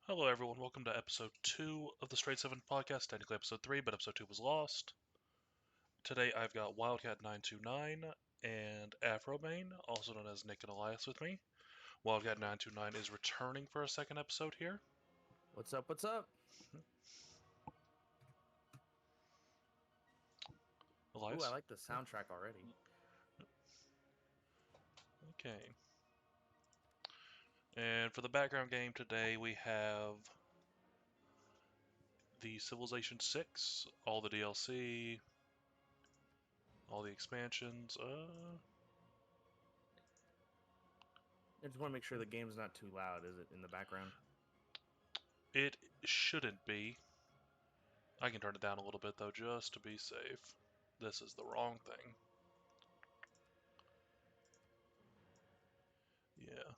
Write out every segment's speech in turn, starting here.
Hello, everyone. Welcome to episode 2 of the Straight 7 podcast. Technically episode 3, but episode 2 was lost. Today I've got Wildcat929 and Afrobane, also known as Nick and Elias, with me. Wildcat929 is returning for a second episode here. What's up? What's up? Elias? Ooh, I like the soundtrack already. Okay. And for the background game today, we have the Civilization 6, all the DLC, all the expansions. I just want to make sure the game's not too loud. Is it in the background? It shouldn't be. I can turn it down a little bit, though, just to be safe. This is the wrong thing. Yeah.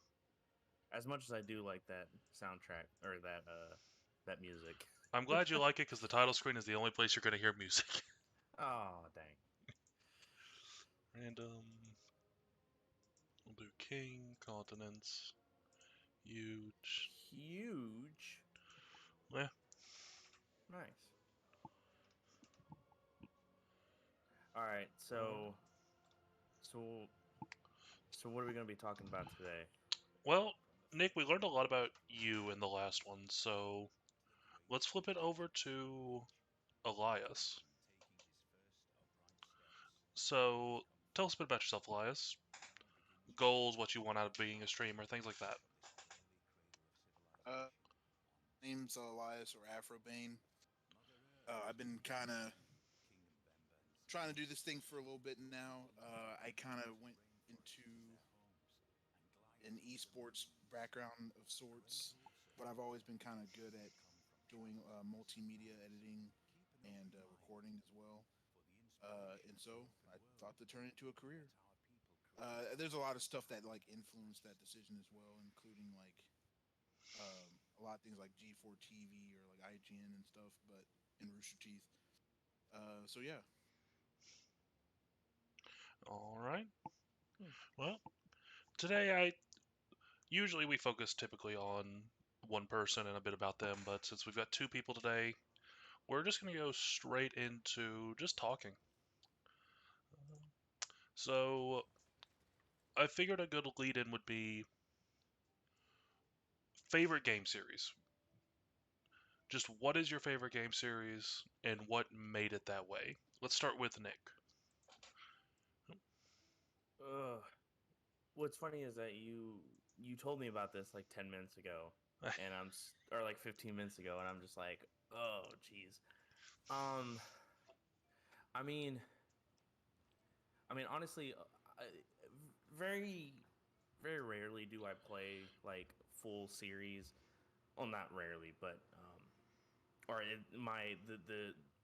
As much as I do like that soundtrack or that music. I'm glad you like it, because the title screen is the only place you're going to hear music. Oh, dang. Random. We'll do king, continents, huge. Huge. Yeah. Nice. All right, so what are we going to be talking about today? Well, Nick, we learned a lot about you in the last one, so let's flip it over to Elias. So, tell us a bit about yourself, Elias. Goals, what you want out of being a streamer, things like that. Uh, name's Elias or Afrobane. I've been kind of trying to do this thing for a little bit now. I kind of went into an esports background of sorts, but I've always been kind of good at doing multimedia editing and recording as well. And so I thought to turn it into a career. There's a lot of stuff that like influenced that decision as well, including like a lot of things like G4 TV or like IGN and stuff, but in Rooster Teeth. So yeah. All right. Well, today usually we focus typically on one person and a bit about them, but since we've got two people today, we're just going to go straight into just talking. So, I figured a good lead in would be favorite game series. Just what is your favorite game series and what made it that way? Let's start with Nick. Ugh. What's funny is that you told me about this like 10 minutes ago, and or like 15 minutes ago, and I'm just like, oh, jeez. Um, I mean, honestly, very, very rarely do I play like full series. Well, not rarely, but or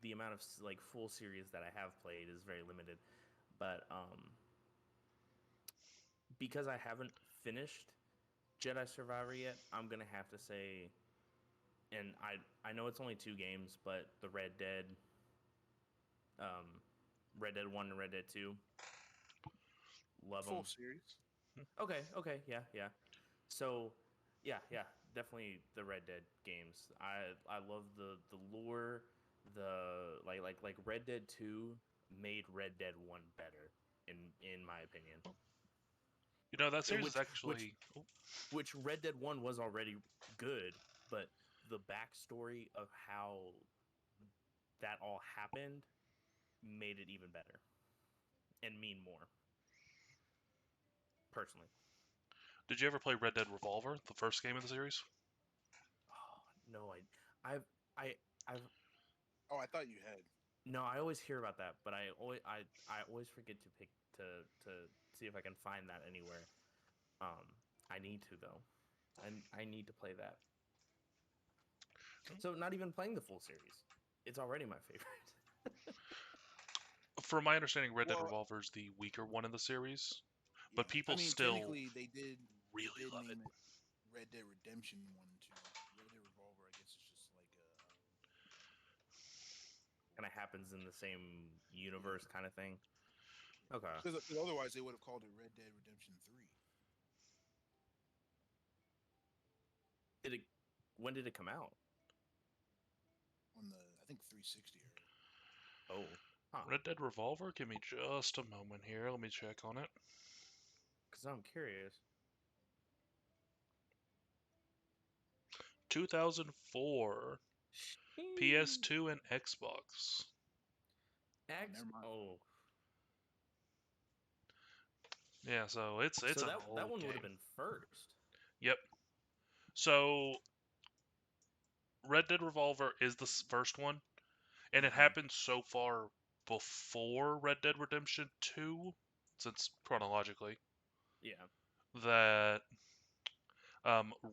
the amount of like full series that I have played is very limited. But because I haven't finished Jedi Survivor yet, I'm gonna have to say, and I know it's only 2 games, but the um, Red Dead 1 and Red Dead 2, love Full them. series. Okay, yeah. So, yeah, definitely the Red Dead games. I love the lore, the like Red Dead 2 made Red Dead 1 better in my opinion. You know, that series is Which actually. which Red Dead 1 was already good, but the backstory of how that all happened made it even better and mean more. Personally. Did you ever play Red Dead Revolver, the first game of the series? Oh, no, I've I I've Oh, I thought you had. no, I always hear about that, but I always forget to pick to see if I can find that anywhere. I need to though. I need to play that. So not even playing the full series. It's already my favorite. From my understanding, Red Dead Well, Revolver is the weaker one in the series, yeah. but I people mean, still technically, they really did love it. name it Red Dead Redemption 1 and 2. Red Dead Revolver, I guess, is just like Kind of happens in the same universe yeah. kind of thing. Okay. Because otherwise they would have called it Red Dead Redemption 3. Did it When did it come out? on the I think 360 era. Oh, huh. Red Dead Revolver? Give me just a moment here. Let me check on it. Because I'm curious. 2004. Sheesh. PS2 and Xbox. Oh, X. never mind. Oh, Yeah, so it's so an that old one would have game. been first. Yep. So Red Dead Revolver is the first one, and it Mhm. happened so far before Red Dead Redemption 2, since chronologically, Yeah. that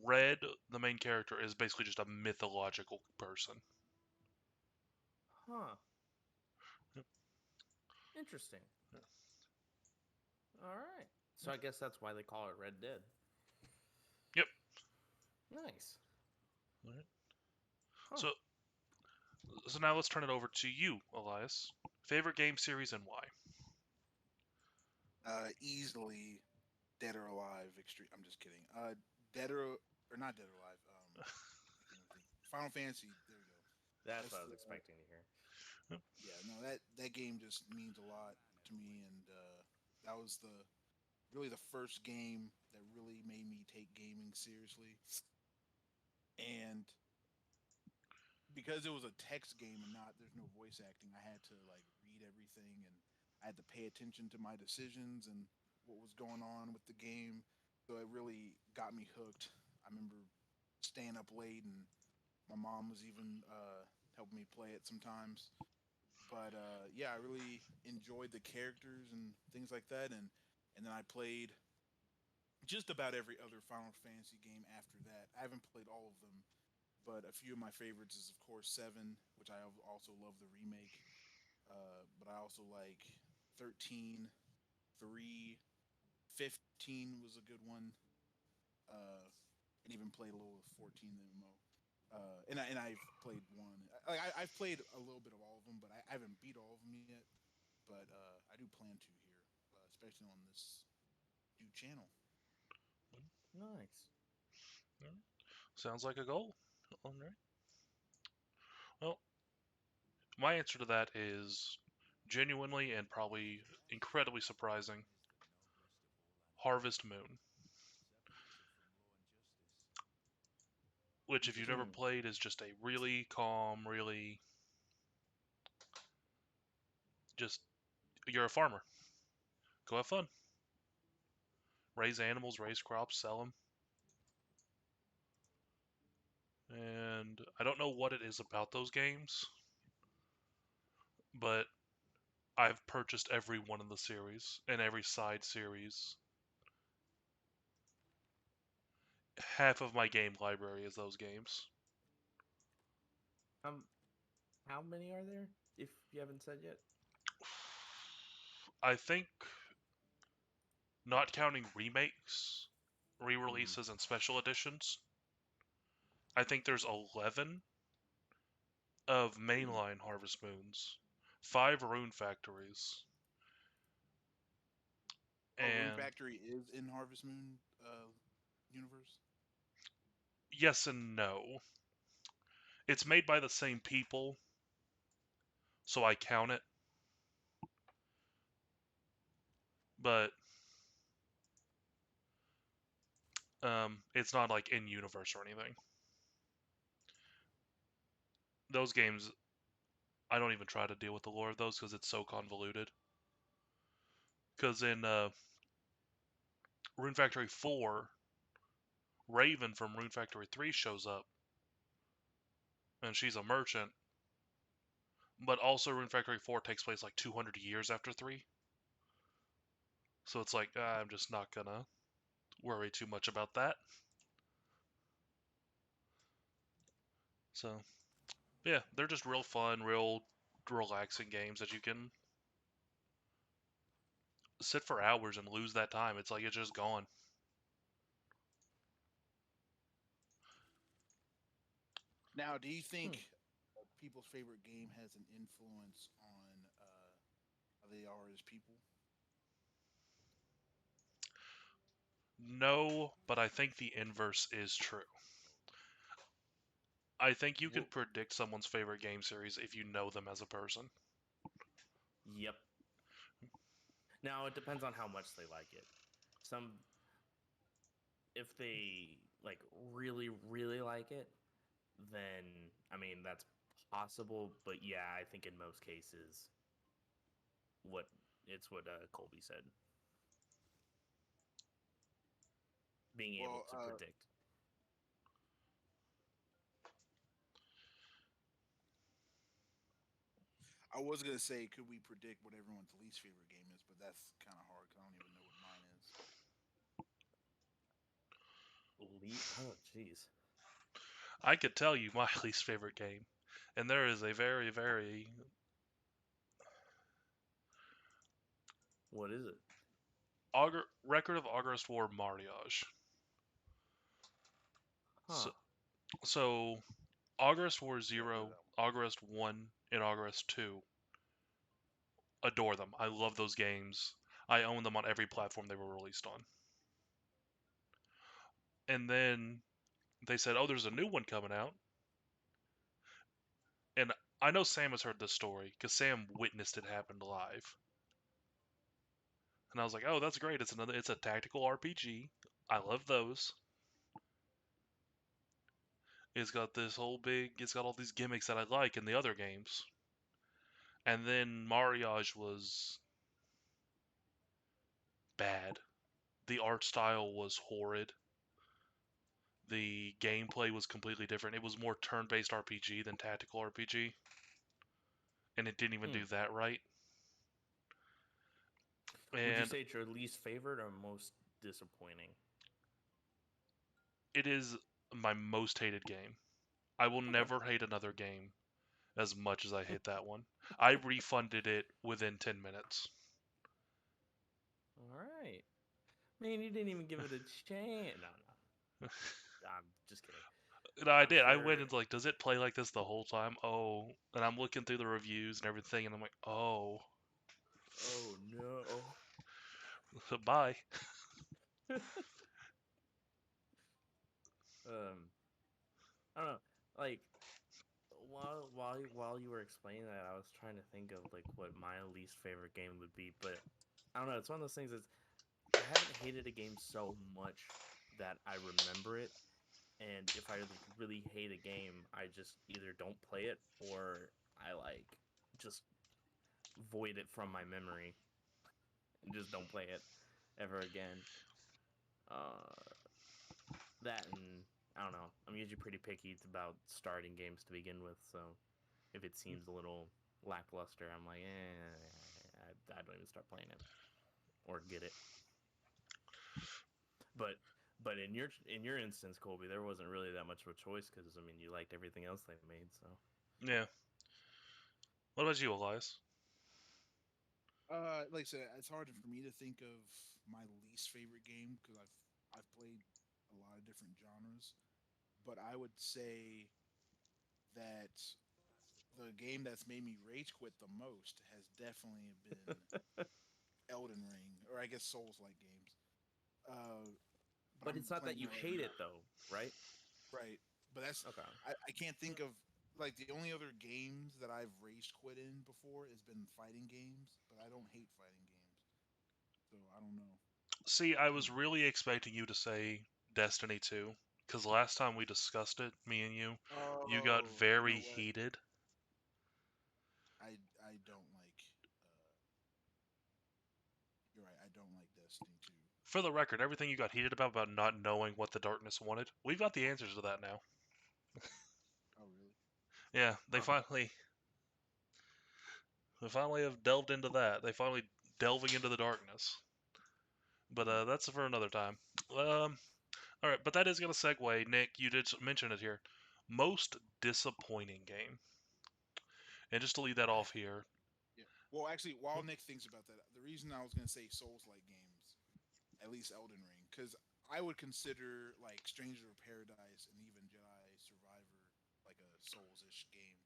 Red, the main character, is basically just a mythological person. Huh. Yep. Interesting. All right. So I guess that's why they call it Red Dead. Yep. Nice. All right. Huh. So now let's turn it over to you, Elias. Favorite game series and why? Easily Dead or Alive. Extreme. I'm just kidding. Dead or not Dead or Alive. I can't even think. Final Fantasy. There we go. That's That's what I was the expecting to hear. yeah. No, that game just means a lot to me, and that was the really the first game that really made me take gaming seriously. And because it was a text game and not there's no voice acting, I had to like read everything and I had to pay attention to my decisions and what was going on with the game. So it really got me hooked. I remember staying up late and my mom was even helping me play it sometimes. But yeah, I really enjoyed the characters and things like that. And then I played just about every other Final Fantasy game after that. I haven't played all of them, but a few of my favorites is of course Seven, which I also love the remake. But I also like 13, 3, 15 was a good one, and even played a little of 14 the MMO. And I've played one. I've played a little bit of all of them, but I haven't beat all of them yet. But I do plan to here, especially on this new channel. Nice. Sounds like a goal. All right. Well, my answer to that is genuinely and probably incredibly surprising. Harvest Moon, which if you've never Interesting. played is just a really calm, really just you're a farmer. Go have fun. Raise animals, raise crops, sell them. And I don't know what it is about those games, but I've purchased every one in the series and every side series. Half of my game library is those games. Um, how many are there? If you haven't said yet. I think, not counting remakes, re Mm-hmm. releases, and special editions, I think there's 11 of mainline Harvest Moons, 5 Rune Factories, Oh, Rune and Factory is in Harvest Moon universe. yes and no. It's made by the same people, so I count it, but it's not like in universe or anything. Those games, I don't even try to deal with the lore of those because it's so convoluted. Because in Rune Factory 4, Raven from Rune Factory 3 shows up, and she's a merchant, but also Rune Factory 4 takes place like 200 years after 3. So it's like, I'm just not gonna worry too much about that. So, yeah, they're just real fun, real relaxing games that you can sit for hours and lose that time. It's like it's just gone. Now, do you Hmm. think people's favorite game has an influence on how they are as people? No, but I think the inverse is true. I think you What? could predict someone's favorite game series if you know them as a person. Yep. Now it depends on how much they like it. Some, if they like really, really like it, then I mean that's possible. But yeah, I think in most cases, what it's what Colby said, being able Well, to predict. I was gonna say, could we predict what everyone's least favorite game is? But that's kind of hard because I don't even know what mine is. Oh, jeez. I could tell you my least favorite game, and there is a very, very What is it? Record of August War Mariage. Huh. So, so August War 0, August 1, and August 2. Adore them. I love those games. I own them on every platform they were released on. And then they said, "Oh, there's a new one coming out." And I know Sam has heard this story because Sam witnessed it happen live. And I was like, "Oh, that's great! It's a tactical RPG. I love those. It's got all these gimmicks that I like in the other games." And then Mariage was bad. The art style was horrid. The gameplay was completely different. It was more turn-based RPG than tactical RPG, and it didn't even Hmm. do that right. Would you And say it's your least favorite or most disappointing? it is my most hated game. I will Okay. never hate another game as much as I hate that one. I refunded it within 10 minutes. All right. Man, you didn't even give it a chance. No, no. I'm just kidding. And I I'm did. I went sure. and like, does it play like this the whole time? Oh, and I'm looking through the reviews and everything, and I'm like, oh, Oh no. bye. um, I don't know. Like while you were explaining that, I was trying to think of like what my least favorite game would be, but I don't know. It's one of those things that's I haven't hated a game so much that I remember it, and if I like really hate a game, I just either don't play it or I like just void it from my memory and just don't play it ever again. Uh, that and I don't know. I'm usually pretty picky about starting games to begin with, so if it seems a little lackluster, I'm like, I don't even start playing it or get it. But in your instance, Colby, there wasn't really that much of a choice because I mean you liked everything else they made. So Yeah. What about you, Elias? Like I said, it's hard for me to think of my least favorite game because I've played a lot of different genres. But I would say that the game that's made me rage quit the most has definitely been Elden Ring, or I guess Souls-like games. Uh, but but I'm it's not that playing you it right hate now. it though, right? Right. But that's Okay. I can't think of like the only other games that I've rage quit in before has been fighting games, but I don't hate fighting games. So I don't know. See, I was Hmm. really expecting you to say Destiny 2, because last time we discussed it, me and you got Oh, you very know what? heated. I don't like you're right, I don't like Destiny 2. For the record, everything you got heated about not knowing what the darkness wanted, we've got the answers to that now. Oh, really? Yeah, Huh. they finally have delved into that. They finally delving into the darkness. But Hmm. that's for another time. Um, all right, but that is gonna segue. Nick, you did mention it here. Most disappointing game, and just to lead that off here. Yeah. Well, actually, while Nick thinks about that, the reason I was going to say Souls-like games, at least Elden Ring, cuz I would consider like Stranger of Paradise and even Jedi Survivor like a Souls-ish game.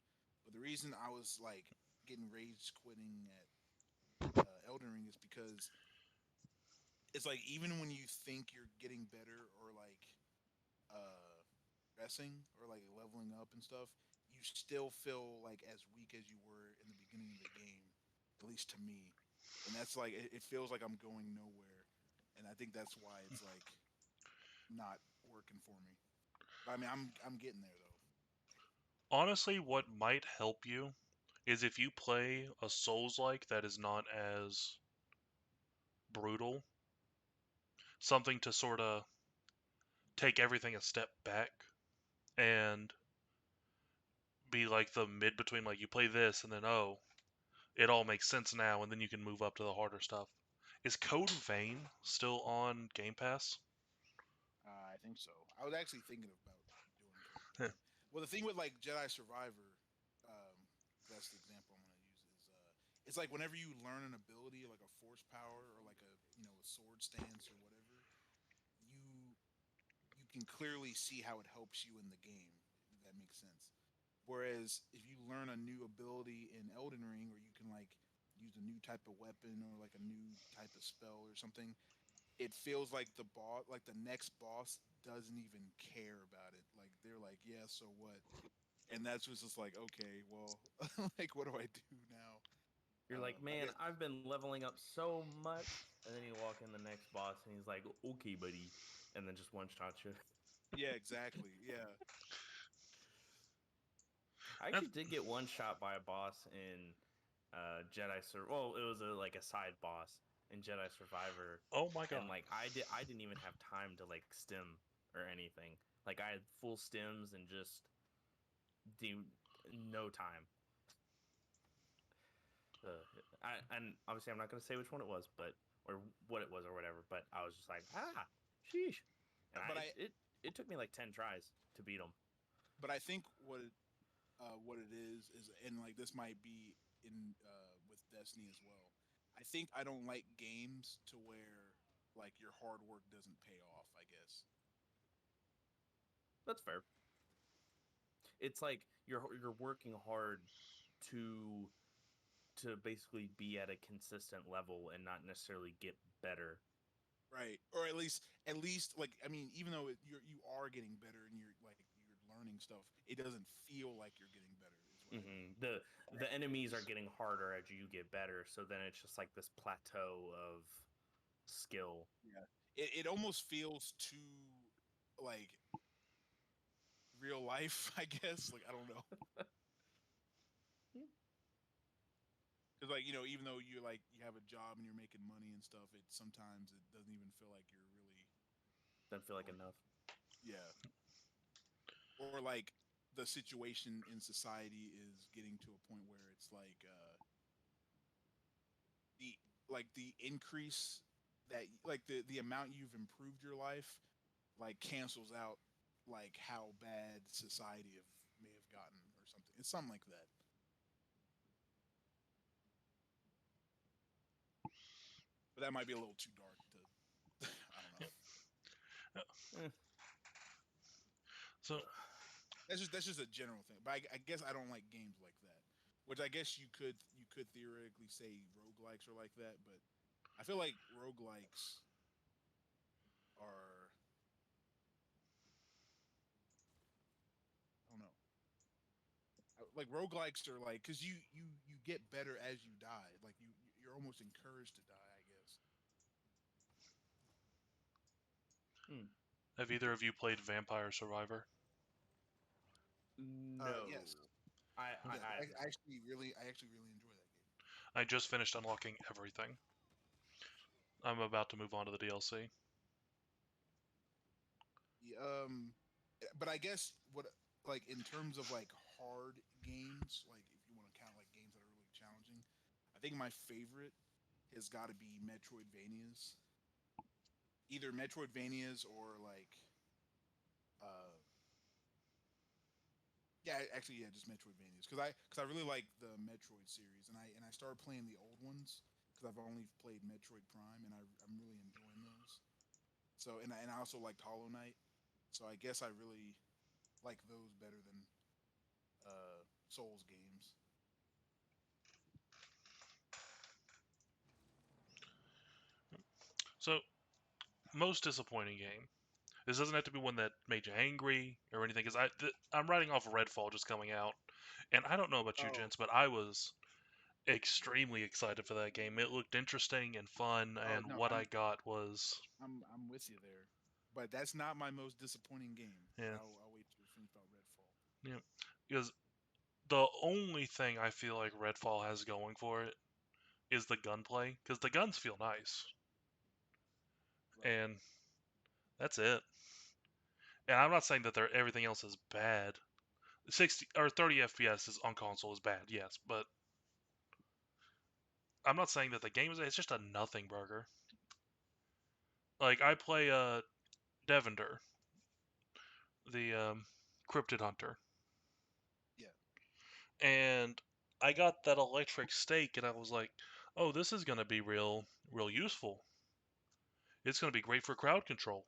But the reason I was like getting rage quitting at Elden Ring is because it's like even when you think you're getting better or like uh progressing or like leveling up and stuff, you still feel like as weak as you were in the beginning of the game, at least to me. And that's like it feels like I'm going nowhere, and I think that's why it's like not working for me. But I mean, I'm getting there though. Honestly, what might help you is if you play a Souls-like that is not as brutal, something to sort of take everything a step back and be like the mid between, like you play this and then oh, it all makes sense now, and then you can move up to the harder stuff. Is Code Vein still on Game Pass? I think so. I was actually thinking about doing Code Vein. Well, the thing with like Jedi Survivor, that's the example I'm going to use is it's like whenever you learn an ability like a force power or like a a sword stance or whatever, you you can clearly see how it helps you in the game. If that makes sense. Whereas if you learn a new ability in Elden Ring, or you can like use a new type of weapon or like a new type of spell or something, it feels like the boss, like the next boss, doesn't even care about it. Like they're like, yeah, so what? And that's just like, okay, well, like what do I do now? You're like, I man, guess. I've been leveling up so much, and then you walk in the next boss, and he's like, okay, buddy, and then just one shot you. Yeah, exactly. Yeah. I actually did get one shot by a boss in Well, it was like a side boss in Jedi Survivor, Oh my and god. like I didn't even have time to like stim or anything. Like I had full stims and just do no time. And obviously I'm not going to say which one it was, but or what it was or whatever. But I was just like, sheesh, and But I I it took me like 10 tries to beat him. but I think what it is, and like this might be in with Destiny as well. I think I don't like games to where like your hard work doesn't pay off, I guess. That's fair. It's like you're working hard to basically be at a consistent level and not necessarily get better. Right. Or at least like I mean, even though you are getting better and you're like you're learning stuff, it doesn't feel like you're getting better is what I mean. The enemies are getting harder as you get better, so then it's just like this plateau of skill. Yeah. It almost feels too like real life, I guess. Like I don't know. Cuz like, even though you're like you have a job and you're making money and stuff, it sometimes it doesn't even feel like you're really Doesn't feel like like enough. yeah. Or like the situation in society is getting to a point where it's like the the increase that like the amount you've improved your life like cancels out like how bad society may have gotten or something. It's something like that. But that might be a little too dark to I don't know. Eh. So, That's just a general thing. But I guess I don't like games like that. Which I guess you could theoretically say roguelikes are like that, but I feel like roguelikes are I don't know. Like roguelikes are like because you get better as you die. Like you're almost encouraged to die, I guess. Hmm. have either of you played Vampire Survivor? Yes, No, yes. I have I not. actually really enjoy that game. I just finished unlocking everything. I'm about to move on to the DLC. Yeah, but I guess what like in terms of like hard games, like if you want to count like games that are really challenging, I think my favorite has got to be Metroidvanias. Either Metroidvanias or like uh yeah, actually, yeah, just Metroidvanias because I really like the Metroid series, and I started playing the old ones because I've only played Metroid Prime, and I'm really enjoying those. So and I also liked Hollow Knight, so I guess I really like those better than Souls games. So, most disappointing game. This doesn't have to be one that made you angry or anything. Because I'm writing off Redfall just coming out, and I don't know about you, Oh, gents, but I was extremely excited for that game. It looked interesting and fun, oh and no, what I got was I'm with you there, but that's not my most disappointing game. But yeah, I'll wait till we finish about Redfall. yeah. Because the only thing I feel like Redfall has going for it is the gunplay, because the guns feel nice, Right. and that's it. And I'm not saying that everything else is bad. 60 or 30 FPS is on console is bad, yes, but I'm not saying that the game is. It's just a nothing burger. Like I play Devender, the cryptid hunter, Yeah. and I got that electric stake, and I was like, oh, this is gonna be real useful. It's gonna be great for crowd control.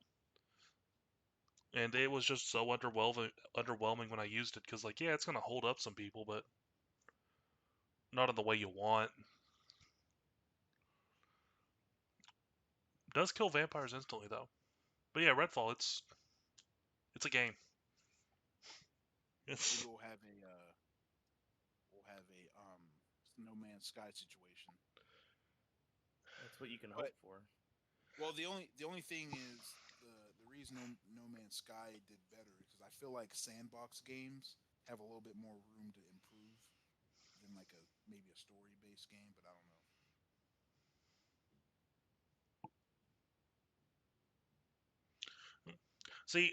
And it was just so underwhelming when I used it, because like, yeah, it's gonna hold up some people, but not in the way you want. Does kill vampires instantly though. But yeah, Redfall, it's a game. Maybe It's we'll have a No Man's Sky situation. That's what you can But hope for. well, the only thing is the reason No Man's Sky did better is because I feel like sandbox games have a little bit more room to improve than like a maybe a story based game. But I don't know. see,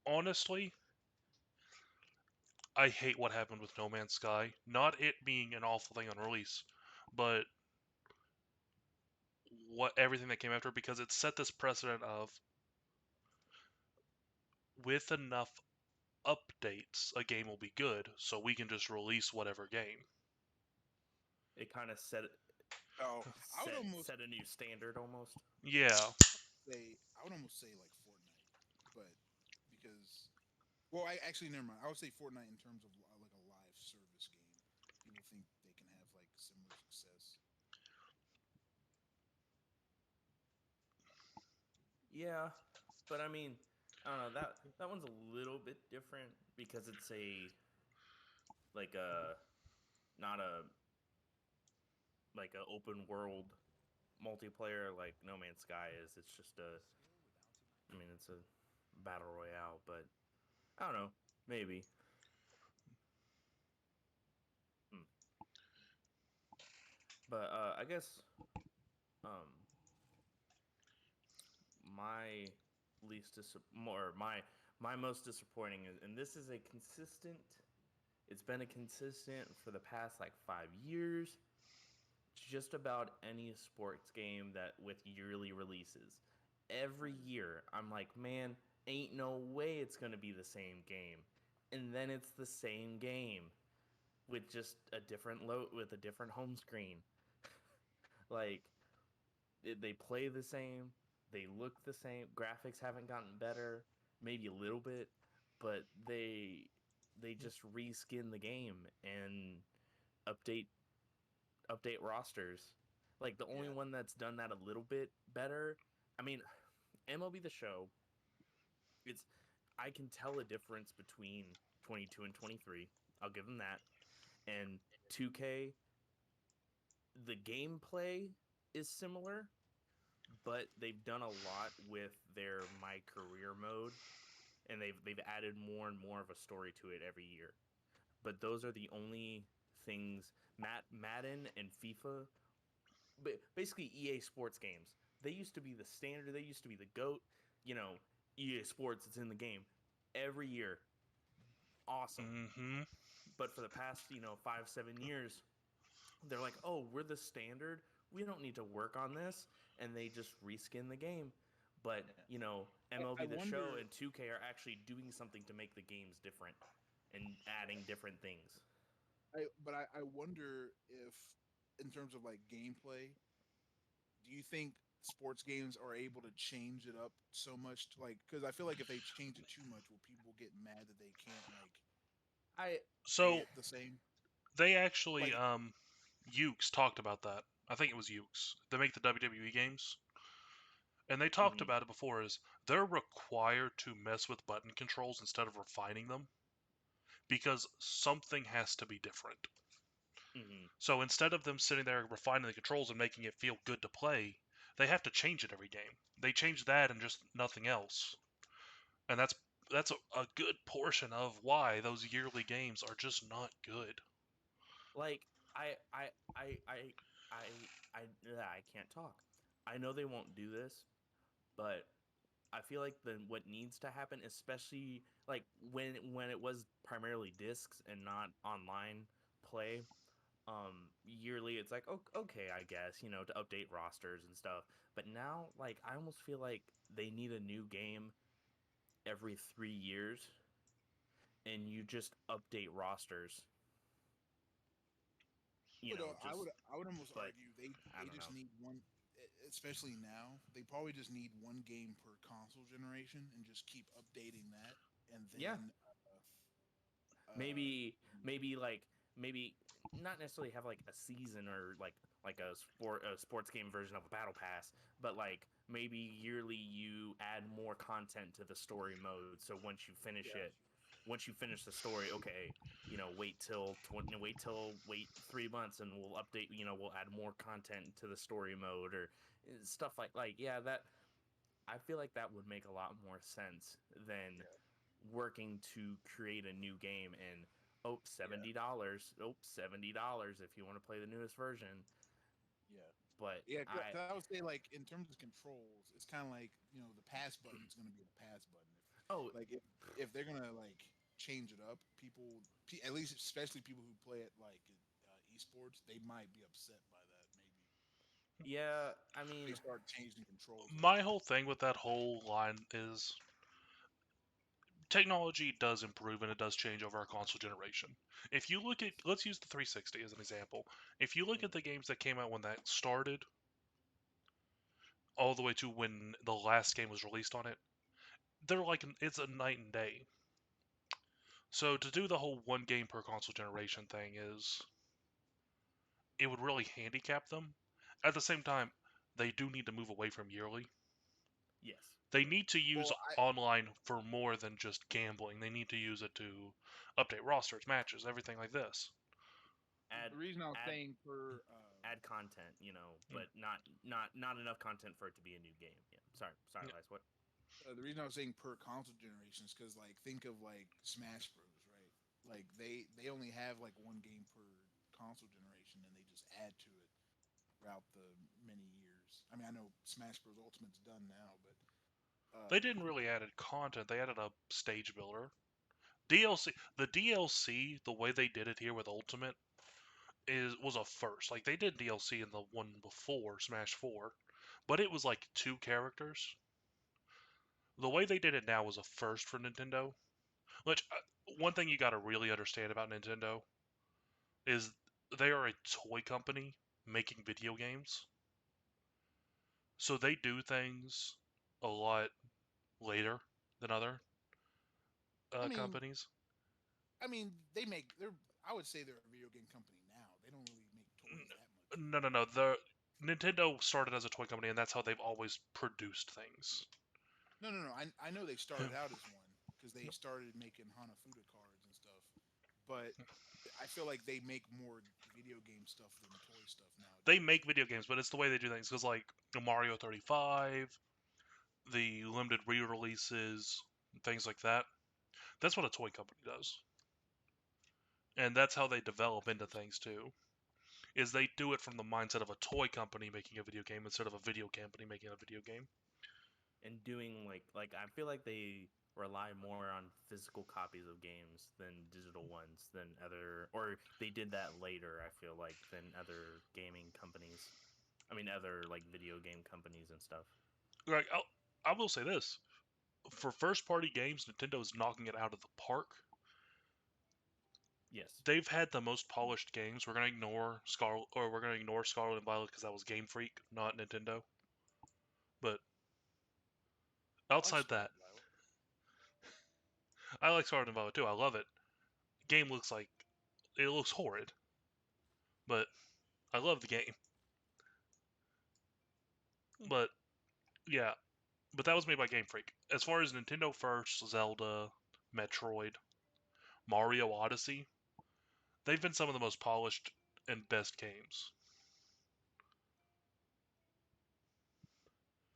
honestly, I hate what happened with No Man's Sky. Not it being an awful thing on release, but what everything that came after, because it set this precedent of with enough updates, a game will be good, so we can just release whatever game. It kind of set Oh, I would almost set a new standard almost. Yeah. say like Fortnite, but because well, I actually never mind. I would say Fortnite in terms of like a live service game. People think they can have like similar success. Yeah, but I mean, I don't know, that one's a little bit different because it's a like a not a like a open world multiplayer like No Man's Sky is. It's just a I mean, it's a battle royale, but I don't know, maybe. Hmm. But I guess um my more my most disappointing is, and this is a consistent. It's been a consistent for the past like 5 years. Just about any sports game that with yearly releases. Every year, I'm like, man, ain't no way it's gonna be the same game, and then it's the same game with just a different with a different home screen. Like they play the same, they look the same. Graphics haven't gotten better, maybe a little bit, but they just reskin the game and update rosters. Like the only Yeah, one that's done that a little bit better. I mean, MLB The Show. It's I can tell a difference between 22 and 23. I'll give them that. And 2K, the gameplay is similar, but they've done a lot with their My Career mode, and they've added more and more of a story to it every year. But those are the only things. Madden and FIFA, but basically EA Sports games. They used to be the standard. They used to be the goat. You know, EA Sports. It's in the game every year. Awesome. Mm-hmm. But for the past 5-7 years, they're like, oh, we're the standard. We don't need to work on this, and they just reskin the game. But yeah. I MLB The Show wonder. and 2K are actually doing something to make the games different and adding different things. I wonder if, in terms of like gameplay, do you think sports games are able to change it up so much? Like, because I feel like if they change it too much, will people get mad that they can't like I play So it the same? they actually, Like, Ukes talked about that. I think it was Ukes. They make the WWE games. and they talked Mm-hmm. about it before, is they're required to mess with button controls instead of refining them because something has to be different. Mm-hmm. So instead of them sitting there refining the controls and making it feel good to play, they have to change it every game. They change that and just nothing else. And that's a good portion of why those yearly games are just not good. Like I can't talk. I know they won't do this, but I feel like what needs to happen, especially like when it was primarily discs and not online play, yearly, it's like, okay, I guess, to update rosters and stuff. But now, like, I almost feel like they need a new game every 3 years, and you just update rosters. I Just, would almost but argue I they don't just know. need one, especially now. They probably just need one game per console generation and just keep updating that, and Yeah, then uh, maybe not necessarily have like a season or like a sports game version of a battle pass, but like maybe yearly you add more content to the story mode. So once you finish the story, okay, wait 3 months and we'll update. We'll add more content to the story mode or stuff like yeah, that I feel like that would make a lot more sense than working to create a new game and yeah, $70. $70 if you want to play the newest version. yeah. But Yeah, 'cause I would say like in terms of controls, it's kind of like the pass button is going to be the pass button. oh If they're gonna like change it up, at least especially people who play it like esports, they might be upset by that. Maybe yeah, I they mean, start changing controls like My that. whole thing with that whole line is technology does improve and it does change over our console generation. If you look at, let's use the 360 as an example. If you look at the games that came out when that started, all the way to when the last game was released on it, they're like it's a night and day. So to do the whole one game per console generation thing is it would really handicap them. At the same time, they do need to move away from yearly. yes, They need to use Well, online for more than just gambling. They need to use it to update rosters, matches, everything like this. add the reason I was add saying per add content, Mm. but not enough content for it to be a new game. Yeah, sorry, Yeah. Elias. What? the reason I was saying per console generations because like think of like Smash Bros. Right? Like they only have like one game per console generation, and they just add to it throughout the many years. I mean, I know Smash Bros. Ultimate's done now, but They uh, didn't really add content. They added a stage builder. DLC. The DLC, the way they did it here with Ultimate, was a first. Like they did DLC in the one before Smash 4, but it was like 2 characters. The way they did it now was a first for Nintendo. Which one thing you got to really understand about Nintendo is they are a toy company making video games. So they do things a lot later than other I mean, companies. they make they're. I would say they're a video game company now. They don't really make toys that much No, no, anymore. no. The Nintendo started as a toy company, and that's how they've always produced things. No, no, no. I know they started out as one because they started making Hanafuda cards and stuff. But I feel like they make more video game stuff than toy stuff They nowadays. make video games, but it's the way they do things. Because like the Mario 35, the limited re-releases, things like that. That's what a toy company does, and that's how they develop into things too. Is they do it from the mindset of a toy company making a video game instead of a video company making a video game. And doing like I feel like they rely more on physical copies of games than digital ones than other, or they did that later, I feel like, than other gaming companies. I mean, other like video game companies and stuff. Like I will say this: for first-party games, Nintendo's knocking it out of the park. Yes. They've had the most polished games. We're gonna ignore Scarlet and Violet because that was Game Freak, not Nintendo. But I like outside Scarlet that, and Violet. I like Scarlet and Violet too. I love it. Game looks like it looks horrid, but I love the game. But Yeah, but that was made by Game Freak. As far as Nintendo first, Zelda, Metroid, Mario Odyssey, they've been some of the most polished and best games.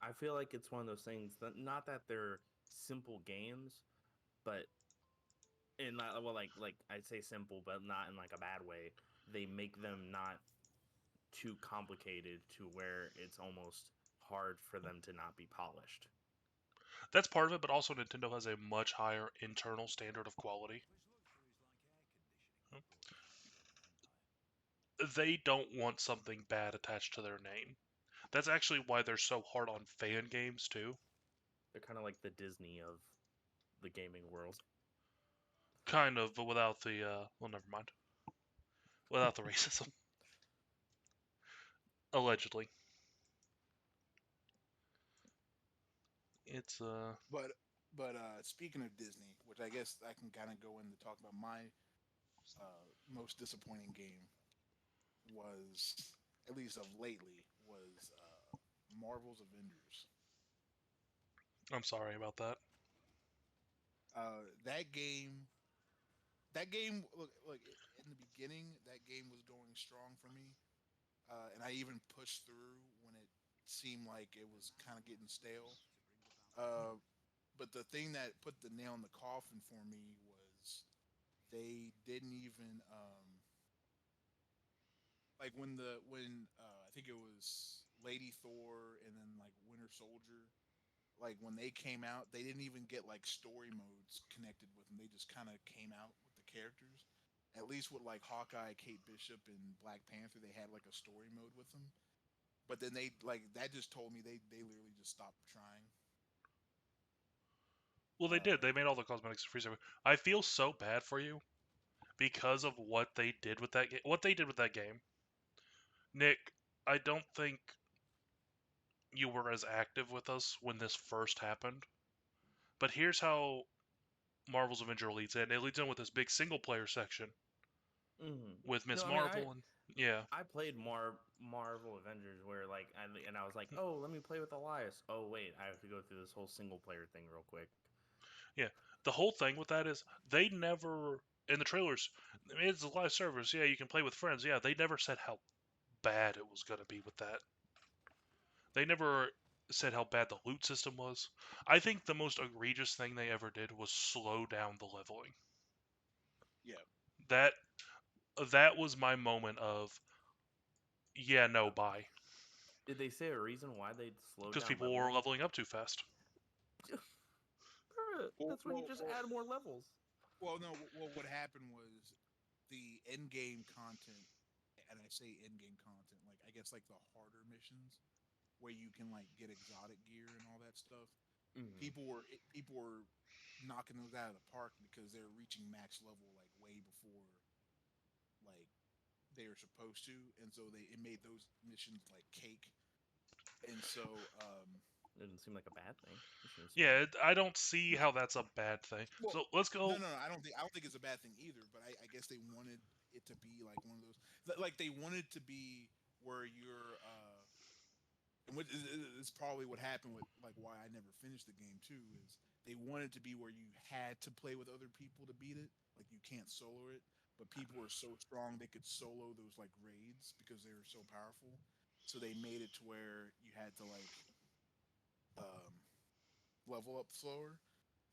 I feel like it's one of those things that not that they're simple games, but in not well like I'd say simple, but not in like a bad way. They make them not too complicated to where it's almost hard for them to not be polished. That's part of it, but also Nintendo has a much higher internal standard of quality. They don't want something bad attached to their name. That's actually why they're so hard on fan games too. They're kind of like the Disney of the gaming world. Kind of, but without the well, never mind. Without the racism, allegedly. It's Speaking of Disney, which I guess I can kind of go in to talk about my most disappointing game was, at least of lately, was Marvel's Avengers. I'm sorry about that. That game, look, in the beginning, that game was going strong for me, and I even pushed through when it seemed like it was kind of getting stale. Uh, but the thing that put the nail in the coffin for me was they didn't even like when I think it was Lady Thor and then like Winter Soldier, like when they came out, they didn't even get like story modes connected with them. They just kind of came out with the characters. At least with like Hawkeye, Kate Bishop, and Black Panther, they had like a story mode with them. But then they like that just told me they literally just stopped trying. Well, they did. Uh, They made all the cosmetics free. I feel so bad for you because of what they did with that game. What they did with that game, Nick. I don't think you were as active with us when this first happened. But here's how Marvel's Avenger leads in. It leads in with this big single player section with No, Miss I mean Marvel and yeah. I played Marvel Avengers where like and I was like, oh, let me play with Elias. Oh wait, I have to go through this whole single player thing real quick. Yeah. The whole thing with that is they never in the trailers. It's a live service. Yeah, you can play with friends. Yeah, they never said how bad it was gonna be with that. They never said how bad the loot system was. I think the most egregious thing they ever did was slow down the leveling. yeah, That that was my moment of yeah, no, bye. Did they say a reason why they slowed Because down people were leveling? leveling up too fast. Bruh, well, that's when you well, just well, add more levels. well, no, well, what happened was the end game content, and I say end game content, like I guess like the harder missions where you can like get exotic gear and all that stuff. Mm-hmm. People were knocking those out of the park because they're reaching max level like way before like they were supposed to, and so they it made those missions like cake. And so It didn't seem like a bad thing. It seems fine. Yeah, I don't see how that's a bad thing. well, So let's no, go. no, no, I don't think it's a bad thing either. But I guess they wanted it to be like one of those, like they wanted to be where you're, and what is probably what happened with like why I never finished the game too is they wanted to be where you had to play with other people to beat it. Like you can't solo it, but people were so strong they could solo those like raids because they were so powerful. So they made it to where you had to like um, level up slower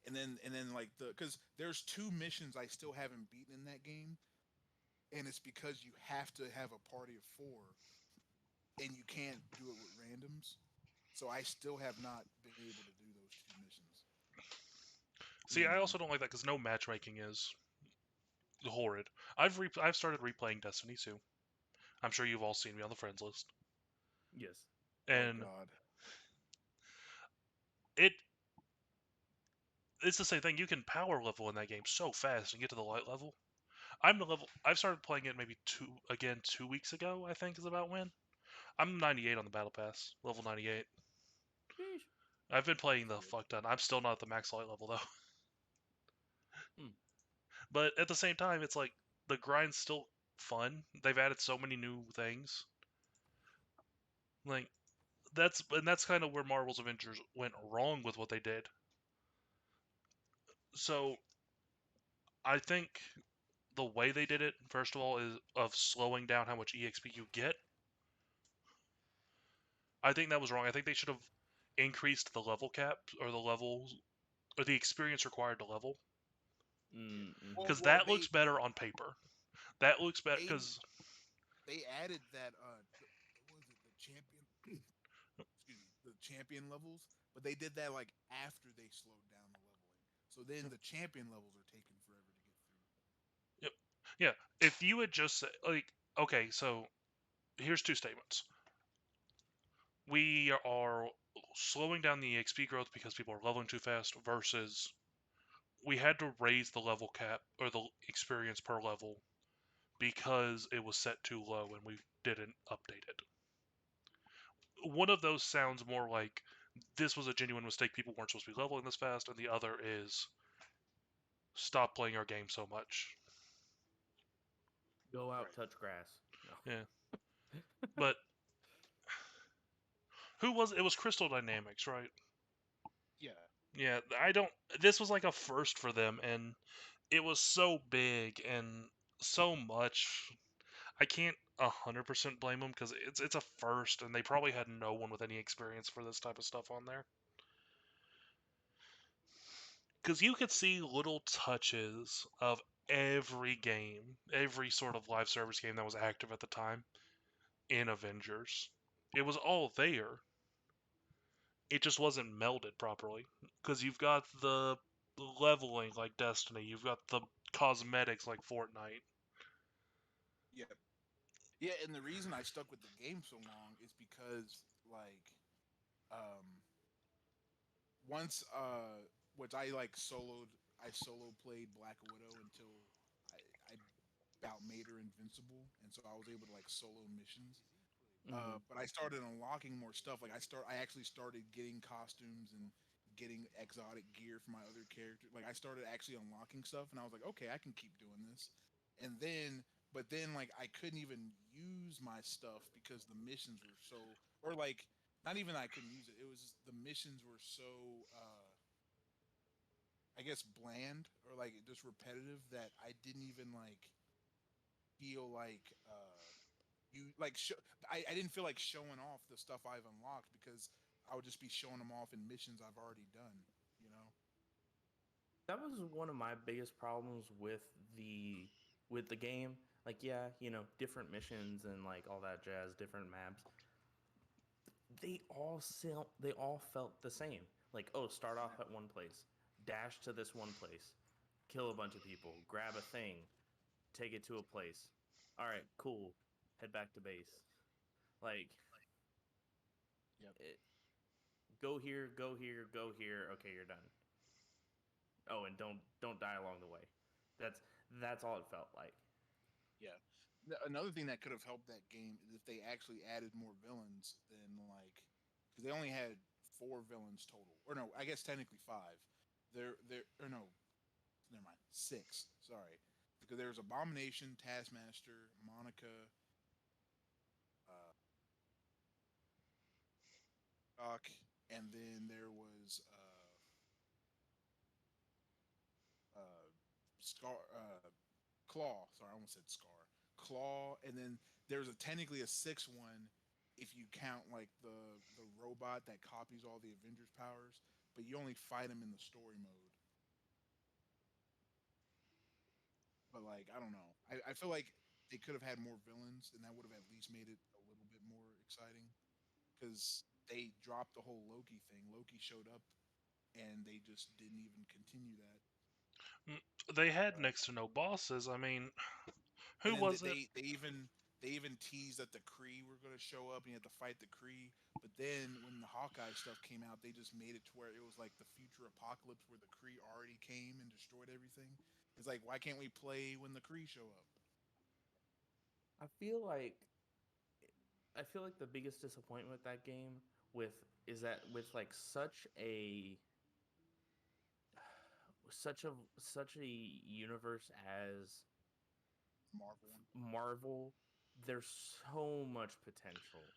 and then like because there's two missions I still haven't beaten in that game, and it's because you have to have a party of four, and you can't do it with randoms. So I still have not been able to do those two missions, See, even I though also don't like that because no matchmaking is horrid. I've started replaying Destiny 2. I'm sure you've all seen me on the friends list, Yes. oh and god, it it's the same thing. You can power level in that game so fast and get to the light level. I'm the level. I've started playing it maybe 2 weeks ago. I think is about when. I'm 98 on the battle pass, level 98. Sheesh. I've been playing That's the good. fuck ton. I'm still not at the max light level though. Hmm. But at the same time, it's like the grind's still fun. They've added so many new things. Like that's kind of where Marvel's Avengers went wrong with what they did. So I think the way they did it, first of all, is of slowing down how much EXP you get. I think that was wrong. I think they should have increased the level cap or the levels or the experience required to level Mm-hmm. because Well, that looks better on paper. That looks better they because they added that what was it, the champion excuse me, the champion levels, but they did that like after they slowed down the leveling. So then the champion levels are taking forever to get through. yep, yeah. If you had just said like, okay, so here's two statements. We are slowing down the EXP growth because people are leveling too fast versus we had to raise the level cap or the experience per level because it was set too low and we didn't update it. One of those sounds more like this was a genuine mistake, people weren't supposed to be leveling this fast, and the other is stop playing our game so much. Go out, Right. touch grass. No. Yeah. But who was it? It was Crystal Dynamics, right? Yeah. Yeah, I don't. This was like a first for them, and it was so big and so much. I can't 100% blame them because it's a first, and they probably had no one with any experience for this type of stuff on there. Because you could see little touches of every game, every sort of live service game that was active at the time in Avengers. It was all there. It just wasn't melded properly. Because you've got the leveling like Destiny, you've got the cosmetics like Fortnite. Yeah. Yeah, and the reason I stuck with the game so long is because like um once which I like soloed I solo played Black Widow until I about made her invincible, and so I was able to like solo missions. Mm-hmm. But I started unlocking more stuff. Like I actually started getting costumes and getting exotic gear for my other character. Like I started actually unlocking stuff, and I was like, okay, I can keep doing this. And then, but then like I couldn't even use my stuff because the missions were so, or like not even I couldn't use it. It was just, the missions were so, I guess bland or like just repetitive that I didn't even like feel like you like I didn't feel like showing off the stuff I've unlocked because I would just be showing them off in missions I've already done, you know? That was one of my biggest problems the with the game. Like, yeah, different missions and like all that jazz, different maps. They all felt the same. Like, oh, start off at one place, dash to this one place, kill a bunch of people, grab a thing, take it to a place. All right, cool. Head back to base. Like, Yep. it, go here, go here, go here. Okay, you're done. Oh, and don't die along the way. That's that's all it felt like. Yeah. Another thing that could have helped that game is if they actually added more villains than like because they only had four villains total, or no, I guess technically five. There or no, never mind, six. Sorry, because there was Abomination, Taskmaster, Monica, uh, Doc, and then there was Scar, Claw. Sorry, I almost said Scar. Claw, and then there's a technically a sixth one if you count like the robot that copies all the Avengers powers, but you only fight him in the story mode. But like I don't know, I feel like they could have had more villains, and that would have at least made it a little bit more exciting because they dropped the whole Loki thing. Loki showed up, and they just didn't even continue that. Mm, they had Uh, next to no bosses. I mean, And who then was it? they even teased that the Kree were going to show up and you had to fight the Kree. But then when the Hawkeye stuff came out, they just made it to where it was like the future apocalypse where the Kree already came and destroyed everything. It's like why can't we play when the Kree show up? I feel like I feel like the biggest disappointment with that game with is that with like such a universe as Marvel one. Marvel, there's so much potential.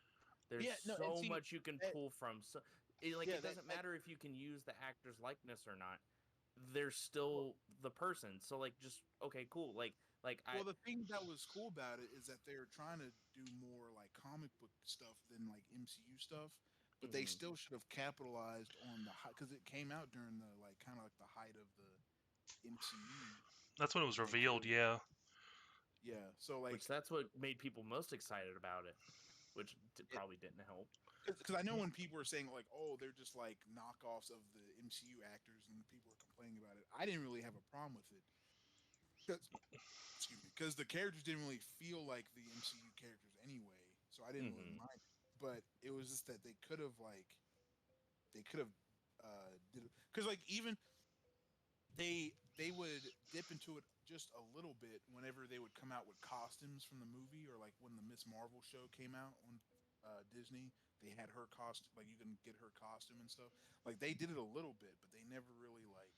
There's Yeah, no, and so see, much you can that, pull from. So, like yeah, it doesn't matter if you can use the actor's likeness or not. They're well, still the person. So like, just okay, cool. Like I. well, the thing that was cool about it is that they're trying to do more like comic book stuff than like MCU stuff, but they Mhm, still should have capitalized on the because it came out during the like kind of like the height of the MCU. That's when it was They could revealed. have, Yeah, yeah. So which like, that's what made people most excited about it, which probably didn't help. because I know when people were saying like, oh, they're just like knockoffs of the MCU actors, and people were complaining about it, I didn't really have a problem with it. 'Cause- excuse me, because the characters didn't really feel like the MCU characters anyway, so I didn't really Hmm. mind it. But it was just that they could have did because like even they would dip into it just a little bit whenever they would come out with costumes from the movie, or like when the Miss Marvel show came out on Disney, they had her costume, like you can get her costume and stuff. Like they did it a little bit, but they never really like,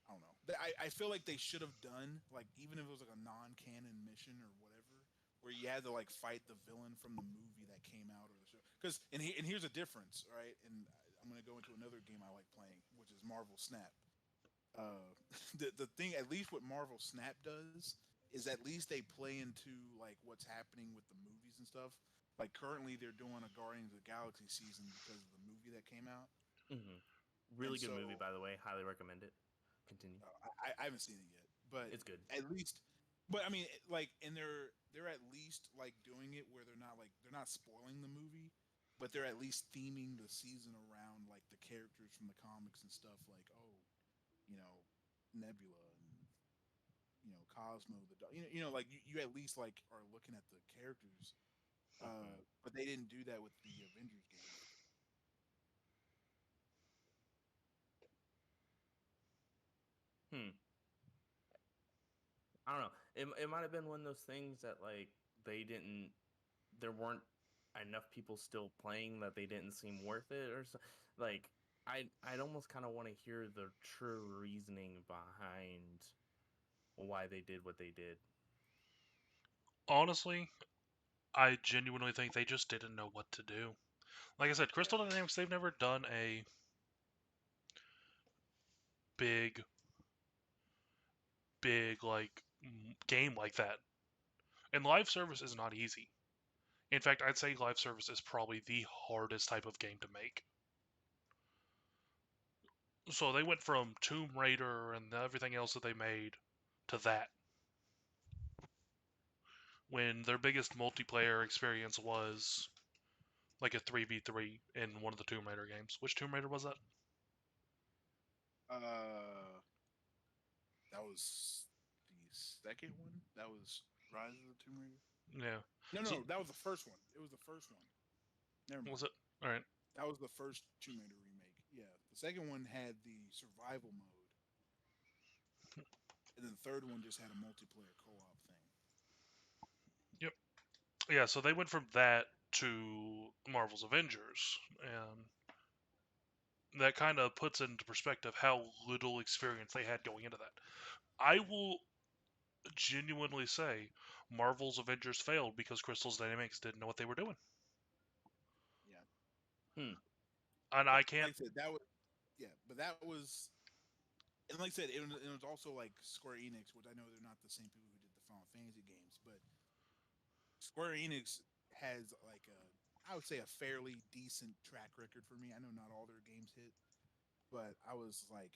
I don't know. I feel like they should have done like, even if it was like a non-canon mission or whatever, where you had to like fight the villain from the movie that came out or the show. Because and here's a difference, right? And I'm gonna go into another game I like playing, which is Marvel Snap. The thing, at least what Marvel Snap does, is at least they play into like what's happening with the movies and stuff. Like currently, they're doing a Guardians of the Galaxy season because of the movie that came out, Hmm. and Really good movie, so by the way. Highly recommend it. Continue. I haven't seen it yet, but It's good. at least, but I mean, like, and they're at least like doing it where they're not spoiling the movie, but they're at least theming the season around like the characters from the comics and stuff. Like, oh, you know, Nebula and Cosmo, like you at least like are looking at the characters. Hmm. But they didn't do that with the Avengers game. Hmm. I don't know. It might have been one of those things that like they didn't. There weren't enough people still playing that they didn't seem worth it, or so. Like I'd almost kind of want to hear the true reasoning behind why they did what they did. honestly, I genuinely think they just didn't know what to do. Like I said, Yeah, Crystal Dynamics, they've never done a big, big like game like that. And live service is not easy. In fact, I'd say live service is probably the hardest type of game to make. So they went from Tomb Raider and everything else that they made to that, when their biggest multiplayer experience was like a 3v3 in one of the Tomb Raider games. Which Tomb Raider was that? that was the second one. That was Rise of the Tomb Raider. Yeah. No, So, no, that was the first one. It was the first one. Never was mind. it? Alright. That was the first Tomb Raider remake. Yeah, the second one had the survival mode, and then the third one just had a multiplayer co-op thing. Yep. Yeah, so they went from that to Marvel's Avengers, and that kind of puts into perspective how little experience they had going into that. I will genuinely say Marvel's Avengers failed because Crystal's Dynamics didn't know what they were doing. Yeah, Hmm. And but I like can't. I said, that was, yeah, but that was, and like I said, it was also like Square Enix, which I know they're not the same people who did the Final Fantasy games, but Square Enix has like I would say a fairly decent track record for me. I know not all their games hit, but I was like,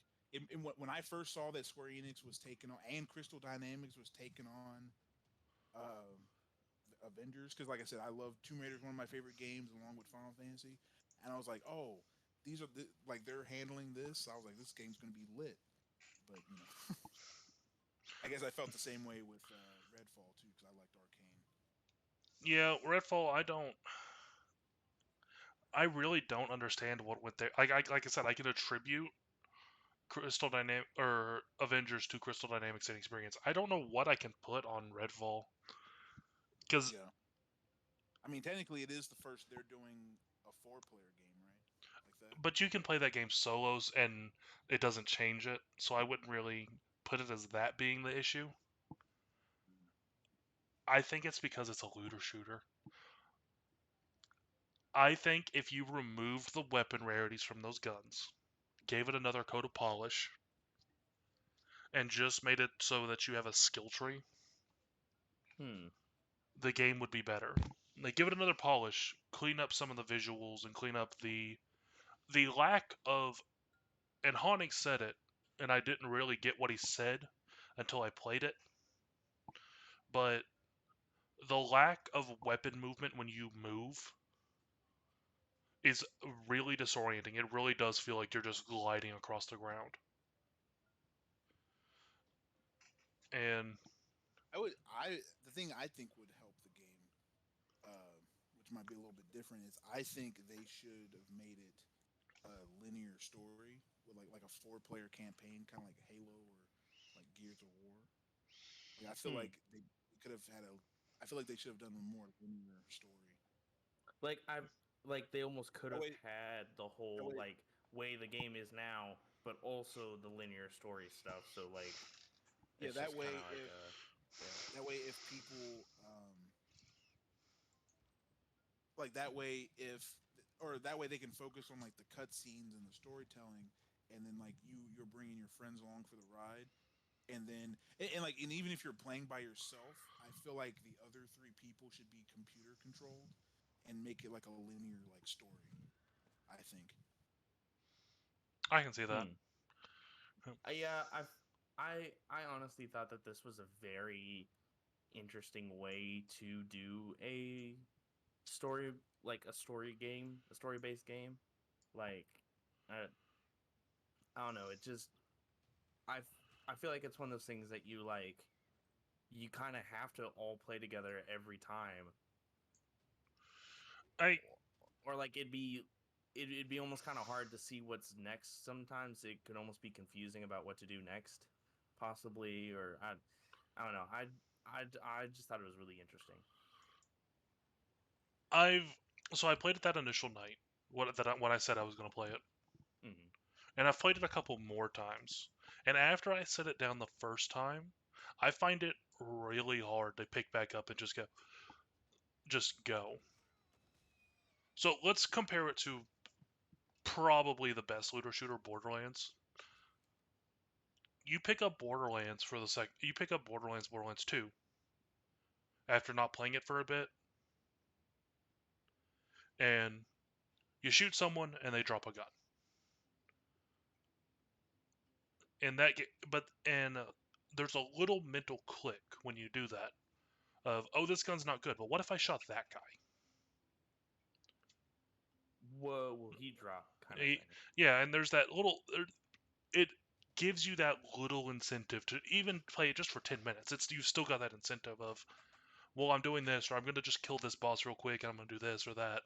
when I first saw that Square Enix was taking on, and Crystal Dynamics was taking on um, Avengers, because like I said, I love Tomb Raider is one of my favorite games along with Final Fantasy, and I was like, oh, these are like they're handling this. I was like, this game's gonna be lit, but I guess I felt the same way with Redfall too, because I liked Arcane. Yeah, Redfall. I really don't understand what went there. Like I said, I can attribute Crystal Dynamic or Avengers to Crystal Dynamics and experience. I don't know what I can put on Redfall because, Yeah, I mean technically it is the first they're doing a four-player game, right? Like that. but you can play that game solos and it doesn't change it. So I wouldn't really put it as that being the issue. Mm. I think it's because it's a looter shooter. I think if you removed the weapon rarities from those guns, gave it another coat of polish, and just made it so that you have a skill tree, Hmm. the game would be better. Like, give it another polish, clean up some of the visuals, and clean up the lack of. And Haunting said it, and I didn't really get what he said until I played it. But the lack of weapon movement when you move is really disorienting. It really does feel like you're just gliding across the ground. And The thing I think would help the game, uh, which might be a little bit different, is I think they should have made it a linear story with like a four-player campaign, kind of like Halo or like Gears of War. Like I feel Hmm. like they could have had a. I feel like they should have done a more linear story. Like I like they almost could That have way, had the that whole way, like way the game is now, but also the linear story stuff. So like yeah. it's just kind of like a yeah. That way if people like that way if or that way they can focus on like the cutscenes and the storytelling, and then like you're bringing your friends along for the ride, and then and even if you're playing by yourself, I feel like the other three people should be computer controlled and make it like a linear like story. I think. I can see that. Hmm. Yeah, I honestly thought that this was a very interesting way to do a story like a story game, a story based game. Like I I don't know, it just I I feel like it's one of those things that you kind of have to all play together every time, I or like it'd be almost kind of hard to see what's next. Sometimes it could almost be confusing about what to do next, possibly, or I don't know. I just thought it was really interesting. I've so I played it that initial night. When I said I was going to play it, Hmm. and I've played it a couple more times. And after I set it down the first time, I find it really hard to pick back up and just go. So let's compare it to probably the best looter shooter, Borderlands. You pick up Borderlands for the sec. You pick up Borderlands 2 after not playing it for a bit, and you shoot someone and they drop a gun. And there's a little mental click when you do that of, oh, this gun's not good, but what if I shot that guy? Whoa, will he drop kind of Eh, thing? yeah, and there's that little. It gives you that little incentive to even play it just for 10 minutes. You've still got that incentive of, well, I'm doing this, or I'm gonna just kill this boss real quick, and I'm gonna do this or that.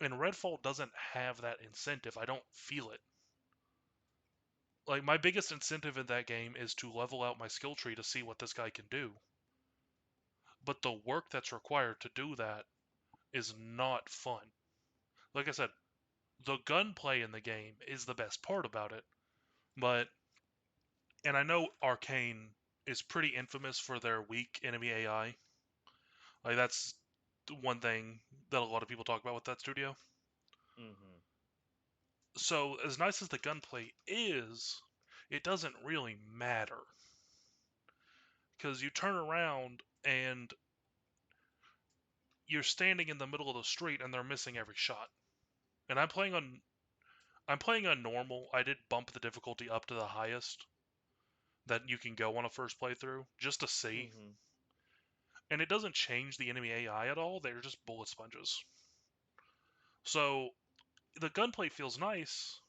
And Redfall doesn't have that incentive. I don't feel it. Like, my biggest incentive in that game is to level out my skill tree to see what this guy can do. But the work that's required to do that is not fun. Like I said, the gunplay in the game is the best part about it, but and I know Arcane is pretty infamous for their weak enemy AI. Like, that's the one thing that a lot of people talk about with that studio. Mm-hmm. So as nice as the gunplay is, it doesn't really matter because you turn around and you're standing in the middle of the street and they're missing every shot. And I'm playing on normal. I did bump the difficulty up to the highest that you can go on a first playthrough just to see. Mm-hmm. And it doesn't change the enemy AI at all. They're just bullet sponges. So the gunplay feels nice.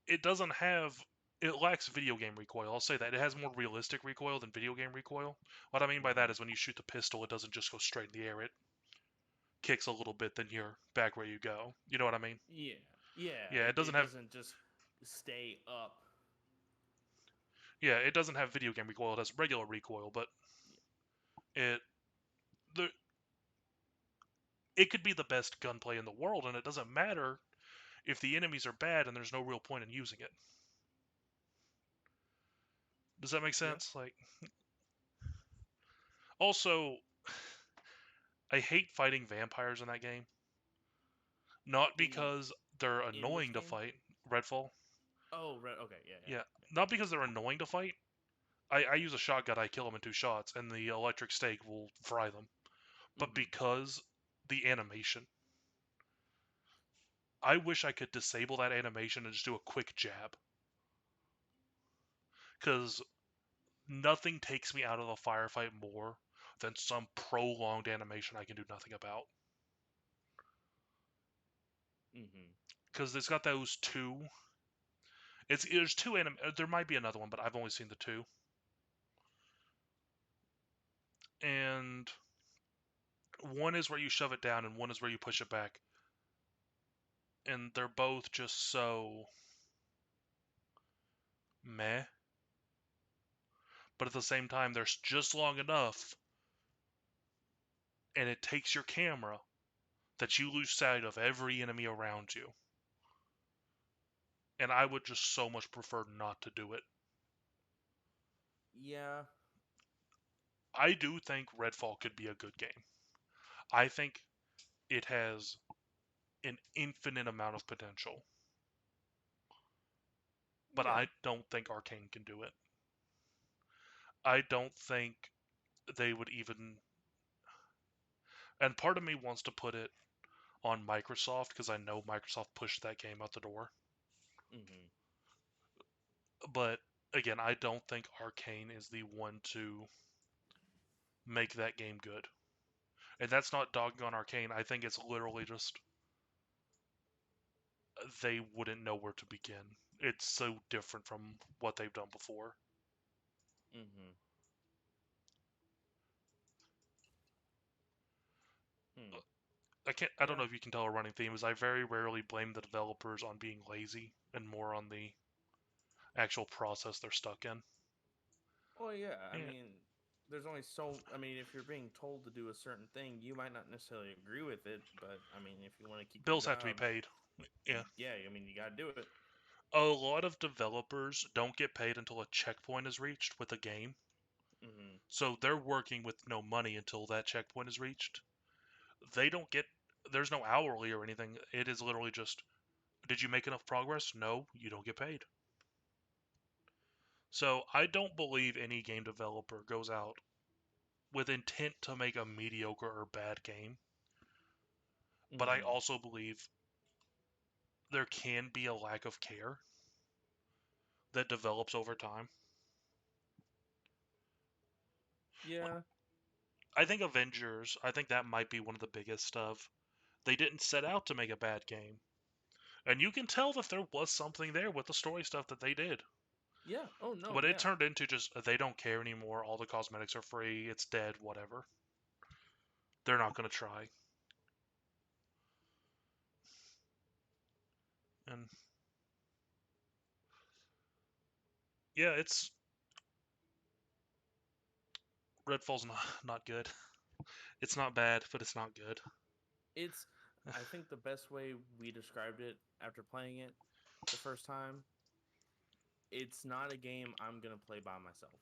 It doesn't have. It lacks video game recoil. I'll say that. It has more realistic recoil than video game recoil. What I mean by that Mm-hmm. is when you shoot the pistol, it doesn't just go straight in the air. It kicks a little bit, then you're back where you go. You know what I mean? Yeah, yeah. Yeah, it doesn't It have. doesn't just stay up. Yeah, it doesn't have video game recoil. It has regular recoil, but it the it could be the best gunplay in the world, and it doesn't matter if the enemies are bad and there's no real point in using it. Does that make Yeah, sense? Like, Also, I hate fighting vampires in that game. Not In because they're which annoying to game? fight. Redfall. Oh, right. Okay, yeah, yeah. Yeah. Not because they're annoying to fight. I use a shotgun, I kill them in 2 shots, and the electric stake will fry them. But Mm-hmm. because the animation. I wish I could disable that animation and just do a quick jab. Because nothing takes me out of a firefight more than some prolonged animation I can do nothing about. Mm-hmm. Because it's got those two. There's two anim. There might be another one, but I've only seen the two. And one is where you shove it down, and one is where you push it back. And they're both just so meh. But at the same time, they're just long enough, and it takes your camera that you lose sight of every enemy around you. And I would just so much prefer not to do it. Yeah. I do think Redfall could be a good game. I think it has an infinite amount of potential. But Yeah. I don't think Arcane can do it. I don't think they would even. And part of me wants to put it on Microsoft because I know Microsoft pushed that game out the door. Mm-hmm. But again, I don't think Arcane is the one to make that game good. And that's not dogging on Arcane. I think it's literally just they wouldn't know where to begin. It's so different from what they've done before. Mm-hmm. Hmm. I don't Yeah. know if you can tell a running theme is I very rarely blame the developers on being lazy and more on the actual process they're stuck in. Oh yeah. I Yeah. mean, there's only so. I mean, if you're being told to do a certain thing, you might not necessarily agree with it. But I mean, if you want to keep your Bills have to be job, paid. Yeah. yeah. I mean, you got to do it. A lot of developers don't get paid until a checkpoint is reached with a game. Mm-hmm. So they're working with no money until that checkpoint is reached. They don't get there's no hourly or anything. It is literally just did you make enough progress? No, you don't get paid. So I don't believe any game developer goes out with intent to make a mediocre or bad game. But I Mm-hmm. also believe there can be a lack of care that develops over time. Yeah. I think Avengers, I think that might be one of the biggest of. They didn't set out to make a bad game. And you can tell that there was something there with the story stuff that they did. Yeah. Oh no. But it Yeah. turned into just they don't care anymore. All the cosmetics are free. It's dead. Whatever. They're not going to try. And yeah, it's Redfall's not good. It's not bad, but it's not good. It's. I think the best way we described it after playing it the first time, it's not a game I'm gonna play by myself.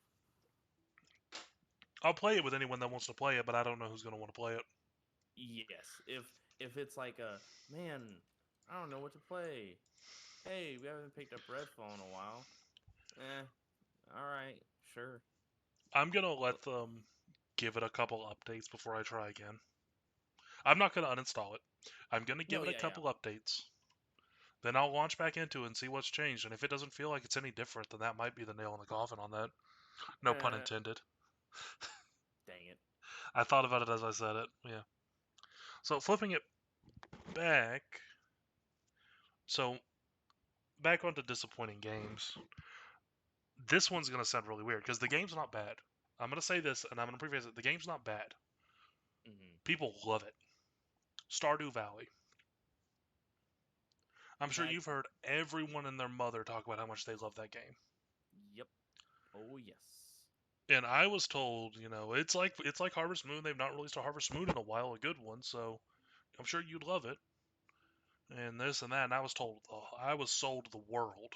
I'll play it with anyone that wants to play it, but I don't know who's going to want to play it. Yes, if it's like a man, I don't know what to play. Hey, we haven't picked up Redfall in a while. Eh, all right, sure. I'm going to But let them give it a couple updates before I try again. I'm not going to uninstall it. I'm going to give no, it a yeah, yeah, couple updates. Then I'll launch back into it and see what's changed. And if it doesn't feel like it's any different, then that might be the nail in the coffin on that. No pun eh, intended. dang it. I thought about it as I said it. Yeah. So flipping it back. So back onto disappointing games. This one's gonna sound really weird because the game's not bad. I'm gonna say this and I'm gonna preface it. The game's not bad. Mm-hmm. People love it. Stardew Valley. I'm sure That, you've heard everyone and their mother talk about how much they love that game. yep. Oh yes. And I was told, it's like Harvest Moon. They've not released a Harvest Moon in a while, a good one. So I'm sure you'd love it. And this and that. And I was told, I was sold the world.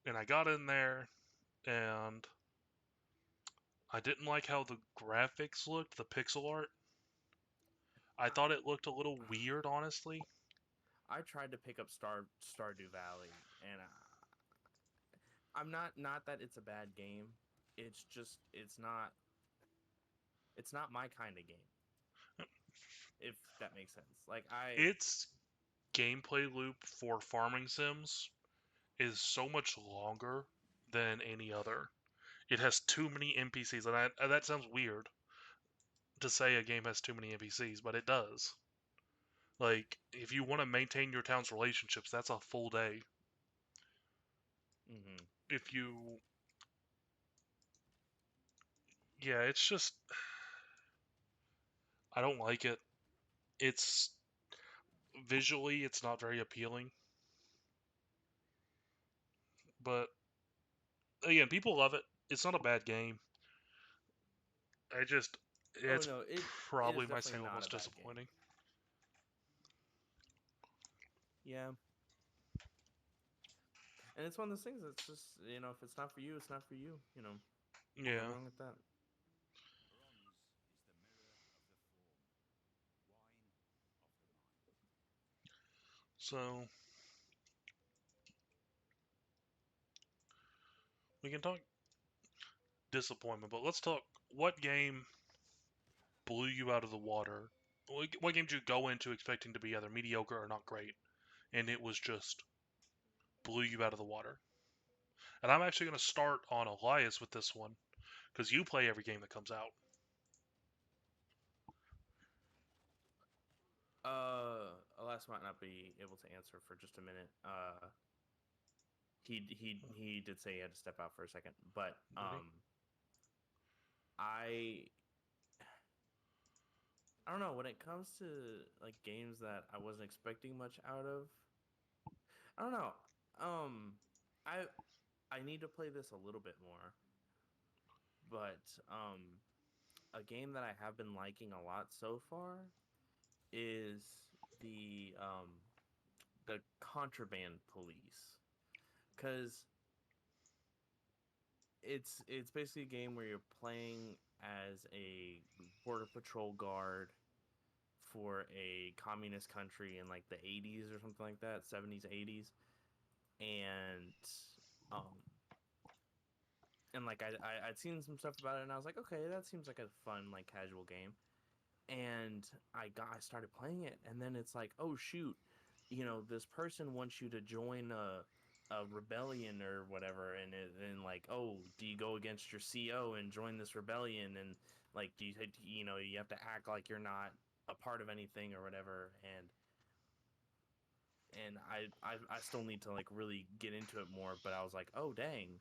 And I got in there, and I didn't like how the graphics looked, the pixel art. I thought it looked a little weird, honestly. I tried to pick up Stardew Valley, and I'm not that it's a bad game. It's just it's not my kind of game. If that makes sense. Like Its gameplay loop for farming sims is so much longer than any other. It has too many NPCs, and that sounds weird to say a game has too many NPCs, but it does. Like, if you want to maintain your town's relationships, that's a full day. mm-hmm. If you, yeah, it's just I don't like it. It's visually, it's not very appealing, but again, people love it. It's not a bad game. I just, Oh it's no, it is probably my definitely single not a most bad game. disappointing. Yeah. And it's one of those things that's just, if it's not for you, it's not for you. Nothing Yeah. wrong with that. So we can talk disappointment, but let's talk what game blew you out of the water. What game did you go into expecting to be either mediocre or not great, and it was just blew you out of the water? And I'm actually going to start on Elias with this one because you play every game that comes out. Elias might not be able to answer for just a minute. He did say he had to step out for a second, but I I don't know, when it comes to like games that I wasn't expecting much out of. I don't know. Um, I I need to play this a little bit more, but a game that I have been liking a lot so far is the um the Contraband Police, because it's basically a game where you're playing as a border patrol guard for a communist country in like the 80s or something like that, 70s, 80s. And um like I'd seen some stuff about it, and I was like, okay, that seems like a fun, like, casual game. And I started playing it, and then it's like, oh shoot, this person wants you to join a rebellion or whatever, and like, oh, do you go against your CO and join this rebellion, and like, do you have to act like you're not a part of anything or whatever. And I still need to like really get into it more, but I was like, oh dang,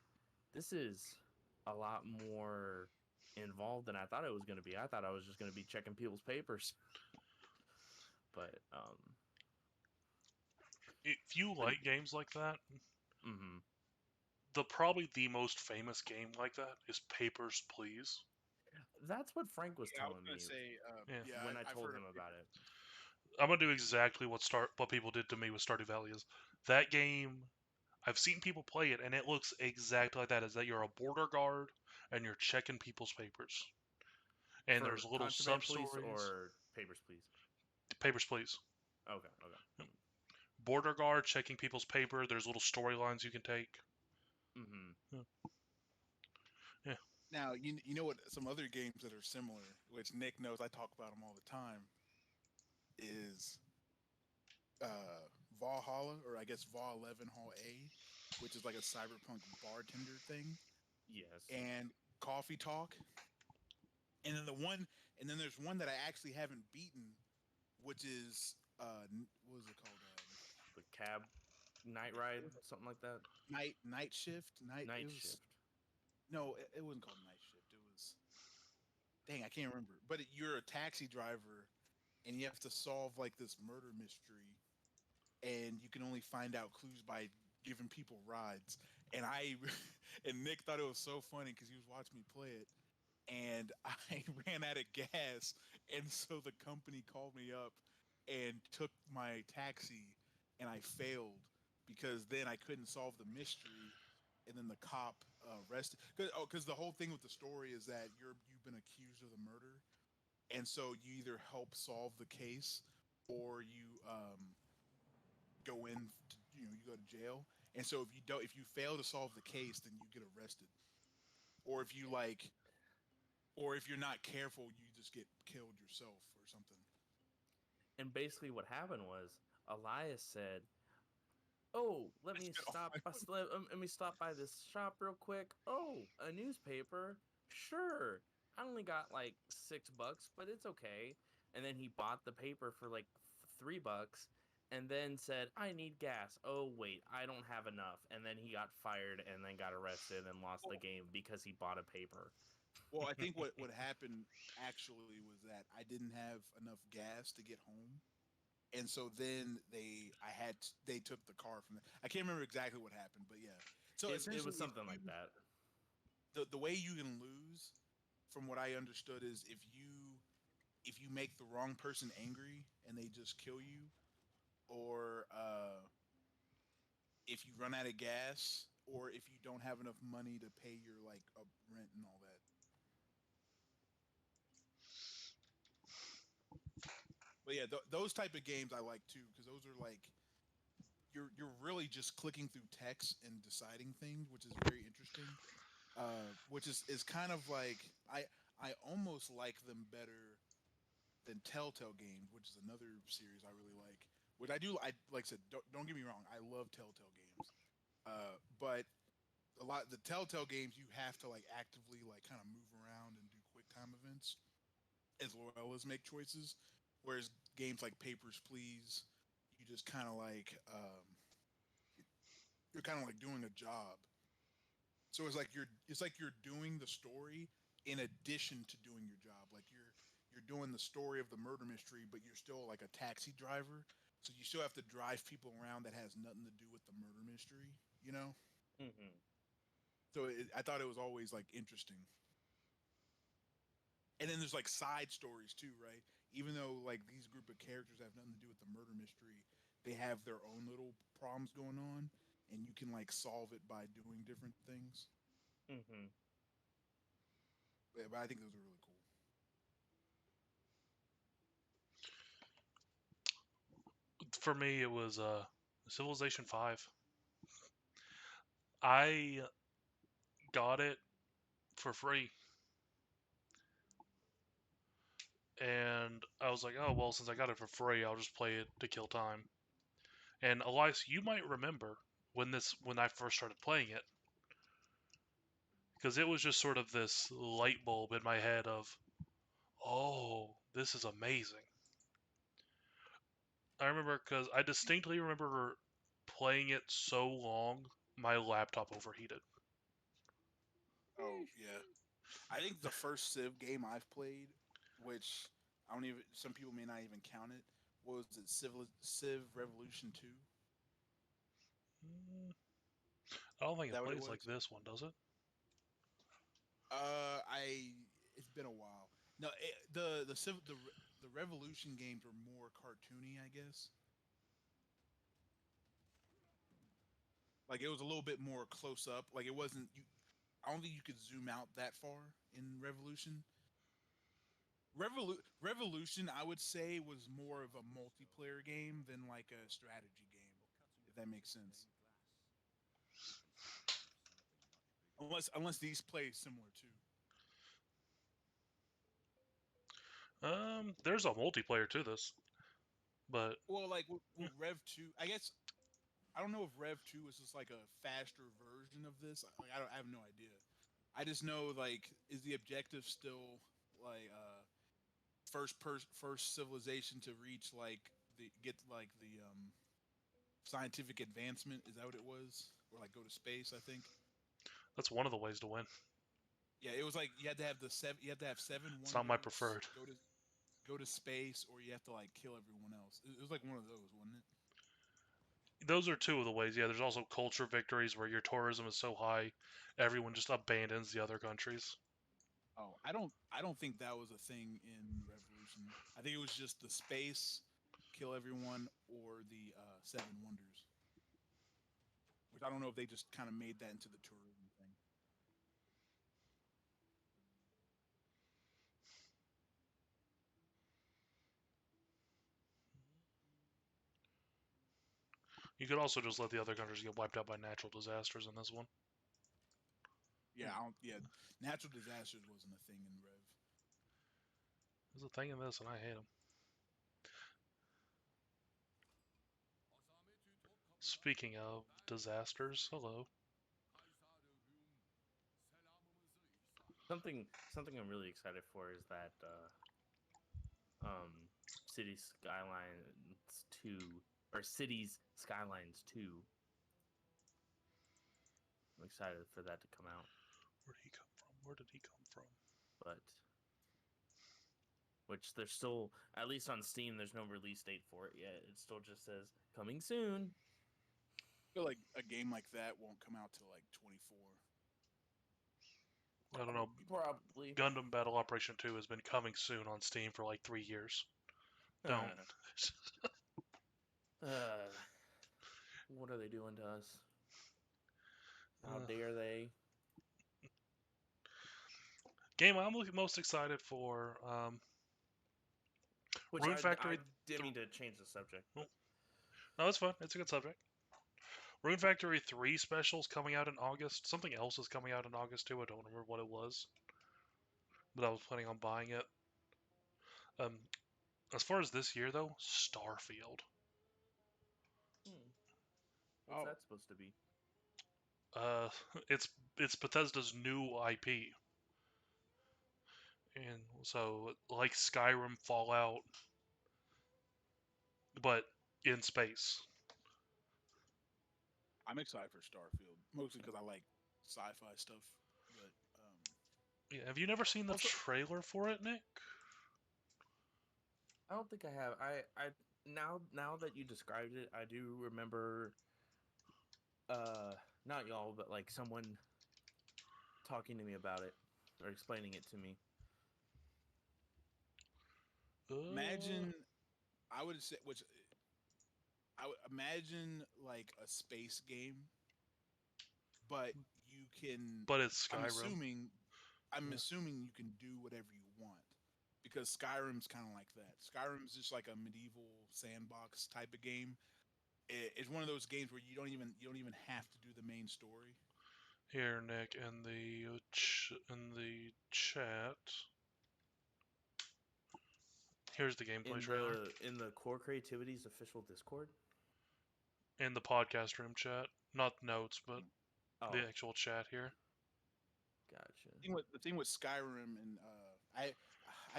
this is a lot more involved than I thought it was going to be. I thought I was just going to be checking people's papers, but If you but like games like that, mm-hmm. probably the most famous game like that is Papers, Please. That's what Frank was Yeah, I was telling gonna me say, Yeah, yeah, when I I've told heard him of about Paper. it. I'm gonna do exactly what people did to me with Stardew Valley. Is that game? I've seen people play it, and it looks exactly like that. Is that you're a border guard and you're checking people's papers, and For there's little Contraband sub Police stories. or Papers, Please? Papers, Please. Okay, okay. Border guard checking people's paper. There's little storylines you can take. Mm-hmm. Yeah. Now you know what some other games that are similar, which Nick knows I talk about them all the time, is Valhalla, or I guess Vol 11 Hall A, which is like a cyberpunk bartender thing, Yes. and Coffee Talk, and then and then there's one that I actually haven't beaten, which is what was it called? The Cab Night Ride, something like that. Night Shift. It Night was Shift. no, it wasn't called Night Shift. It was, dang, I can't remember. But you're a taxi driver, and you have to solve like this murder mystery, and you can only find out clues by giving people rides. And I and Nick thought it was so funny because he was watching me play it, and I ran out of gas, and so the company called me up and took my taxi, and I failed because then I couldn't solve the mystery, and then the cop arrested. Because the whole thing with the story is that you've been accused of the murder, and so you either help solve the case or you go in to, you go to jail. And so if you fail to solve the case, then you get arrested. Or if you like or if you're not careful, you just get killed yourself or something. And basically, what happened was Elias said, "Oh, I spent all my money. let me stop by this shop real quick. Oh, a newspaper? Sure. I only got like $6, but it's okay." And then he bought the paper for like $3, and then said, "I need gas. Oh wait, I don't have enough." And then he got fired, and then got arrested and lost the Well, game because he bought a paper. well, I think what happened actually was that I didn't have enough gas to get home, and so then they took the car from. I can't remember exactly what happened, but yeah. So It essentially, was something like that. the way you can lose, from what I understood, is if you make the wrong person angry and they just kill you, or if you run out of gas, or if you don't have enough money to pay your like rent and all that. But yeah, those type of games I like too, because those are like you're really just clicking through text and deciding things, which is very interesting. Which is kind of like I almost like them better than Telltale games, which is another series I really like. Which I do. I like I said, don't get me wrong. I love Telltale games. But a lot the Telltale games you have to like actively like kind of move around and do quick time events as well as make choices. Whereas games like Papers Please, you just kind of like you're kind of like doing a job. So it's like you're doing the story in addition to doing your job. Like you're doing the story of the murder mystery, but you're still like a taxi driver. So you still have to drive people around that has nothing to do with the murder mystery, you know? Hmm. So I thought it was always like interesting. And then there's like side stories too, right? Even though like these group of characters have nothing to do with the murder mystery, they have their own little problems going on, and you can like solve it by doing different things. Hmm. But I think those are really cool. For me, it was Civilization 5. I got it for free, and I was like, oh well, since I got it for free, I'll just play it to kill time. And Elias, you might remember when I first started playing it, because it was just sort of this light bulb in my head of, oh, this is amazing. I remember because I distinctly remember playing it so long, my laptop overheated. Oh yeah, I think the first Civ game I've played, which I don't even, some people may not even count it, was it Civ Revolution 2? Mm, I don't think Is it that what it plays like was? this one, does it? I it's been a while. No, the Revolution games were more cartoony, I guess. Like it was a little bit more close up. Like it wasn't you. I don't think you could zoom out that far in Revolution. Revolution, I would say, was more of a multiplayer game than like a strategy game, if that makes sense. Unless these play similar too. There's a multiplayer to this, but Well, like with eh, Rev 2, I guess I don't know if Rev 2 is just like a faster version of this. Like I have no idea. I just know like is the objective still like first civilization to reach like the get like the scientific advancement, is that what it was? Or like go to space, I think. that's one of the ways to win. Yeah, it was like you had to have you had to have seven It's not my wonders, preferred. go to space, or you have to like kill everyone else. It was like one of those, wasn't it? Those are two of the ways. Yeah, there's also culture victories where your tourism is so high, everyone just abandons the other countries. Oh, I don't think that was a thing in Revolution. I think it was just the space, kill everyone, or the seven wonders, which I don't know if they just kind of made that into the tourism thing. You could also just let the other countries get wiped out by natural disasters in this one. Yeah, yeah. Natural disasters wasn't a thing in Rev. There's a thing in this, and I hate them. Speaking of disasters, hello. Something I'm really excited for is that City Skylines 2 or Cities Skylines 2. I'm excited for that to come out. Where did he come from? Where did he come from? But which there's still, at least on Steam, there's no release date for it yet. It still just says coming soon. I feel like a game like that won't come out till like 24. I don't know. Probably. Gundam Battle Operation 2 has been coming soon on Steam for like 3 years. Don't. What are they doing to us? How dare they? Game I'm most excited for. Which Rune I Factory. didn't mean to change the subject. But... No, that's fun. It's a good subject. Rune Factory 3 specials coming out in August. Something else is coming out in August too. I don't remember what it was, but I was planning on buying it. As far as this year though, Starfield. What's that supposed to be? Uh, it's Bethesda's new IP, and so like Skyrim, Fallout, but in space. I'm excited for Starfield, mostly because I like sci-fi stuff. But Yeah, have you never seen the Also- trailer for it, Nick? I don't think I have. I now that you described it, I do remember not y'all, but like someone talking to me about it or explaining it to me. imagine, I would say, which I would imagine like a space game, but you can. But it's I'm Skyrim. assuming. I'm Yeah. assuming you can do whatever you want because Skyrim's kind of like that. Skyrim's just like a medieval sandbox type of game. It's one of those games where you don't even have to do the main story. Here, Nick, in the chat. Here's the gameplay trailer. In the Core Creativity's official Discord. In the podcast room chat, not notes, but Oh, the actual chat here. gotcha. The thing with Skyrim and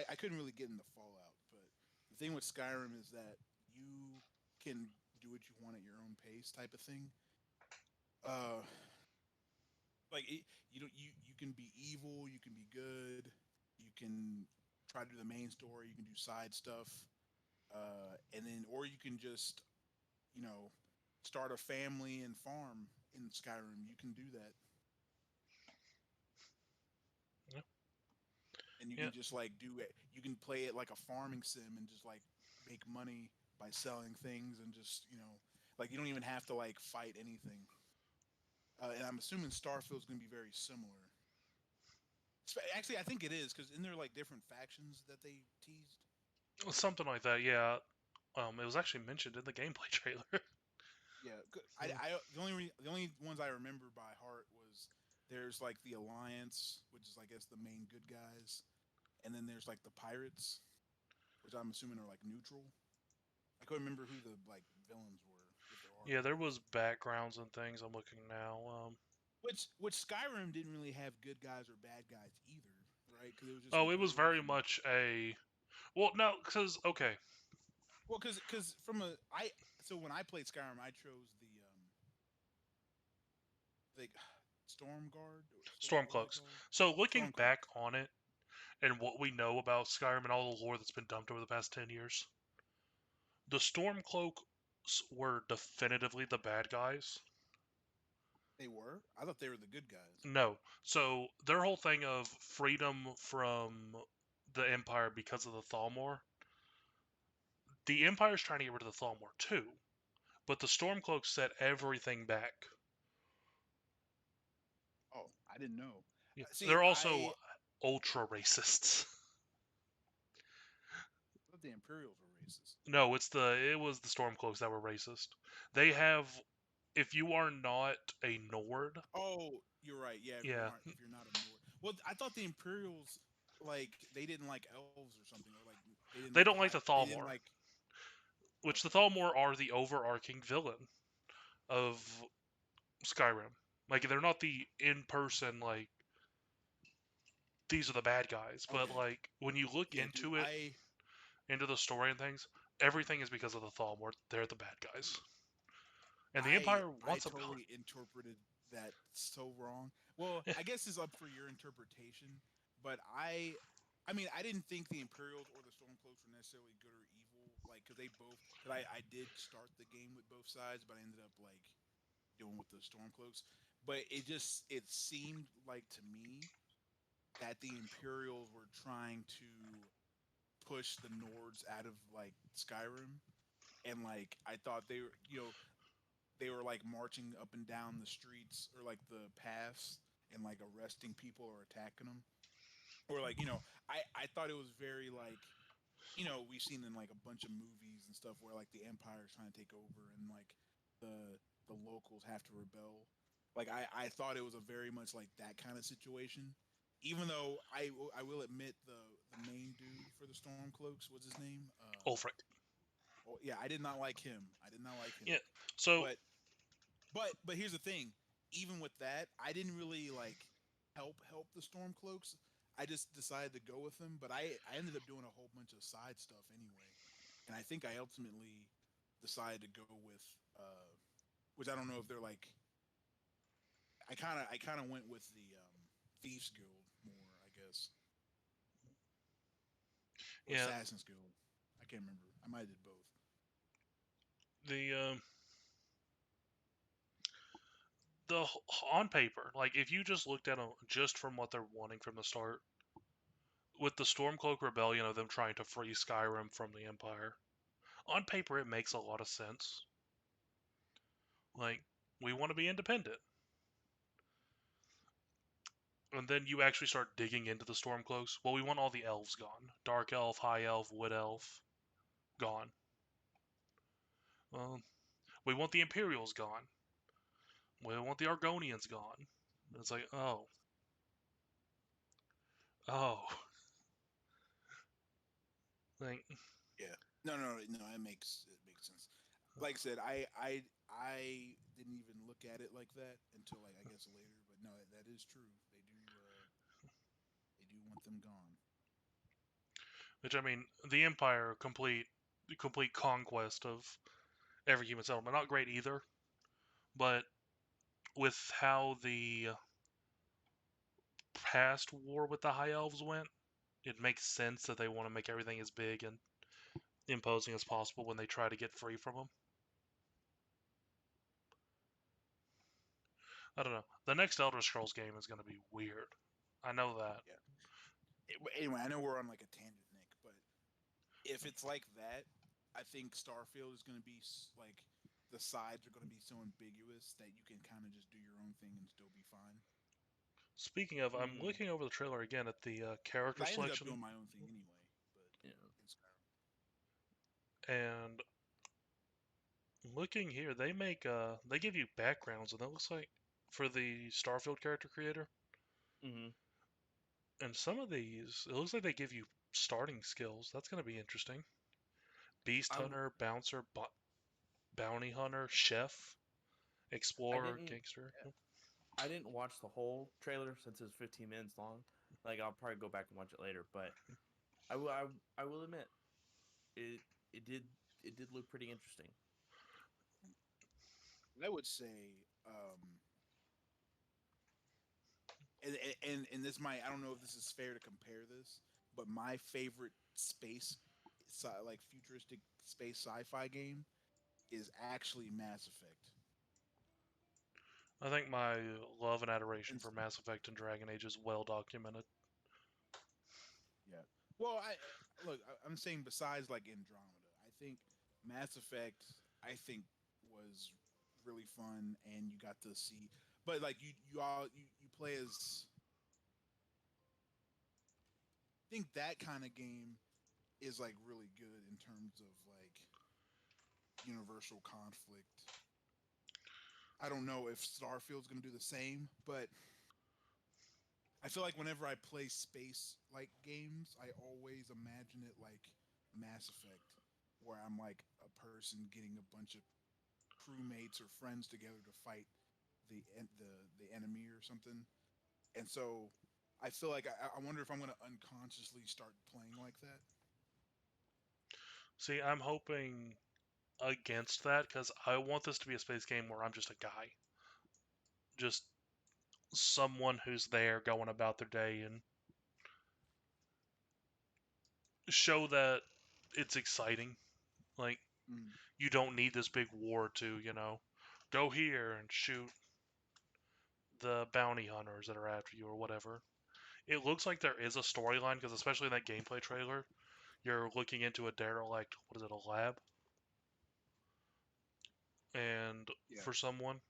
I couldn't really get into Fallout, but the thing with Skyrim is that you can do what you want at your own pace, type of thing. Like you can be evil, you can be good, you can try to do the main story, you can do side stuff, and then or you can just you know start a family and farm in Skyrim. You can do that. Yeah. And you Yeah. can just like do it. You can play it like a farming sim and just like make money by selling things and just like you don't even have to like fight anything. And I'm assuming Starfield's going to be very similar. Actually, I think it is because isn't there like different factions that they teased? Something like that, yeah. It was actually mentioned in the gameplay trailer. Yeah, the only ones I remember by heart was there's like the Alliance, which is I guess the main good guys, and then there's like the pirates, which I'm assuming are like neutral. I couldn't remember who the like villains were. If there are. Yeah, there was backgrounds and things. I'm looking now. Which Skyrim didn't really have good guys or bad guys either, right? Because it was just Oh, like it was literally very much a. Well, no, because okay, well, because so when I played Skyrim, I chose the Storm Guard. What are they Stormcloaks. called? So looking Stormcloaks. back on it and what we know about Skyrim and all the lore that's been dumped over the past 10 years, the Stormcloaks were definitively the bad guys. They were. I thought they were the good guys. No. So their whole thing of freedom from the Empire because of the Thalmor, the Empire's trying to get rid of the Thalmor too, but the Stormcloaks set everything back. I didn't know. Yeah. See, They're also I ultra racists. thought the Imperials were racist. No, it was the Stormcloaks that were racist. They have if you are not a Nord, Oh, you're right. Yeah, yeah, if you're not a Nord. Well, I thought the Imperials like they didn't like elves or something, or like they didn't they like don't like the they didn't Thalmor, like. which the Okay. Thalmor are the overarching villain of Skyrim. Like they're not the in-person like these are the bad guys, but Okay. like when you look Yeah, because into it, into the story and things, everything is because of the Thalmor. They're the bad guys, and the Empire I wants them totally interpreted that so wrong. Well, gone. I guess it's up for your interpretation, but I mean, I didn't think the Imperials or the Stormcloaks were necessarily good or evil, like because they both. Because I did start the game with both sides, but I ended up like doing with the Stormcloaks. But it seemed like to me that the Imperials were trying to push the Nords out of like Skyrim, and like I thought they were, they were like marching up and down the streets or like the paths and like arresting people or attacking them, or like I thought it was very like we've seen in like a bunch of movies and stuff where like the empire is trying to take over and like the locals have to rebel. Like I thought it was a very much like that kind of situation, even though I will admit the main dude for the Stormcloaks, what's his name, Ulfric. oh yeah, I did not like him. I did not like him. Yeah. So But but here's the thing. Even with that, I didn't really like help the Stormcloaks. I just decided to go with them. But I ended up doing a whole bunch of side stuff anyway, and I think I ultimately decided to go with which I don't know if they're like. I kind of went with the Thieves Guild more, I guess, or yeah, Assassin's Guild. I can't remember. I might have did both. the the on paper, like if you just looked at them just from what they're wanting from the start, with the Stormcloak Rebellion of them trying to free Skyrim from the Empire, on paper it makes a lot of sense. Like we want to be independent, and then you actually start digging into the Stormcloaks. Well, we want all the elves gone: Dark Elf, High Elf, Wood Elf, gone. Well, we want the Imperials gone. We want the Argonians gone. It's like, oh, like, Yeah. No. It makes sense. Like I said, I didn't even look at it like that until like I guess later. But no, that is true. They do want them gone. which I mean, the Empire complete conquest of every human settlement. Not great either, but with how the past war with the High Elves went, it makes sense that they want to make everything as big and imposing as possible when they try to get free from them. I don't know. The next Elder Scrolls game is going to be weird. I know that. Yeah. Anyway, I know we're on like a tangent, Nick, but if it's like that, I think Starfield is going to be like the sides are going to be so ambiguous that you can kind of just do your own thing and still be fine. Speaking of, I'm Mm, looking over the trailer again at the character Because I ended up selection, doing my own thing anyway, but yeah. in Skyrim. and looking here, they give you backgrounds, and that looks like for the Starfield character creator. Hmm. And some of these, it looks like they give you starting skills. That's going to be interesting. Beast I w- hunter, bouncer, bounty hunter, chef, I explorer, didn't gangster. I didn't watch the whole trailer since it's 15 minutes long. Like I'll probably go back and watch it later, but I will admit it it did it did look pretty interesting. I would say, and this might I don't know if this is fair to compare this, but my favorite like futuristic space sci-fi game is actually Mass Effect. I think my love and adoration And for Mass Effect and Dragon Age is well documented. yeah, well, I'm saying besides like Andromeda, I think Mass Effect I think was really fun, and you got to see, but like you play as. I think that kind of game is like really good in terms of like universal conflict. I don't know if Starfield's going to do the same, but I feel like whenever I play space like games, I always imagine it like Mass Effect, where I'm like a person getting a bunch of crewmates or friends together to fight the enemy or something. And so I feel like I wonder if I'm going to unconsciously start playing like that. See, I'm hoping against that because I want this to be a space game where I'm just a guy, just someone who's there going about their day and show that it's exciting. Like, Mm, you don't need this big war to, go here and shoot the bounty hunters that are after you or whatever. It looks like there is a storyline because, especially in that gameplay trailer, you're looking into a derelict, what is it, a lab? And yeah. for someone.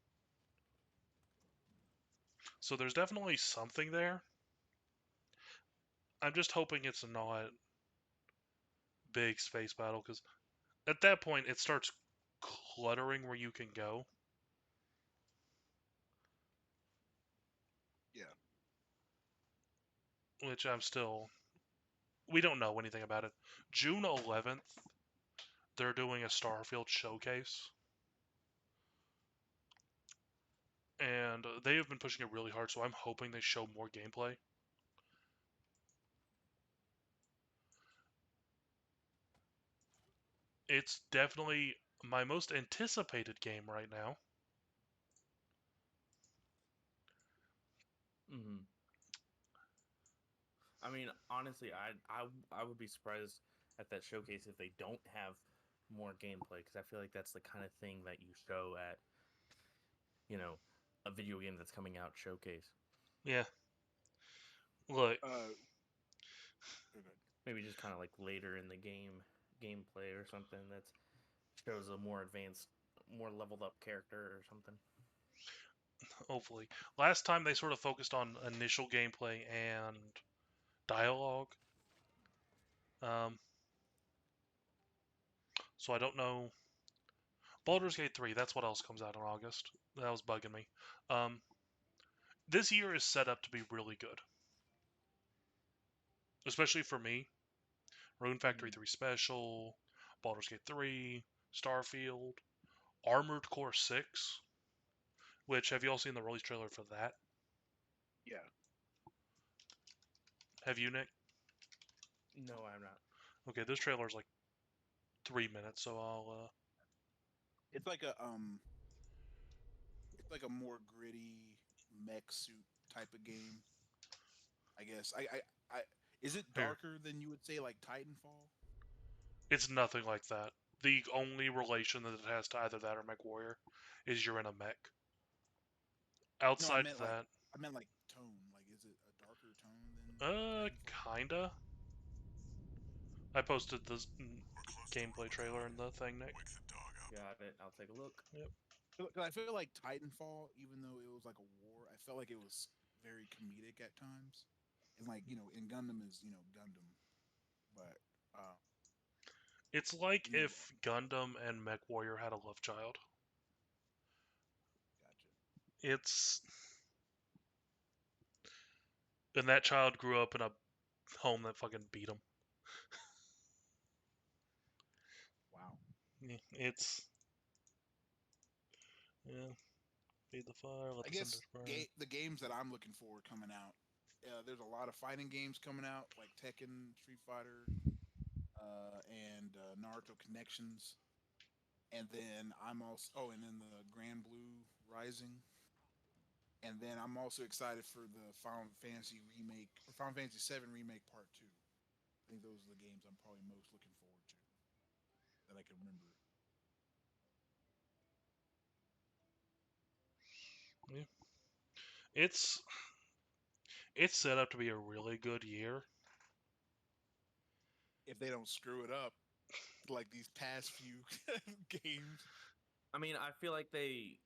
So there's definitely something there. I'm just hoping it's not big space battle because at that point it starts cluttering where you can go, Yeah. which I'm still. We don't know anything about it. June 11th, they're doing a Starfield showcase, and they have been pushing it really hard. So I'm hoping they show more gameplay. It's definitely my most anticipated game right now. Hmm. I mean, honestly, I would be surprised at that showcase if they don't have more gameplay because I feel like that's the kind of thing that you show at you know a video game that's coming out showcase. Yeah, look, Uh, okay. Maybe just kind of like later in the gameplay or something that shows a more advanced, more leveled up character or something. hopefully. Last time they sort of focused on initial gameplay and dialogue. Um, so I don't know. Baldur's Gate 3, that's what else comes out in August. That was bugging me. Um, this year is set up to be really good, especially for me. Rune Factory Mm, 3 Special, Baldur's Gate 3, Starfield, Armored Core 6, which have you all seen the release trailer for that? yeah. Have you, Nick? No, I'm not. Okay, this trailer is like 3 minutes, so I'll. It's like a more gritty mech suit type of game. I guess. I is it Here. darker than you would say like Titanfall? It's nothing like that. The only relation that it has to either that or MechWarrior is you're in a mech. No, I Outside of meant like that, tone. Like, is it a darker tone than Titanfall? kinda. I posted this gameplay trailer in the thing, Nick. Got it. I'll take a look. Yep. 'Cause I feel like Titanfall, even though it was like a war, I felt like it was very comedic at times. And like in Gundam is Gundam, but It's like in the if Gundam and MechWarrior had a love child. gotcha. It's and that child grew up in a home that fucking beat him. Wow. It's yeah. Feed the fire, let I the cinders guess burn. the games that I'm looking for coming out. There's a lot of fighting games coming out, like Tekken, Street Fighter, and Naruto Connections. And then I'm also and then the Grand Blue Rising. And then I'm also excited for the Final Fantasy remake or Final Fantasy 7 remake part 2. I think those are the games I'm probably most looking forward to that I can remember. Yeah. It's it's set up to be a really good year. If they don't screw it up like these past few games. I mean, I feel like they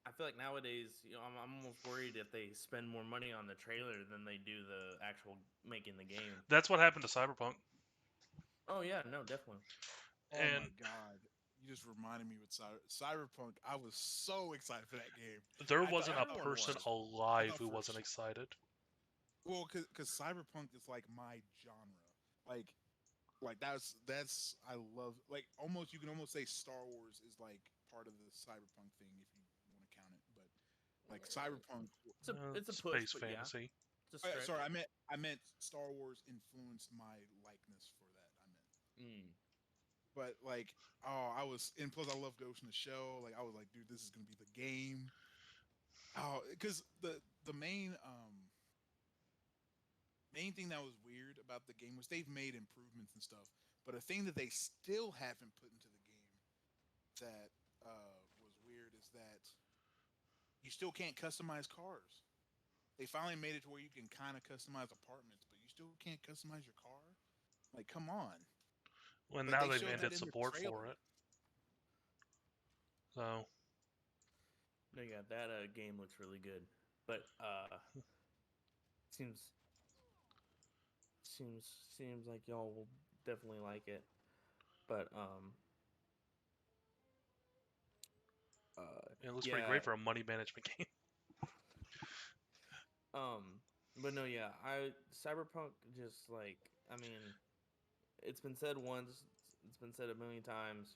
I feel like nowadays, I'm almost worried if they spend more money on the trailer than they do the actual making the game. That's what happened to Cyberpunk. Oh yeah, no, definitely. Oh And my god. You just reminded me with Cyberpunk. I was so excited for that game. there I thought wasn't a Everyone person was. I alive thought who for wasn't excited. well, because Cyberpunk is like my genre. Like that's I love like almost you can almost say Star Wars is like part of the Cyberpunk thing if you want to count it. But like Cyberpunk. It's a push, Space but yeah, fantasy. it's a stretch. Sorry, I meant Star Wars influenced my likeness for that. I meant. Mm. But like, oh, I was, and plus I love Ghost in the Shell. Like, I was like, dude, this is gonna be the game. Oh, because the main thing that was weird about the game was they've made improvements and stuff, but a thing that they still haven't put into the game that was weird is that you still can't customize cars. They finally made it to where you can kind of customize apartments, but you still can't customize your car. Like, come on! When Like now they they've showed that ended in the support for trailer. it. So No, yeah, that game looks really good, but seems seems like y'all will definitely like it. But it looks pretty yeah, great for a money management game. um, but no, yeah, I Cyberpunk just like I mean, it's been said once, it's been said a million times.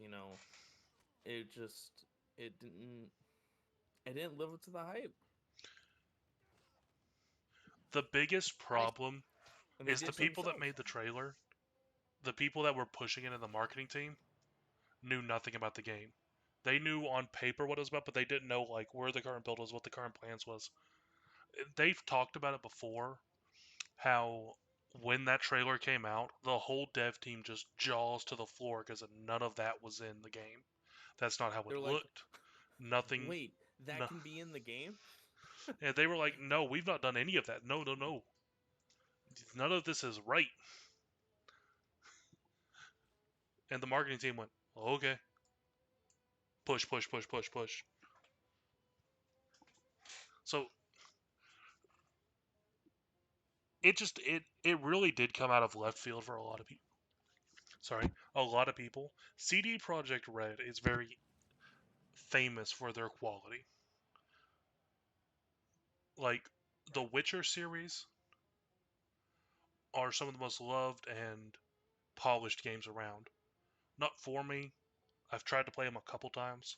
It just it didn't it didn't live up to the hype, The biggest I problem and they is the did to people that themselves. made the trailer, the people that were pushing it in the marketing team, knew nothing about the game. They knew on paper what it was about, but they didn't know like where the current build was, what the current plans was. They've talked about it before, how when that trailer came out, the whole dev team just jaws to the floor because none of that was in the game. That's not how it They're like, looked. Nothing. wait, that No. can be in the game? And they were like, "No, we've not done any of that. No, no, no. None of this is right." And the marketing team went, "Okay, push, push, push, push, push." So it really did come out of left field for a lot of people. Sorry, a lot of people. CD Projekt Red is very famous for their quality. Like the Witcher series are some of the most loved and polished games around. Not for me. I've tried to play them a couple times,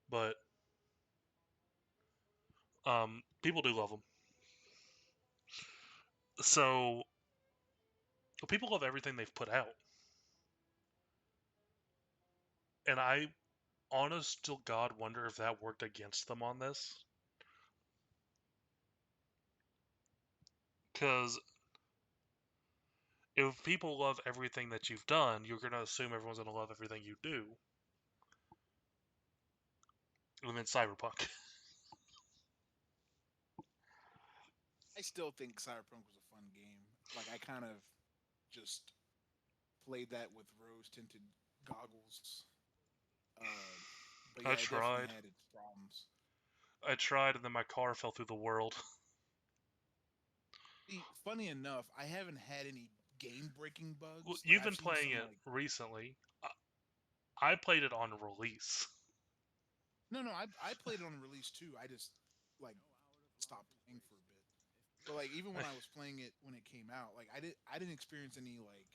but people do love them. So people love everything they've put out, and I, honest to God, wonder if that worked against them on this. Because if people love everything that you've done, you're going to assume everyone's going to love everything you do. And then Cyberpunk. I still think Cyberpunk was a fun game. Like I kind of just played that with rose tinted goggles. Uh, but I yeah, it definitely tried. had its problems. I tried, and then my car fell through the world. See, funny enough, I haven't had any game breaking Well, bugs. Like you've I've been seen playing some it like recently. I played it on release. no, I played it on release too. I just like stopped playing for a bit. But like even when I was playing it when it came out, like I didn't experience any like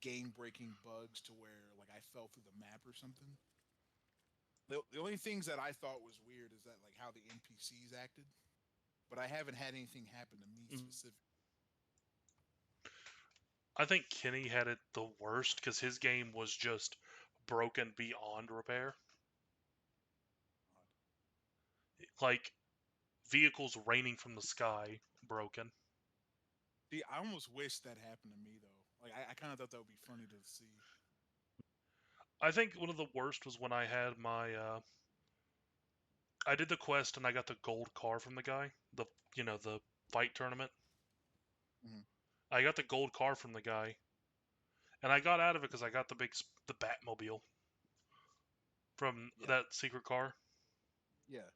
game breaking bugs to where like I fell through the map or something. The only things that I thought was weird is that like how the NPCs acted, but I haven't had anything happen to me Mm. specifically. I think Kenny had it the worst because his game was just broken beyond repair. Like vehicles raining from the sky, broken. See, I almost wish that happened to me though. Like I kind of thought that would be funny to see. I think one of the worst was when I had my I did the quest and I got the gold car from the guy. The fight tournament. Hmm. I got the gold car from the guy, and I got out of it because I got the Batmobile from Yeah, that secret car. Yeah.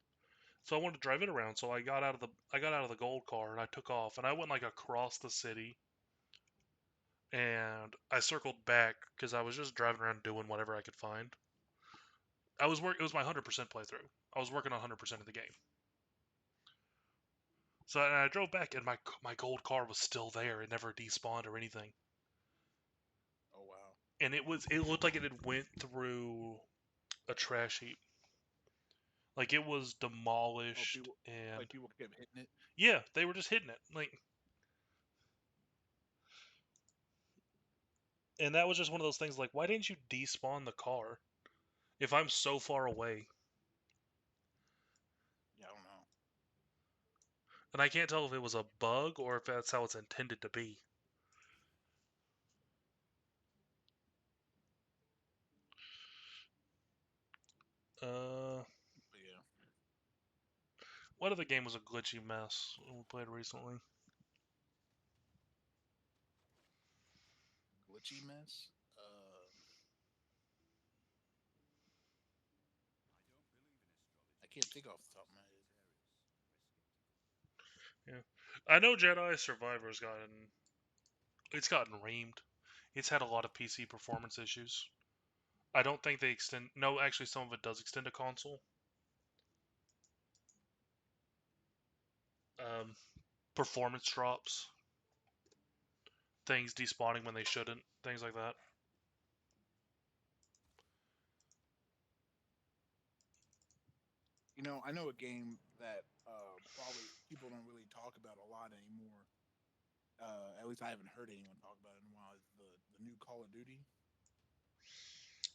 So I wanted to drive it around. So I got out of the gold car and I took off and I went like across the city and I circled back because I was just driving around doing whatever I could find. It was my 100% playthrough. I was working on 100% of the game. So and I drove back and my gold car was still there. It never despawned or anything. Oh wow. And it looked like it had went through a trash heap. Like it was Oh, demolished people and people kept hitting it. yeah, they were just hitting it. And that was just one of those things like why didn't you despawn the car if I'm so far away? Yeah, I don't know. And I can't tell if it was a bug or if that's how it's intended to be. Uh, But yeah, what other game was a glitchy mess we played recently? glitchy mess. I can't think off the top of my head. Yeah, I know Jedi Survivor's gotten reamed. It's had a lot of PC performance issues. I don't think they extend. No, actually, some of it does extend to console. Um, Performance drops, things despawning when they shouldn't, things like that. You know, I know a game that probably people don't really talk about a lot anymore. At least I haven't heard anyone talk about it in a while. Is the new Call of Duty?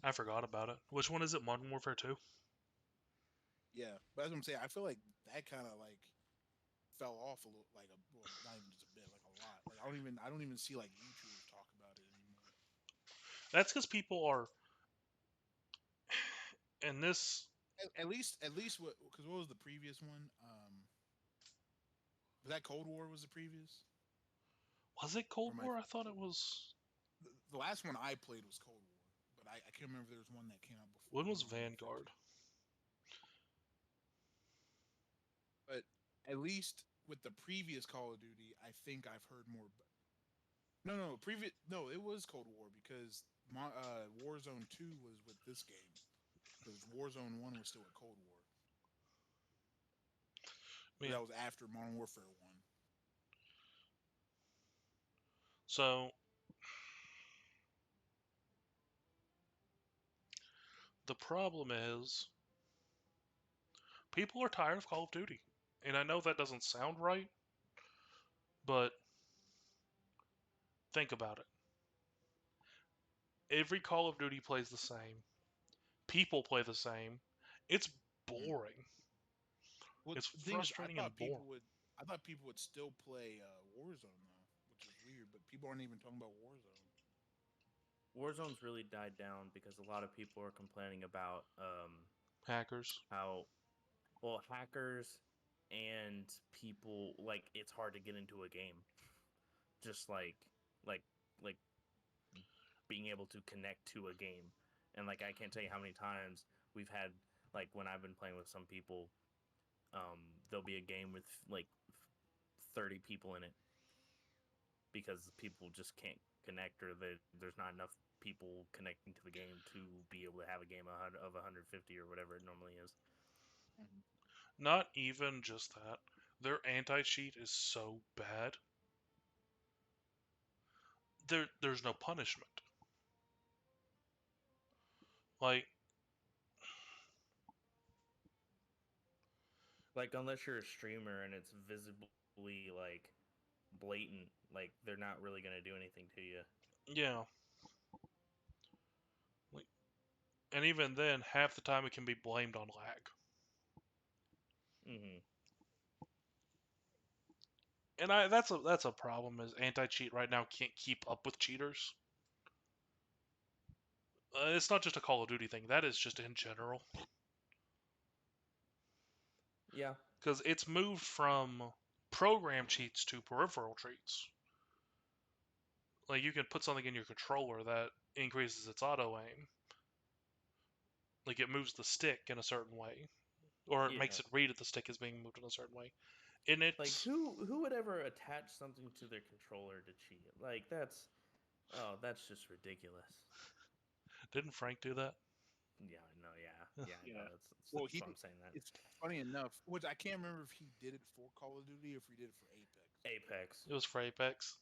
I forgot about it. Which one is it? Modern Warfare 2? Yeah, but as I'm saying, I feel like that kind of like fell off a little, like well, not even just a bit, like a lot. Like I don't even see like YouTubers talk about it anymore. That's because people are. And this. At least what? Because what was the previous one? Was that Cold War? Was the previous? Was it Or Cold my War? I thought it was. the last one I played was Cold War, but I can't remember if there was one that came out before When was Modern Warfare Vanguard? 2. But at least with the previous Call of Duty, I think I've heard more. No, previous. No, it was Cold War because Warzone 2 was with this game because Warzone 1 was still at Cold War. But Yeah. that was after Modern Warfare 1. So the problem is people are tired of Call of Duty. And I know that doesn't sound right, but think about it. Every Call of Duty plays the same. People play the same. It's Mm. boring. Well, It's the thing is, frustrating and boring. I thought people would still play Warzone though, which is weird. But people aren't even talking about Warzone. Warzone's really died down because a lot of people are complaining about Hackers. how well hackers and people like it's hard to get into a game. Just like like being able to connect to a game. And like I can't tell you how many times we've had like when I've been playing with some people, there'll be a game with like 30 people in it because people just can't connect or there's not enough people connecting to the game to be able to have a game of 150 or whatever it normally is. Mhm. Not even just that. Their anti-cheat is so bad. There's no punishment. Like, Like unless you're a streamer and it's visibly like blatant, like they're not really going to do anything to you. yeah. Like, and even then, half the time it can be blamed on lag. Mm-hmm. And that's a problem. Is anti-cheat right now can't keep up with cheaters. It's not just a Call of Duty thing. That is just in general. Yeah. Because it's moved from program cheats to peripheral cheats. Like you can put something in your controller that increases its auto aim. Like it moves the stick in a certain way. or it makes Yeah. it read if the stick is being moved in a certain way. And Like it's who would ever attach something to their controller to cheat? Like that's just ridiculous. didn't Frank do that? Yeah, no, yeah, yeah, I know. Yeah. Well, That's why I'm saying that. it's funny enough, which I can't remember if he did it for Call of Duty or if he did it for Apex. Apex. It was for Apex.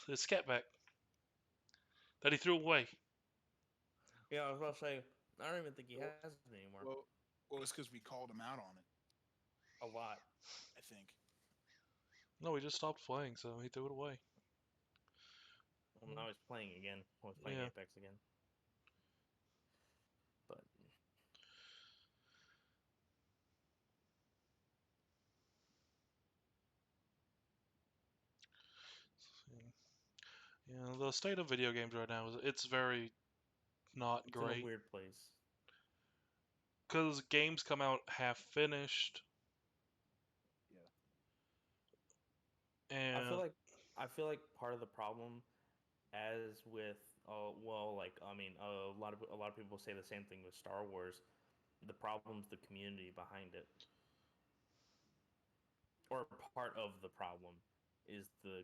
His scat back that he threw away. Yeah, I was about to say. I don't even think he Well, has it anymore. well, it's because we called him out on it. A lot. I think. No, he just stopped playing, so he threw it away. Well, now he's playing again. Well, he's playing Yeah. Apex again. But Yeah, the state of video games right now is it's very not it's in a great weird place. because games come out half finished Yeah. I feel and like I feel like part of the problem, as with well, like I mean, a lot of people say the same thing with Star Wars. The problem's the community behind it, or part of the problem is the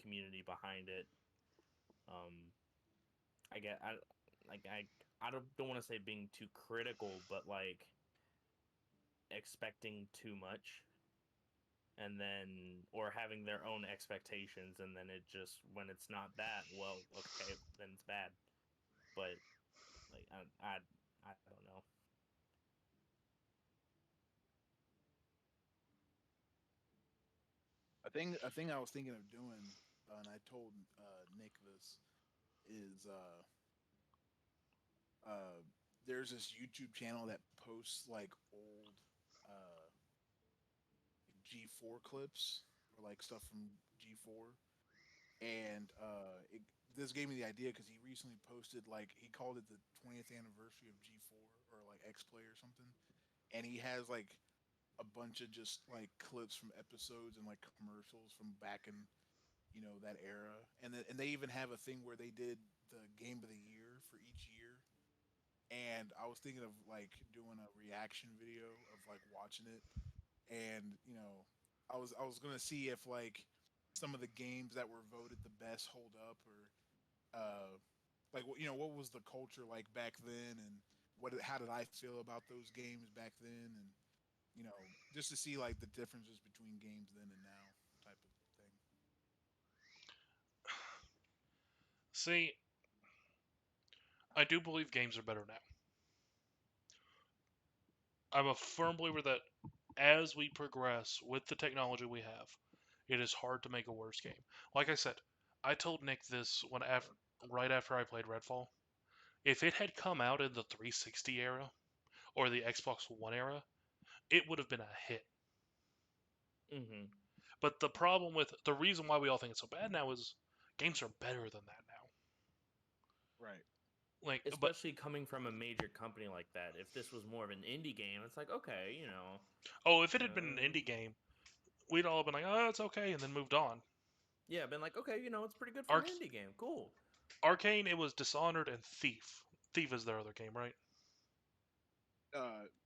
community behind it. Um, I get I like I don't want to say being too critical, but like expecting too much and then or having their own expectations and then it just when it's not that, well, okay, then it's bad. But like I don't know. A thing I was thinking of doing, and I told Nick this is uh, there's this YouTube channel that posts like old uh, G4 clips or like stuff from G4, and this gave me the idea because he recently posted like he called it the 20th anniversary of G4 or like X Play or something, and he has like a bunch of just like clips from episodes and like commercials from back in that era, and they even have a thing where they did the game of the year for each year, and I was thinking of like doing a reaction video of like watching it, and I was gonna see if like some of the games that were voted the best hold up, or like what was the culture like back then, and how did I feel about those games back then, and just to see like the differences between games then and now type of thing. see, I do believe games are better now. I'm a firm believer that as we progress with the technology we have, it is hard to make a worse game. Like I said, I told Nick this right after I played Redfall. If it had come out in the 360 era or the Xbox One era, it would have been a hit. Mm-hmm. But the reason why we all think it's so bad now is games are better than that now. Right. But Especially coming from a major company like that. If this was more of an indie game, it's like okay, oh, if it had been an uh, indie game, we'd all been like, oh, it's okay, and then moved on. yeah, been like okay, it's pretty good for an Arc- indie game. Cool. Arcane, it was Dishonored and Thief. Thief is their other game, right?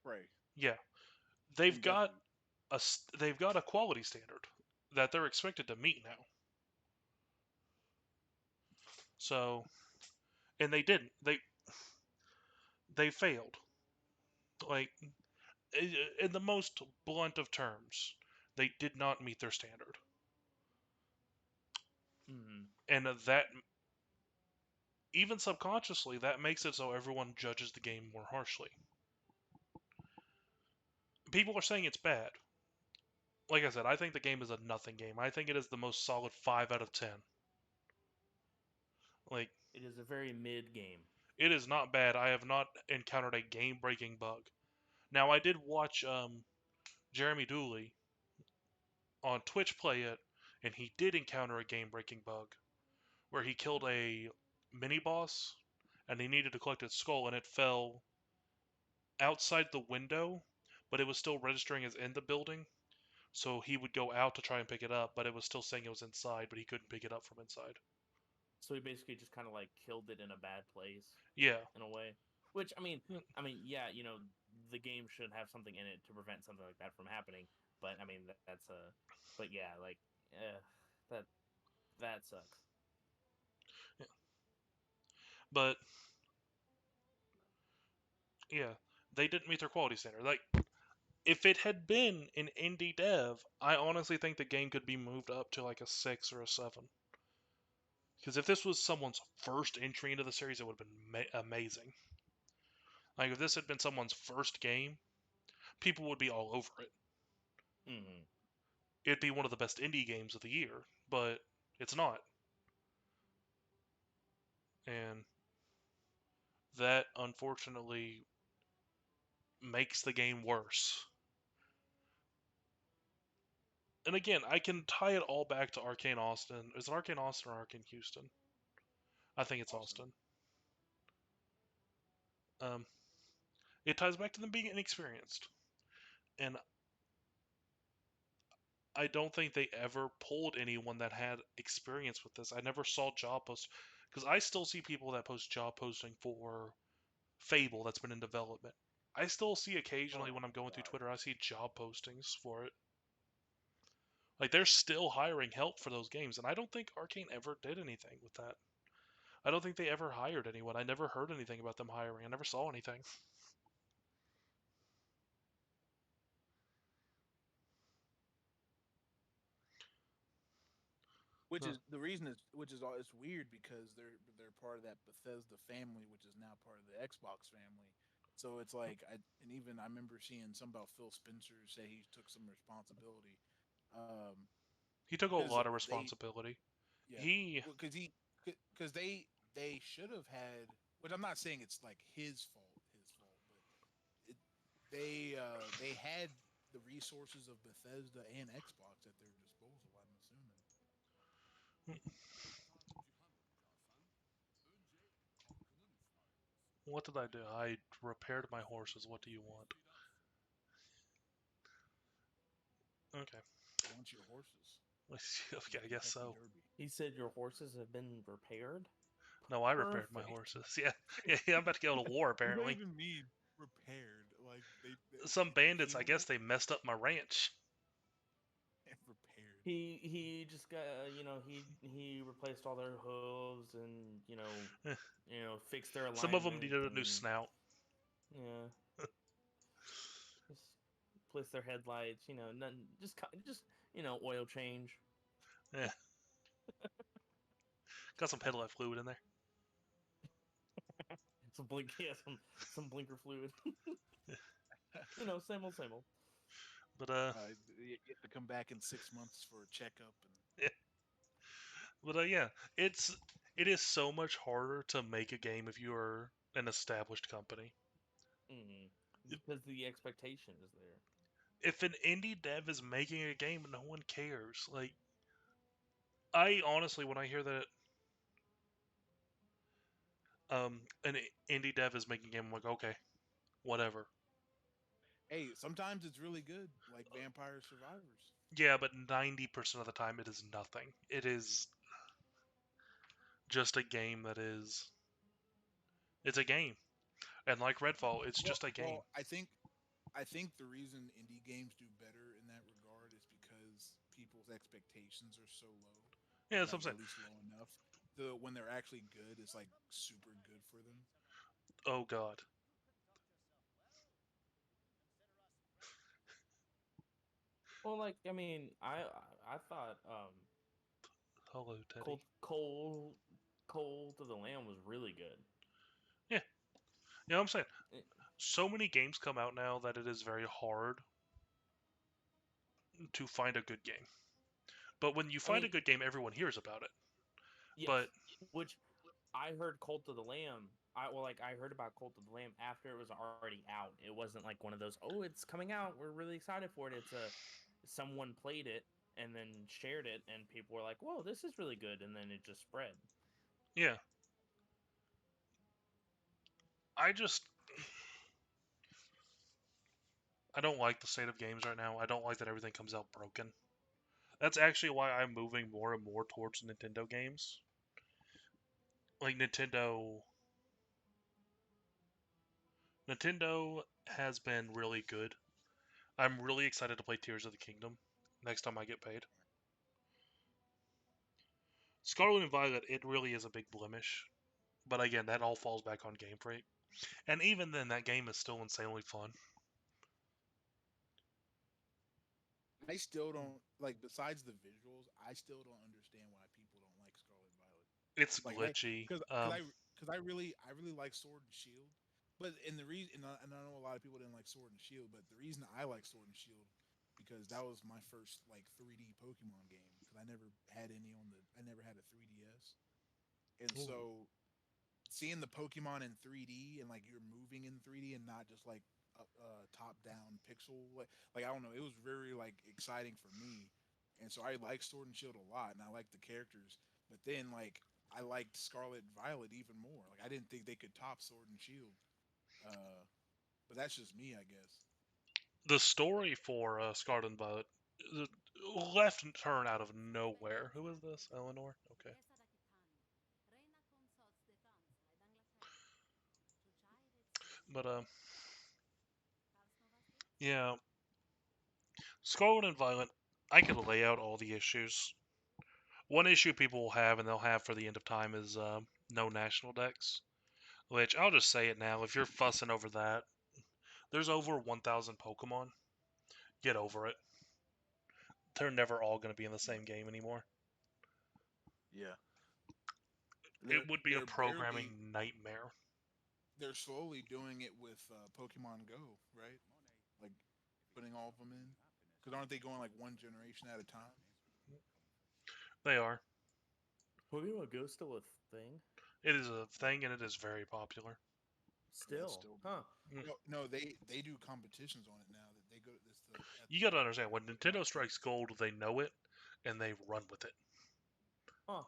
Right. Yeah, they've And got Deathloop. they've got a quality standard that they're expected to meet now. So, and they didn't. They failed. Like in the most blunt of terms, they did not meet their standard, Mm-hmm. and that even subconsciously that makes it so everyone judges the game more harshly. People are saying it's bad. Like I said, I think the game is a nothing game. I think it is the most solid 5 out of 10. Like It is a very mid game. it is not bad. I have not encountered a game-breaking bug. Now I did watch Jeremy Dooley on Twitch play it, and he did encounter a game-breaking bug where he killed a mini boss, and he needed to collect its skull, and it fell outside the window, but it was still registering as in the building. So he would go out to try and pick it up, but it was still saying it was inside, but he couldn't pick it up from inside. So he basically just kind of like killed it in a bad place Yeah. in a way. Which I mean, yeah, the game should have something in it to prevent something like that from happening. But I mean, that's a. But yeah, like, that that sucks. Yeah. But yeah, they didn't meet their quality standard. Like, if it had been an indie dev, I honestly think the game could be moved up to like a 6 or a 7. Because if this was someone's first entry into the series, it would have been amazing. Like, if this had been someone's first game, people would be all over it. Mm-hmm. It'd be one of the best indie games of the year, but it's not. And that, unfortunately, makes the game worse. And again, I can tie it all back to Arcane Austin. Is it Arcane Austin or Arcane Houston? I think it's Austin. Um, it ties back to them being inexperienced. And I don't think they ever pulled anyone that had experience with this. I never saw job posts. Because I still see people that post job posting for Fable that's been in development. I still see occasionally when I'm going through Twitter, I see job postings for it. Like, they're still hiring help for those games, and I don't think Arcane ever did anything with that. I don't think they ever hired anyone. I never heard anything about them hiring. I never saw anything. Which Huh. is the reason is which is all it's weird because they're part of that Bethesda family, which is now part of the Xbox family. So it's like and even I remember seeing some about Phil Spencer say he took some responsibility, He took a because lot of they responsibility. yeah He because they should have had, which I'm not saying it's like his fault, but it, they had the resources of Bethesda and Xbox at their disposal. I'm assuming. What did I do? I repaired my horses. What do you want? Okay. I want your horses. Okay, The I guess Kentucky so. Derby. He said your horses have been repaired. No, I repaired my Perfect. horses. Yeah, I'm about to go to war, What does that apparently. even mean? Repaired? Like Some they're bandits, I guess healed? they messed up my ranch. Repaired. He just got he replaced all their hooves and fixed their Some of them alignment needed a new and snout. yeah, just replace their headlights. Nothing, just oil change. Yeah, got some headlight fluid in there. Some blink, yeah, some blinker fluid. Same old, same old. But You have to come back in 6 months for a checkup, and yeah. Yeah, it is so much harder to make a game if you are an established company. Mm. Because the expectation is there. If an indie dev is making a game, no one cares. Like, I honestly, when I hear that an indie dev is making a game, I'm like, okay, whatever. hey, sometimes it's really good, like Vampire Survivors. Yeah, but 90% of the time it is nothing. It is just a game that is. It's a game. And like Redfall, it's Well, just a game. well, I think the reason indie games do better in that regard is because people's expectations are so low, Yeah, that's what I'm like saying. at least low enough. The when they're actually good, it's like super good for them. Oh god. Well, like I mean, I thought Hello, Teddy. Cold to the Lamb was really good. Yeah, you know what I'm saying? It, So many games come out now that it is very hard to find a good game. But when you I find a mean, good game, everyone hears about it. yes, But which I heard Cult of the Lamb. I heard about Cult of the Lamb after it was already out. It wasn't like one of those, oh, it's coming out, we're really excited for it. It's a someone played it and then shared it, and people were like, whoa, this is really good, and then it just spread. yeah, I just I don't like the state of games right now. I don't like that everything comes out broken. That's actually why I'm moving more and more towards Nintendo games. Like Nintendo has been really good. I'm really excited to play Tears of the Kingdom next time I get paid. Scarlet and Violet, it really is a big blemish. But again, that all falls back on Game Freak. And even then, that game is still insanely fun. I still don't like. Besides the visuals, I still don't understand why people don't like Scarlet and Violet. It's Like they, glitchy. because I really like Sword and Shield. But and the reason, and I know a lot of people didn't like Sword and Shield, but the reason I like Sword and Shield because that was my first like 3D Pokemon game because I never had any on the I never had a 3DS, and Ooh. so seeing the Pokemon in 3D and like you're moving in 3D and not just like top down pixel like I don't know, it was very like exciting for me, and so I like Sword and Shield a lot and I like the characters, but then like I liked Scarlet and Violet even more. Like I didn't think they could top Sword and Shield, uh, but that's just me, I guess. The story for Scarlet and Violet, left turn out of nowhere. Who is this? Eleanor? Okay. But, yeah. Scarlet and Violet, I could lay out all the issues. One issue people will have, and they'll have for the end of time, is no national decks. Which, I'll just say it now, if you're fussing over that, there's over 1,000 Pokemon. Get over it. They're never all going to be in the same game anymore. Yeah, It would be a they're barely programming nightmare. they're slowly doing it with Pokemon Go, right? Like putting all of them in because aren't they going like one generation at a time? They are. Pokemon Go still a thing? It is a thing, and it is very popular. Yeah, it's Still, still huh? Mm. no, they do competitions on it now. That they go to this at You the got to understand, when Nintendo strikes gold, they know it, and they run with it. Huh?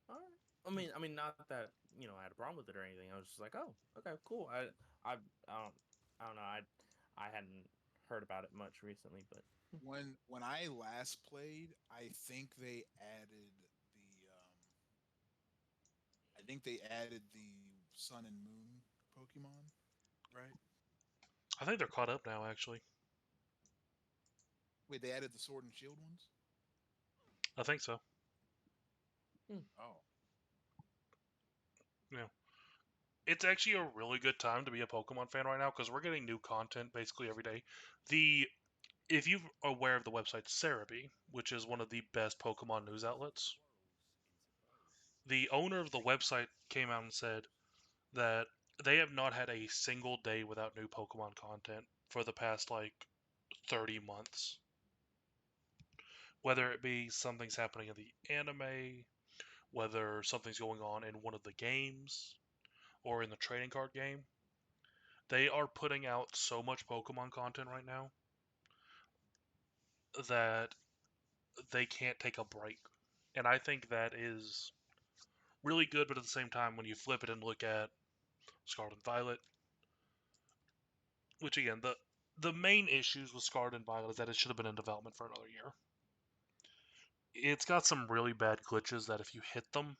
All right. I mean, not that I had a problem with it or anything. I was just like, oh, okay, cool. I don't know. I hadn't heard about it much recently, but when I last played, I think they added the Sun and Moon Pokemon, right? I think they're caught up now, actually. Wait, they added the Sword and Shield ones? I think so. Oh, Yeah. It's actually a really good time to be a Pokemon fan right now because we're getting new content basically every day. The If you're aware of the website Cerebi, which is one of the best Pokemon news outlets, the owner of the website came out and said that they have not had a single day without new Pokemon content for the past like 30 months. Whether it be something's happening in the anime, whether something's going on in one of the games, or in the trading card game, they are putting out so much Pokemon content right now that they can't take a break. And I think that is really good, but at the same time, when you flip it and look at Scarlet and Violet, which again, the main issues with Scarlet and Violet is that it should have been in development for another year. It's got some really bad glitches that if you hit them,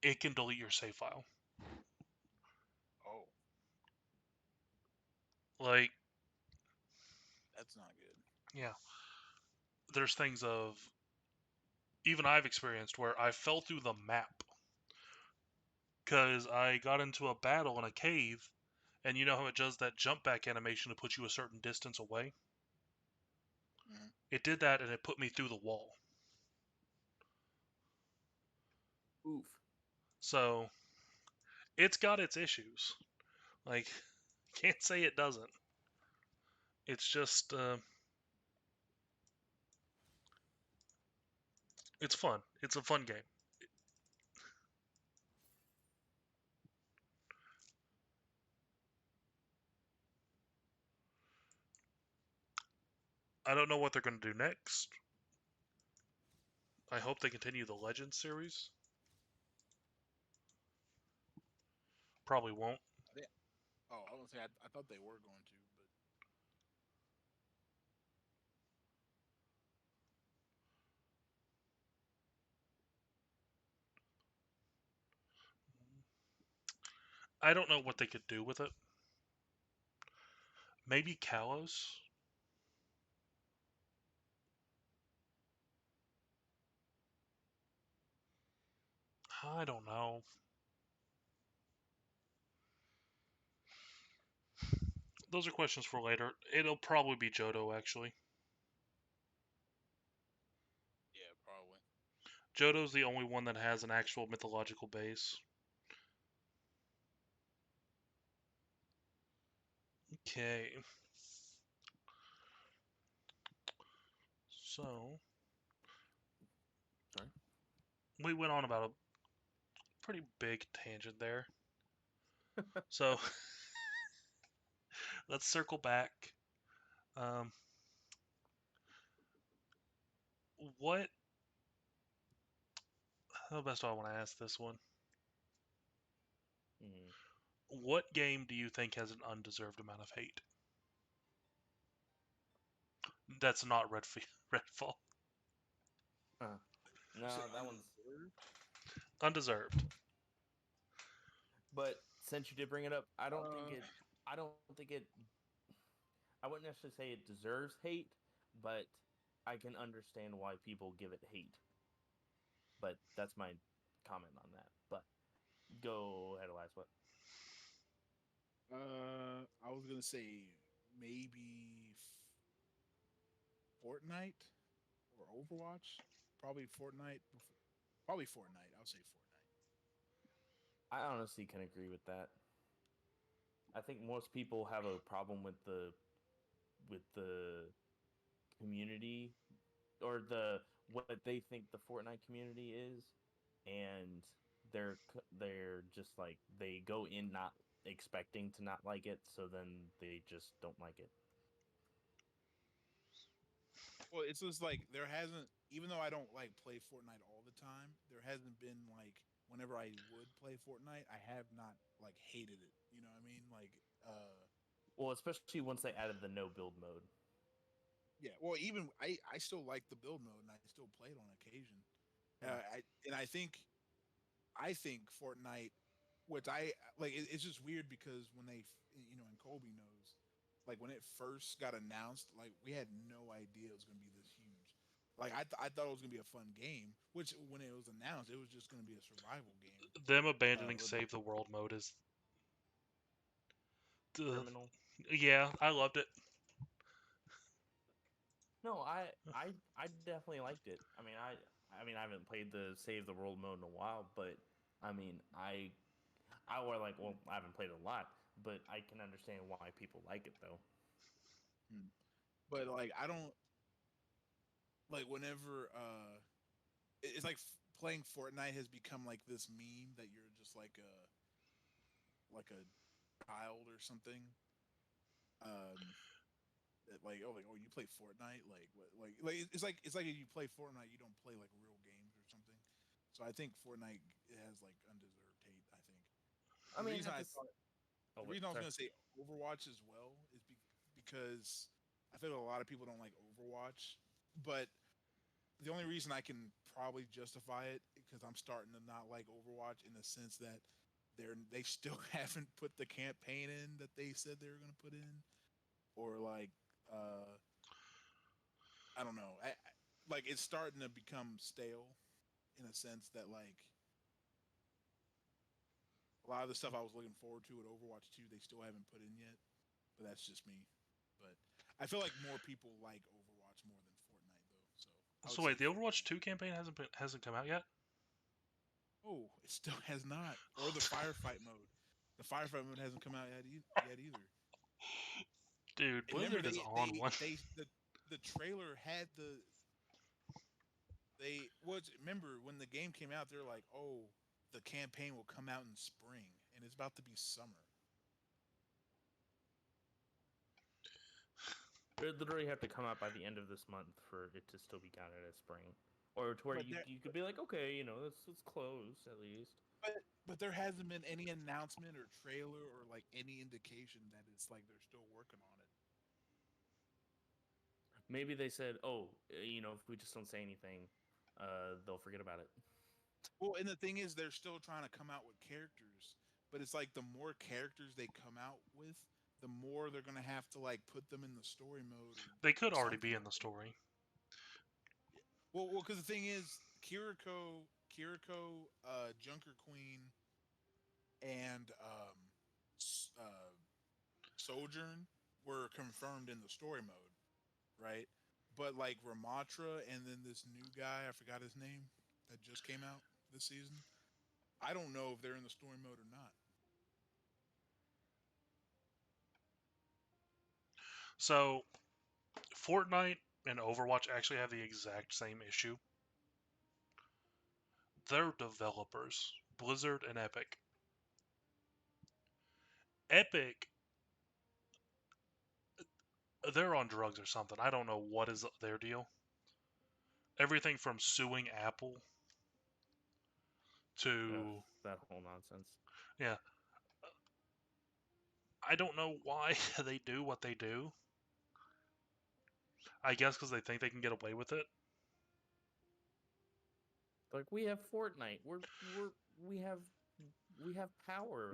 it can delete your save file. oh, Like, that's not good. yeah, there's things of even I've experienced where I fell through the map because I got into a battle in a cave, and you know how it does that jump back animation to put you a certain distance away? Mhm. It did that, and it put me through the wall. oof. So it's got its issues. Like, can't say it doesn't. It's just, it's fun. It's a fun game. I don't know what they're going to do next. I hope they continue the Legends series. Probably won't. They, oh, I was gonna say I thought they were going to, but I don't know what they could do with it. Maybe Kalos? I don't know. Those are questions for later. It'll probably be Johto, actually. Yeah, probably. Johto's the only one that has an actual mythological base. Okay. So, Sorry. we went on about a pretty big tangent there. So, let's circle back. Um, what? How best do I want to ask this one? Mm. What game do you think has an undeserved amount of hate? That's not Redfall. Uh, Say no, that one's. undeserved. Undeserved. But since you did bring it up, I don't think Uh, it. I don't think it. I wouldn't necessarily say it deserves hate, but I can understand why people give it hate. But that's my comment on that. But go ahead, Elias. What? I was gonna say maybe Fortnite or Overwatch. Probably Fortnite. Probably Fortnite. I'll say Fortnite. I honestly can agree with that. I think most people have a problem with the community or what they think the Fortnite community is, and they're just like they go in not expecting to not like it, so then they just don't like it. Well, it's just like there hasn't, even though I don't like play Fortnite all the time, there hasn't been like whenever I would play Fortnite, I have not like hated it. You know what I mean? Like, Well, especially once they added the no build mode. yeah. Well, even I still like the build mode and I still play it on occasion. Hmm. And I think Fortnite, which I like, it's just weird because when and Kobe knows, like when it first got announced, like we had no idea it was going to be this huge. Like I thought it was going to be a fun game, which when it was announced, it was just going to be a survival game. Them abandoning With Save the World mode is. Criminal. Yeah, I loved it. No, I definitely liked it. I mean I haven't played the Save the World mode in a while, but I mean I were like, well, I haven't played it a lot, but I can understand why people like it though. Hmm. But like I don't like whenever it's like playing Fortnite has become like this meme that you're just like a child or something. Um, like you play Fortnite it's like if you play Fortnite you don't play like real games or something. So I think Fortnite has like undeserved hate. I think I the mean, reason at I this. thought Oh the wait, reason I was sorry. gonna say Overwatch as well is because I feel like a lot of people don't like Overwatch, but the only reason I can probably justify it because I'm starting to not like Overwatch in the sense that they still haven't put the campaign in that they said they were gonna put in, or like uh I don't know. Like it's starting to become stale in a sense that like a lot of the stuff I was looking forward to at Overwatch 2 they still haven't put in yet. But that's just me. But I feel like more people like Overwatch more than Fortnite though. So I So would say wait, the Overwatch Fortnite. 2 campaign hasn't come out yet? Oh, it still has not. Or the firefight mode. The firefight mode hasn't come out yet either. Dude, And remember Blizzard is on one. the trailer had they was remember when the game came out they're like, "Oh, the campaign will come out in spring and it's about to be summer." It literally have to come out by the end of this month for it to still be counted as spring, or to where But you could be like, okay, it's close at least. but there hasn't been any announcement or trailer or like any indication that it's like they're still working on it. Maybe they said, oh, if we just don't say anything, they'll forget about it. Well, and the thing is, they're still trying to come out with characters, but it's like the more characters they come out with, the more they're gonna have to like put them in the story mode or They could already be something. in the story. Well, because the thing is, Kiriko, Junker Queen, and Sojourn were confirmed in the story mode, right? But like Ramatra and then this new guy, I forgot his name, that just came out this season. I don't know if they're in the story mode or not. So, Fortnite and Overwatch actually have the exact same issue. Their developers, Blizzard and Epic. Epic, they're on drugs or something. I don't know what is their deal. Everything from suing Apple to That whole nonsense. yeah, I don't know why they do what they do. I guess because they think they can get away with it. Like we have Fortnite. We have power.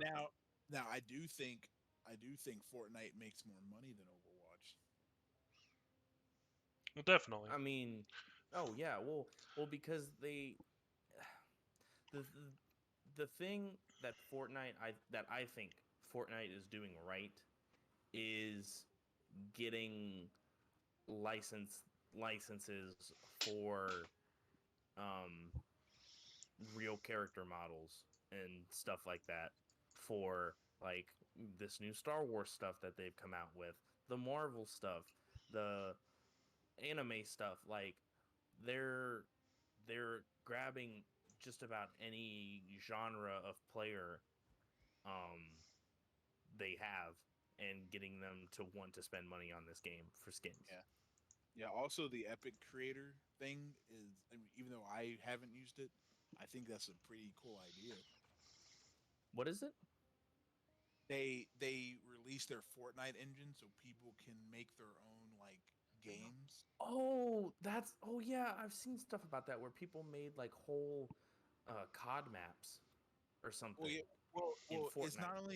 Now I do think Fortnite makes more money than Overwatch. Well, definitely. I mean, oh yeah, well because the thing that I think Fortnite is doing right is getting licenses for um real character models and stuff like that for like this new Star Wars stuff that they've come out with, the Marvel stuff, the anime stuff. Like they're they're grabbing just about any genre of player um they have and getting them to want to spend money on this game for skins. Yeah. Yeah. Also, the Epic Creator thing is, I mean, even though I haven't used it, I think that's a pretty cool idea. What is it? They release their Fortnite engine so people can make their own like games. Oh yeah, I've seen stuff about that where people made like whole COD maps or Well, something yeah. in It's not Fortnite.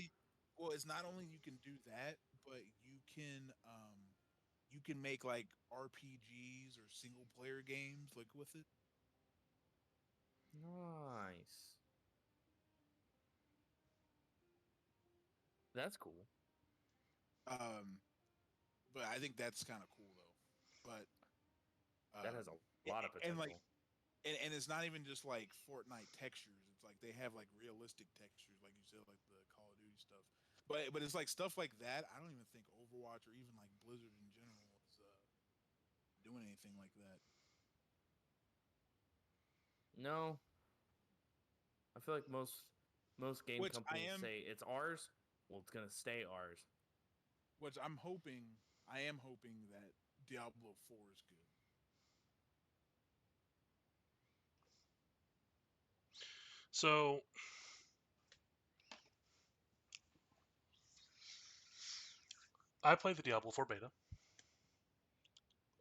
only you can do that, but you can make like RPGs or single player games like with it. Nice. That's cool. Um, but I think that's kind of cool though. But That has a a- lot of and like potential. and it's not even just like Fortnite textures. It's like they have like realistic textures, like you said, like the Call of Duty stuff. But it's like stuff like that. I don't even think Overwatch or even like Blizzard in general is doing anything like that. No, I feel like most game Which I companies am, say it's ours. Well, it's gonna stay ours. which I'm hoping, I am hoping that Diablo 4 is good. So, I played the Diablo 4 beta.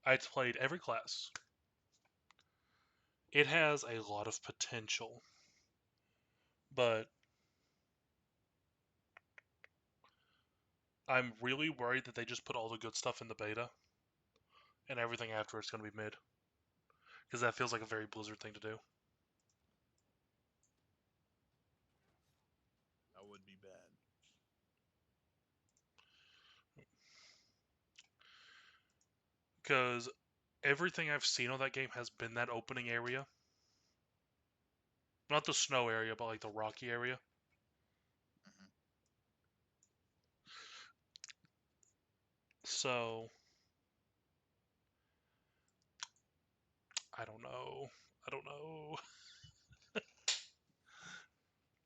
I played every class. It has a lot of potential, but I'm really worried that they just put all the good stuff in the beta and everything after it's going to be mid. Because that feels like a very Blizzard thing to do. That would be bad. Because everything I've seen on that game has been that opening area. Not the snow area, but like the rocky area. Hmm. So, I don't know. I don't know.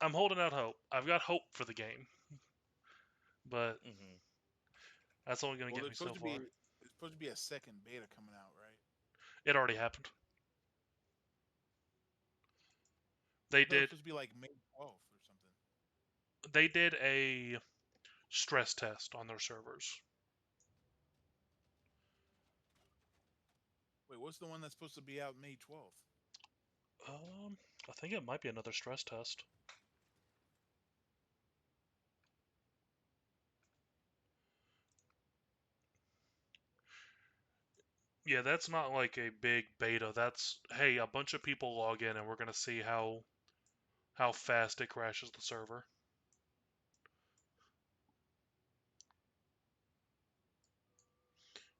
I'm holding out hope. I've got hope for the game. But Hmm. that's only going to Well, get me so far. there's supposed to be a second beta coming out, right? It already happened. I They thought it was did supposed to be like May 12th or something. they did a stress test on their servers. Wait, what's the one that's supposed to be out May 12th? I think it might be another stress test. Yeah, that's not like a big beta. That's, hey, a bunch of people log in and we're gonna see how fast it crashes the server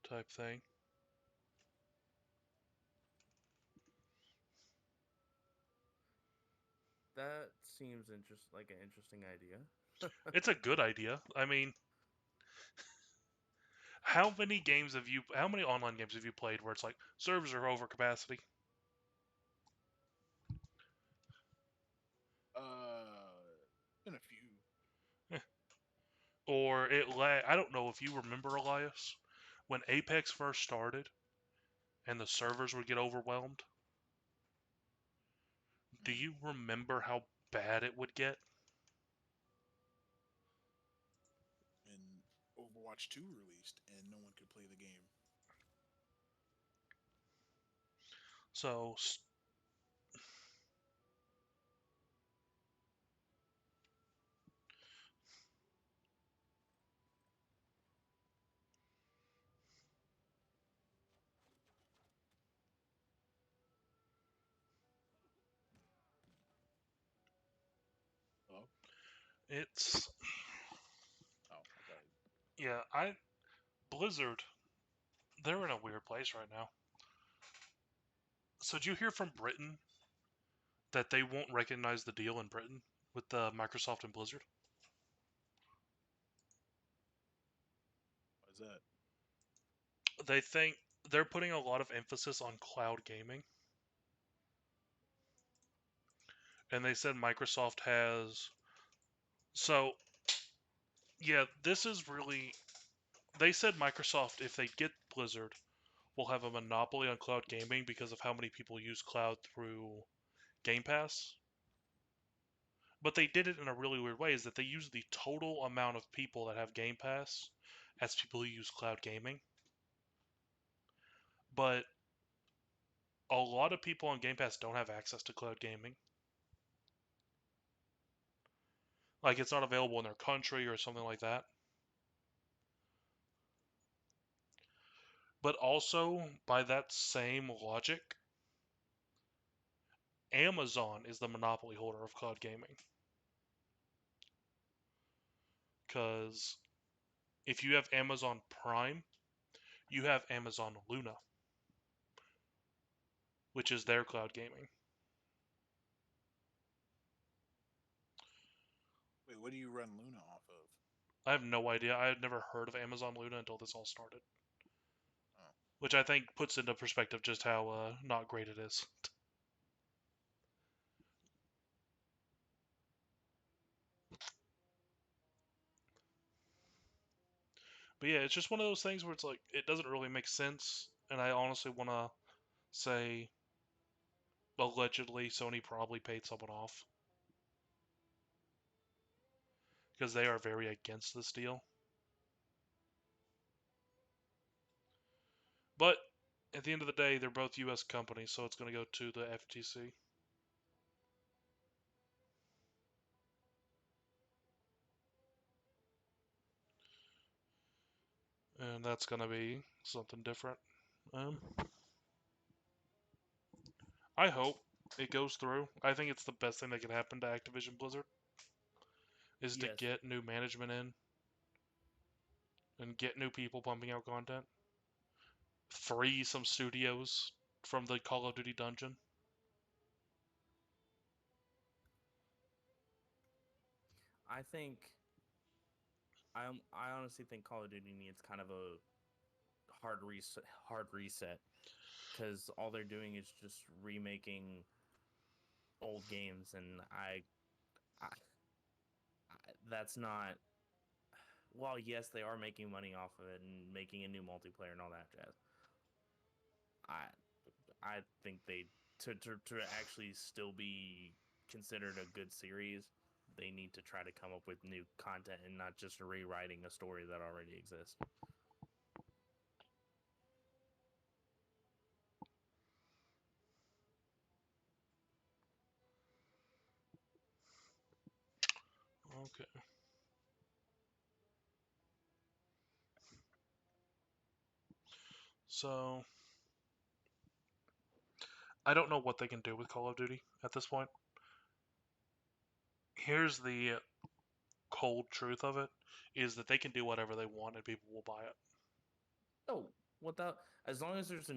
type thing. That seems like an interesting idea. It's a good idea. I mean, how many online games have you played where it's like servers are over capacity? Been a few. Or I don't know if you remember, Elias, when Apex first started and the servers would get overwhelmed. Do Mm. you remember how bad it would get? And Overwatch 2 released, and no one could play the game. So Hello? it's Oh, I thought. yeah, I Blizzard, they're in a weird place right now. So did you hear from Britain that they won't recognize the deal in Britain with Microsoft and Blizzard? What is that? They think they're putting a lot of emphasis on cloud gaming. And they said Microsoft has. So, yeah, this is really. They said Microsoft, if they get Blizzard, will have a monopoly on cloud gaming because of how many people use cloud through Game Pass. But they did it in a really weird way, is that they use the total amount of people that have Game Pass as people who use cloud gaming. But a lot of people on Game Pass don't have access to cloud gaming. Like, it's not available in their country or something like that. But also, by that same logic, Amazon is the monopoly holder of cloud gaming. Because if you have Amazon Prime, you have Amazon Luna, which is their cloud gaming. Wait, what do you run Luna off of? I have no idea. I had never heard of Amazon Luna until this all started. Oh. Which I think puts into perspective just how not great it is. But yeah, it's just one of those things where it's like, it doesn't really make sense. And I honestly want to say, allegedly, Sony probably paid someone off. Because they are very against this deal. But at the end of the day, they're both U.S. companies, so it's going to go to the FTC. And that's going to be something different. Um, I hope it goes through. I think it's the best thing that could happen to Activision Blizzard is to Yes, get new management in and get new people pumping out content. Free some studios from the Call of Duty dungeon. I think I honestly think Call of Duty needs kind of a hard reset because all they're doing is just remaking old games, and that's not. Well, yes, they are making money off of it and making a new multiplayer and all that jazz. I I think they to actually still be considered a good series, they need to try to come up with new content and not just rewriting a story that already exists. Okay. So, I don't know what they can do with Call of Duty at this point. Here's the cold truth of it: is that they can do whatever they want and people will buy it. Oh, without as long as there's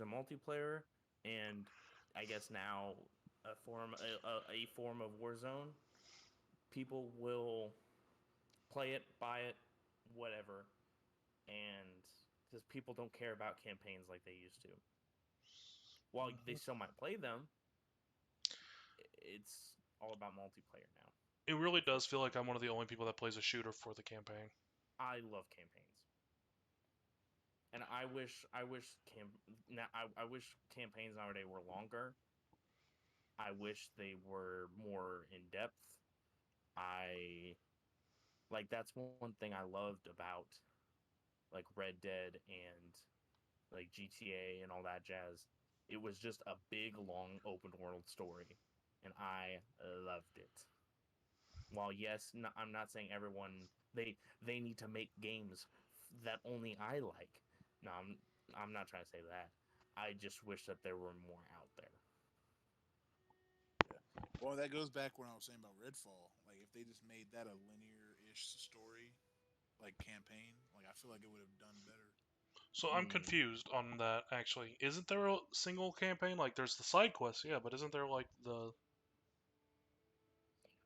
a multiplayer and I guess now a form of Warzone, people will play it, buy it, whatever, and because people don't care about campaigns like they used to. While they still might play them, it's all about multiplayer now. It really does feel like I'm one of the only people that plays a shooter for the campaign. I love campaigns, and I wish campaigns nowadays were longer. I wish they were more in depth. I that's one thing I loved about like Red Dead and like GTA and all that jazz. It was just a big, long, open world story, and I loved it. While yes, no, I'm not saying everyone they need to make games that only I like. No, I'm not trying to say that. I just wish that there were more out there. Yeah. Well, that goes back when I was saying about Redfall. Like, if they just made that a linear-ish story, like campaign, like I feel like it would have done better. So I'm Mm. confused on that actually. Isn't there a single campaign? Like there's the side quests, yeah, but isn't there like the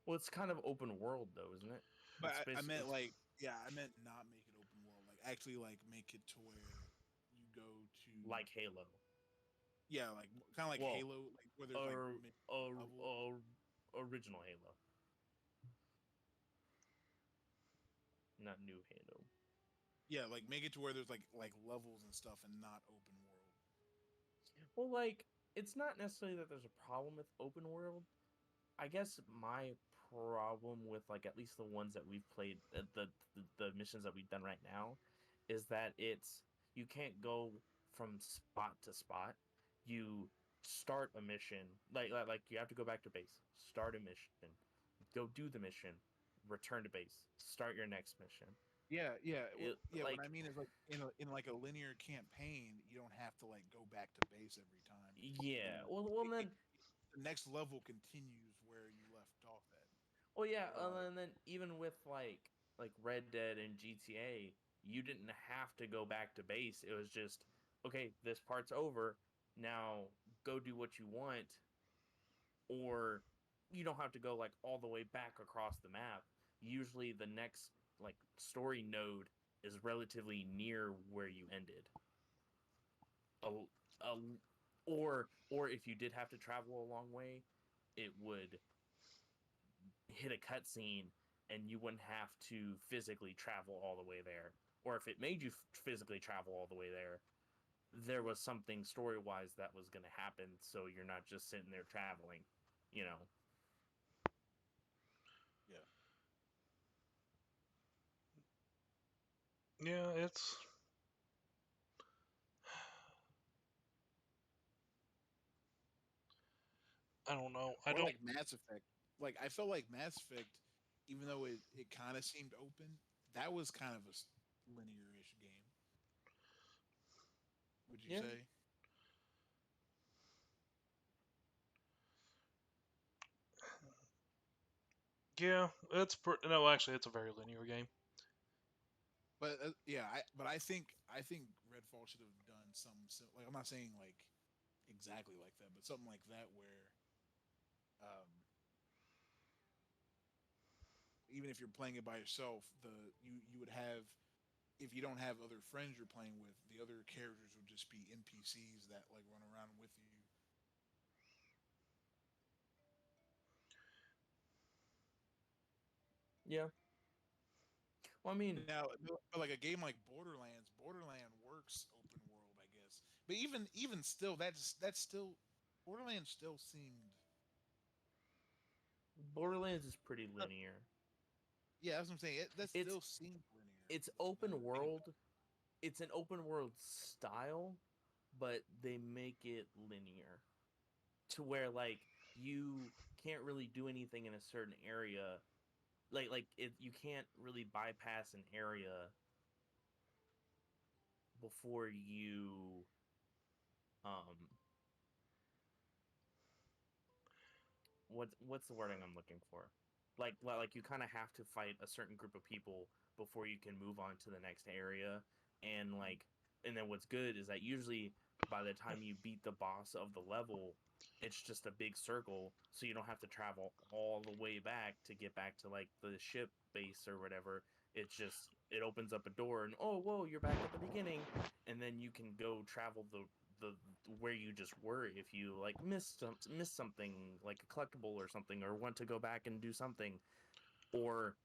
Well, it's kind of open world though, isn't it? But It's I basically meant it's like, yeah, I meant not make it open world. Like, actually, like make it to where you go to, like Halo. yeah, like kind of like Well, Halo, like where there's like or levels. original Halo, not new Halo. Yeah, like make it to where there's like levels and stuff, and not open world. Well, like it's not necessarily that there's a problem with open world. I guess my problem with like at least the ones that we've played, the missions that we've done right now, is that you can't go from spot to spot. You start a mission like you have to go back to base, start a mission, go do the mission, return to base, start your next mission. Yeah, yeah, It yeah. What like I mean is like in like a linear campaign, you don't have to like go back to base every time. yeah, Uh, well it, then it, the next level continues where you left off at. Well, yeah, Uh, and then even with like Red Dead and GTA, you didn't have to go back to base. It was just okay. This part's over. Now go do what you want, or you don't have to go like all the way back across the map. Usually, the next like story node is relatively near where you ended. A, a, or if you did have to travel a long way, it would hit a cutscene and you wouldn't have to physically travel all the way there. Or if it made you physically travel all the way there, there was something story wise that was going to happen. So you're not just sitting there traveling, you know. yeah. yeah, it's I don't know. I Or don't like Mass Effect. Like I felt like Mass Effect, even though it kind of seemed open, that was kind of a linear-ish game. Would you Yeah. say? yeah, no, actually it's a very linear game. But yeah, I think Redfall should have done something like I'm not saying like exactly like that, but something like that where um, even if you're playing it by yourself, you would have if you don't have other friends you're playing with, the other characters would just be NPCs that like run around with you. Yeah. Well, I mean, Now, but like a game like Borderland works open world, I guess. But even still, that's still Borderlands still seemed. Borderlands is pretty linear. Yeah, that's what I'm saying. That It's still seems linear. it's Now that open I think world. about It's an open world style, but they make it linear to where like you can't really do anything in a certain area you can't really bypass an area before you um what's the wording I'm looking for? Like you kind of have to fight a certain group of people before you can move on to the next area, and and then what's good is that usually by the time you beat the boss of the level, it's just a big circle, so you don't have to travel all the way back to get back to like the ship base or whatever. It's just it opens up a door and oh whoa, you're back at the beginning, and then you can go travel the where you just were if you like miss something like a collectible or something, or want to go back and do something, or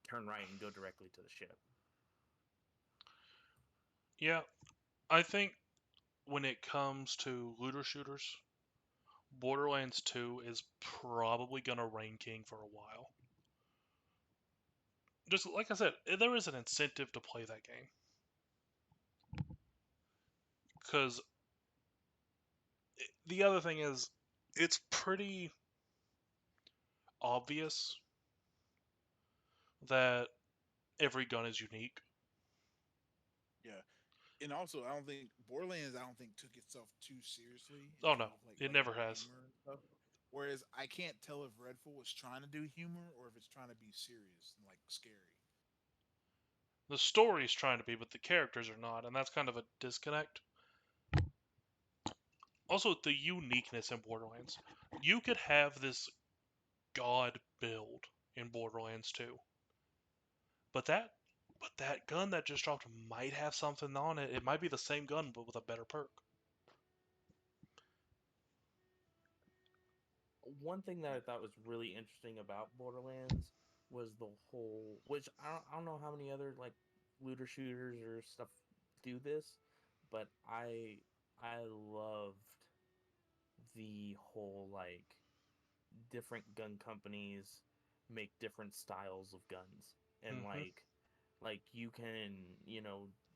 turn right and go directly to the ship. Yeah, I think when it comes to looter shooters, Borderlands 2 is probably gonna reign king for a while. Just like I said, there is an incentive to play that game because the other thing is it's pretty obvious that every gun is unique. Yeah, and also I don't think Borderlands. I don't think took itself too seriously in Oh terms no, of it like never has. humor and stuff. Whereas I can't tell if Redfall was trying to do humor or if it's trying to be serious and like scary. The story's trying to be, but the characters are not, and that's kind of a disconnect. Also, the uniqueness in Borderlands. You could have this god build in Borderlands 2, but that gun that just dropped might have something on it. It might be the same gun but with a better perk. One thing that I thought was really interesting about Borderlands was the whole, which I don't know how many other like looter shooters or stuff do this, but I loved the whole like different gun companies make different styles of guns, and Hmm. like you can,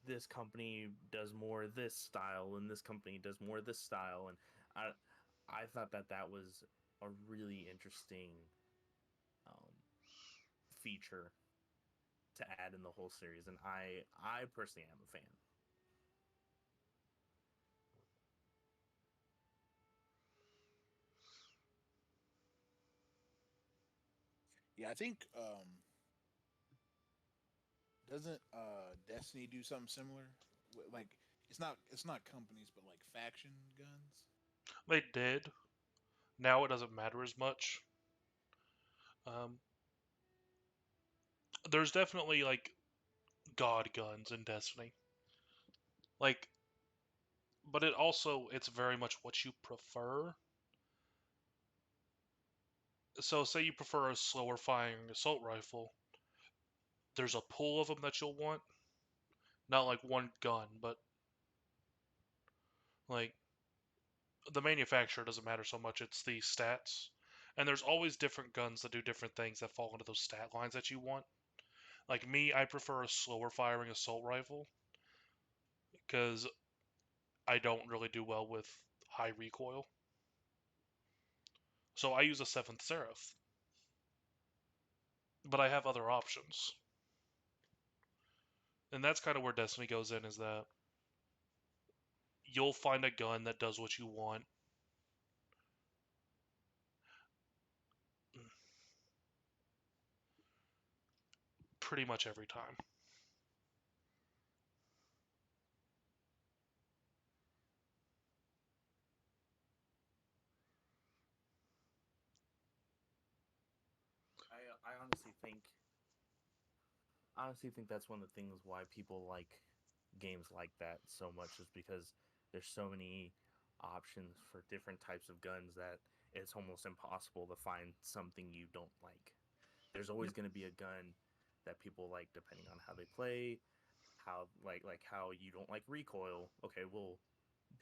this company does more this style and this company does more this style, and I I thought that that was a really interesting um, feature to add in the whole series, and I personally am a fan. Yeah, I think doesn't Destiny do something similar? Like it's not companies, but like faction guns. They did. Now it doesn't matter as much. Um, there's definitely like god guns in Destiny. Like, but it's very much what you prefer. So, say you prefer a slower firing assault rifle, there's a pool of them that you'll want. Not like one gun, but like the manufacturer doesn't matter so much. It's the stats, and there's always different guns that do different things that fall into those stat lines that you want. Like me, I prefer a slower firing assault rifle because I don't really do well with high recoil. So I use a seventh Seraph, but I have other options. And that's kind of where Destiny goes in, is that you'll find a gun that does what you want pretty much every time. I honestly think that's one of the things why people like games like that so much, is because there's so many options for different types of guns that it's almost impossible to find something you don't like. There's always Yep. going to be a gun that people like depending on how they play, how like how you don't like recoil. Okay, well,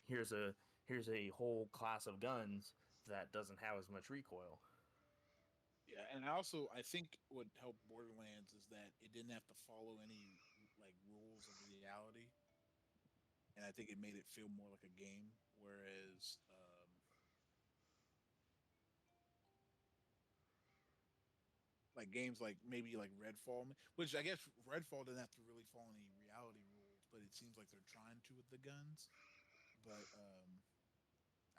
here's a here's a whole class of guns that doesn't have as much recoil. Yeah, and I think what helped Borderlands is that it didn't have to follow any like rules of reality, and I think it made it feel more like a game. Whereas like games like maybe like Redfall, which I guess Redfall didn't have to really follow any reality rules, but it seems like they're trying to with the guns. But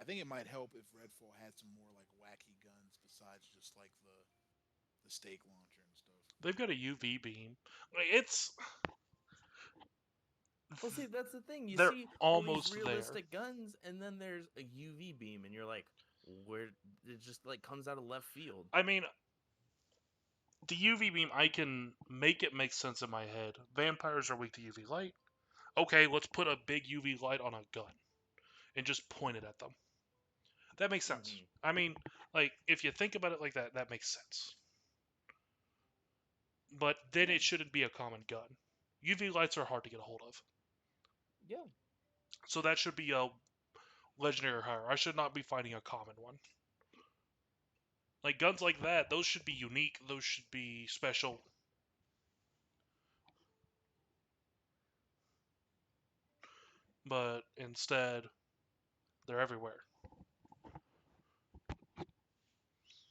I think it might help if Redfall had some more like wacky guns besides just like the stake launcher and stuff. They've got a UV beam. Like, it's Well, see, that's the thing. You they're see all these almost there. realistic guns, and then there's a UV beam, and you're like, where it just like comes out of left field. I mean, the UV beam, I can make it make sense in my head. Vampires are weak to UV light. Okay, let's put a big UV light on a gun and just point it at them. That makes sense. Hmm. I mean, like, if you think about it like that, that makes sense. But then Yeah, it shouldn't be a common gun. UV lights are hard to get a hold of. yeah, So that should be a legendary hire. I should not be finding a common one. Like guns like that, those should be unique. Those should be special. But instead, they're everywhere.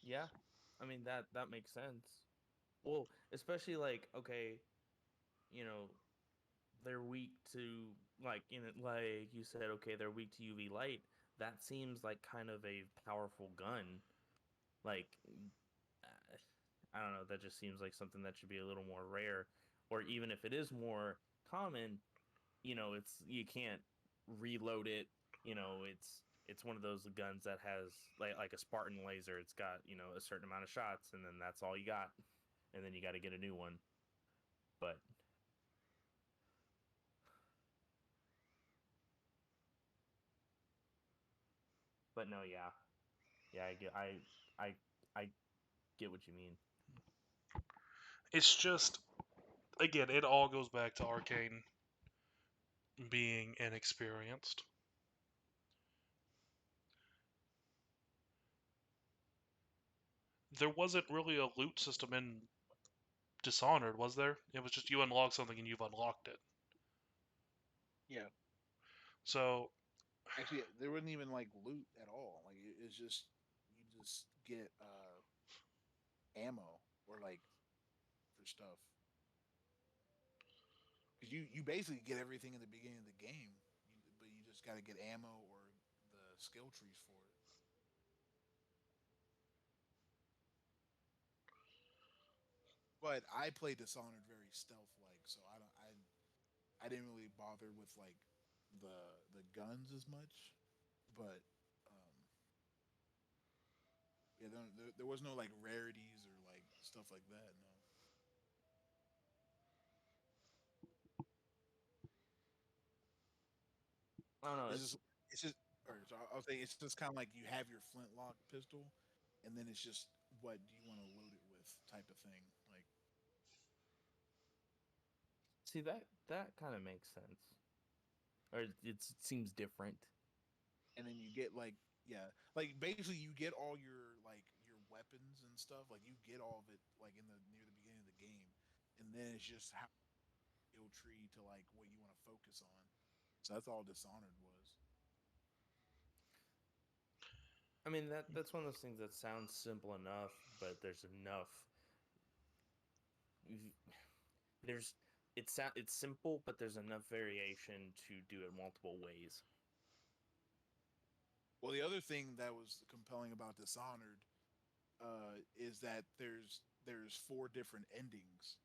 yeah. I mean that makes sense. Well, especially like okay, you know, they're weak to like you said, okay, they're weak to UV light. That seems like kind of a powerful gun. Like uh, I don't know, that just seems like something that should be a little more rare. Or even if it is more common, it's you can't reload it. It's one of those guns that has like a Spartan laser. It's got a certain amount of shots, and then that's all you got, and then you got to get a new one. But no, yeah, yeah, I I get what you mean. It's just, again, it all goes back to Arcane being inexperienced. There wasn't really a loot system in Dishonored, was there? It was just you unlock something and you've unlocked it. Yeah, So, actually, there wasn't even like loot at all. Like it's just you just get ammo or like for stuff because you basically get everything in the beginning of the game, but you just got to get ammo or the skill trees for it. But I play Dishonored very stealth like, so I didn't really bother with like the the guns as much. But yeah, there was no like rarities or like stuff like that. No, I don't know. it's just it's just. Or so I'll say it's just kind of like you have your flintlock pistol, and then it's just what do you want to load it with type of thing. Like, See, that kind of makes sense, or it seems different. and then you get like yeah, like basically you get all your like your weapons and stuff. Like you get all of it like in the near the beginning of the game, and then it's just how skill tree to like what you want to focus on. So that's all Dishonored was. I mean that's one of those things that sounds simple enough, but there's enough. There's it's simple, but there's enough variation to do it multiple ways. Well, the other thing that was compelling about Dishonored is that there's four different endings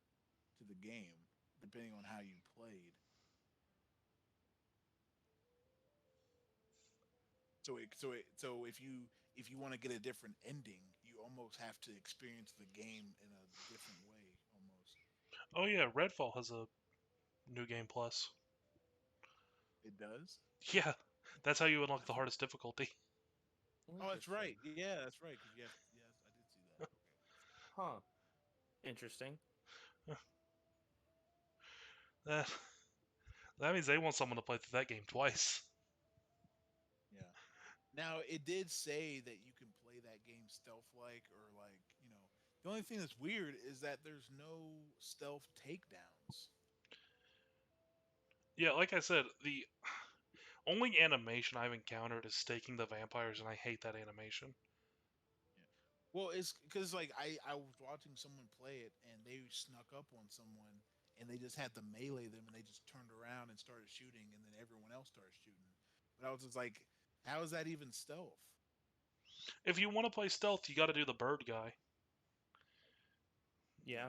to the game depending on how you played. So if you want to get a different ending, you almost have to experience the game in a different way almost. oh yeah, Redfall has a new game plus. It does. Yeah, that's how you unlock I the for, hardest difficulty. oh, that's right. Interesting. Yeah, that's right. Because you have. Yes, I did see that. Okay. Huh. Interesting. That that means they want someone to play through that game twice. Yeah. Now it did say that you can play that game stealth like or like the only thing that's weird is that there's no stealth takedowns. Yeah, like I said, the only animation I've encountered is staking the vampires, and I hate that animation. Yeah. Well, it's because like I was watching someone play it and they snuck up on someone and they just had to melee them and they just turned around and started shooting and then everyone else started shooting. But I was just like, How is that even stealth? If you want to play stealth, you got to do the bird guy. Yeah,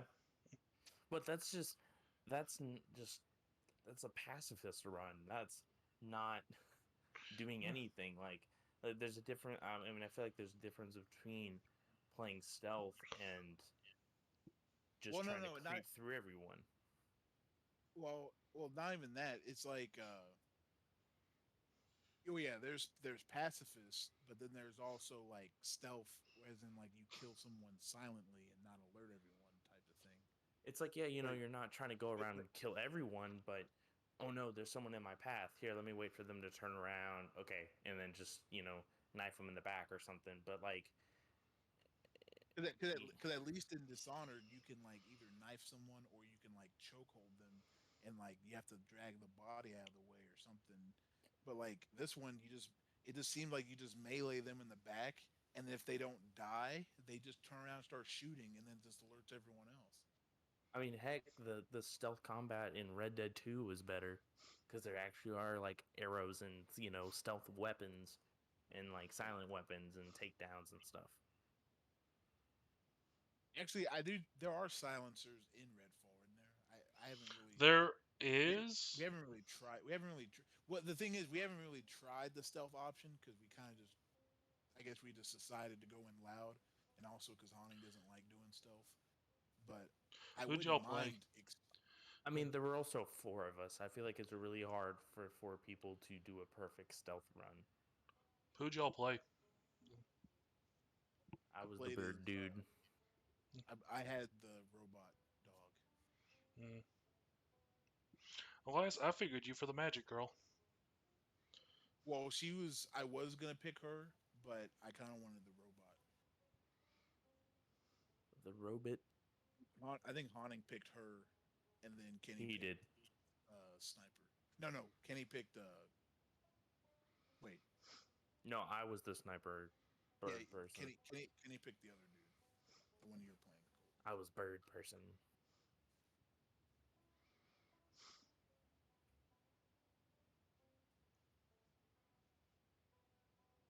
but that's that's a pacifist run. That's not doing anything. Like there's a different. I mean, I feel like there's a difference between playing stealth and just Well, no, trying to no, not creep through everyone. well, not even that. It's like, oh yeah, there's pacifists, but then there's also like stealth, as in like you kill someone silently and not alert everyone type of thing. It's like, yeah, But you're not trying to go around but and kill everyone, but oh no, there's someone in my path. Here, let me wait for them to turn around. Okay, and then just knife them in the back or something. But like, because at least in Dishonored, you can like either knife someone or you can like chokehold them, and like you have to drag the body out of the way or something. But like this one, it just seemed like you just melee them in the back, and if they don't die, they just turn around and start shooting, and then just alerts everyone else. I mean, heck, the stealth combat in Red Dead 2 was better because there actually are like arrows and stealth weapons and like silent weapons and takedowns and stuff. Actually, I do. There are silencers in Redfall in there. I haven't really There we is. haven't really tried. We haven't really. What the thing is, we haven't really tried the stealth option because we kind of just. I guess we just decided to go in loud, and also because Haunting doesn't like doing stealth. But I Who'd wouldn't y'all play? mind. I mean, there were also four of us. I feel like it's really hard for four people to do a perfect stealth run. Who'd y'all play? I was the Played as. bird dude. I had the robot dog. Mm. Elias, I figured you for the magic girl. Well, she was. I was gonna pick her, but I kind of wanted the robot. The robot. I think Haunting picked her, and then Kenny He picked did. Sniper. No, Kenny picked. Wait, No, I was the sniper yeah, bird person. Kenny picked the other dude, the one you're playing. I was bird person.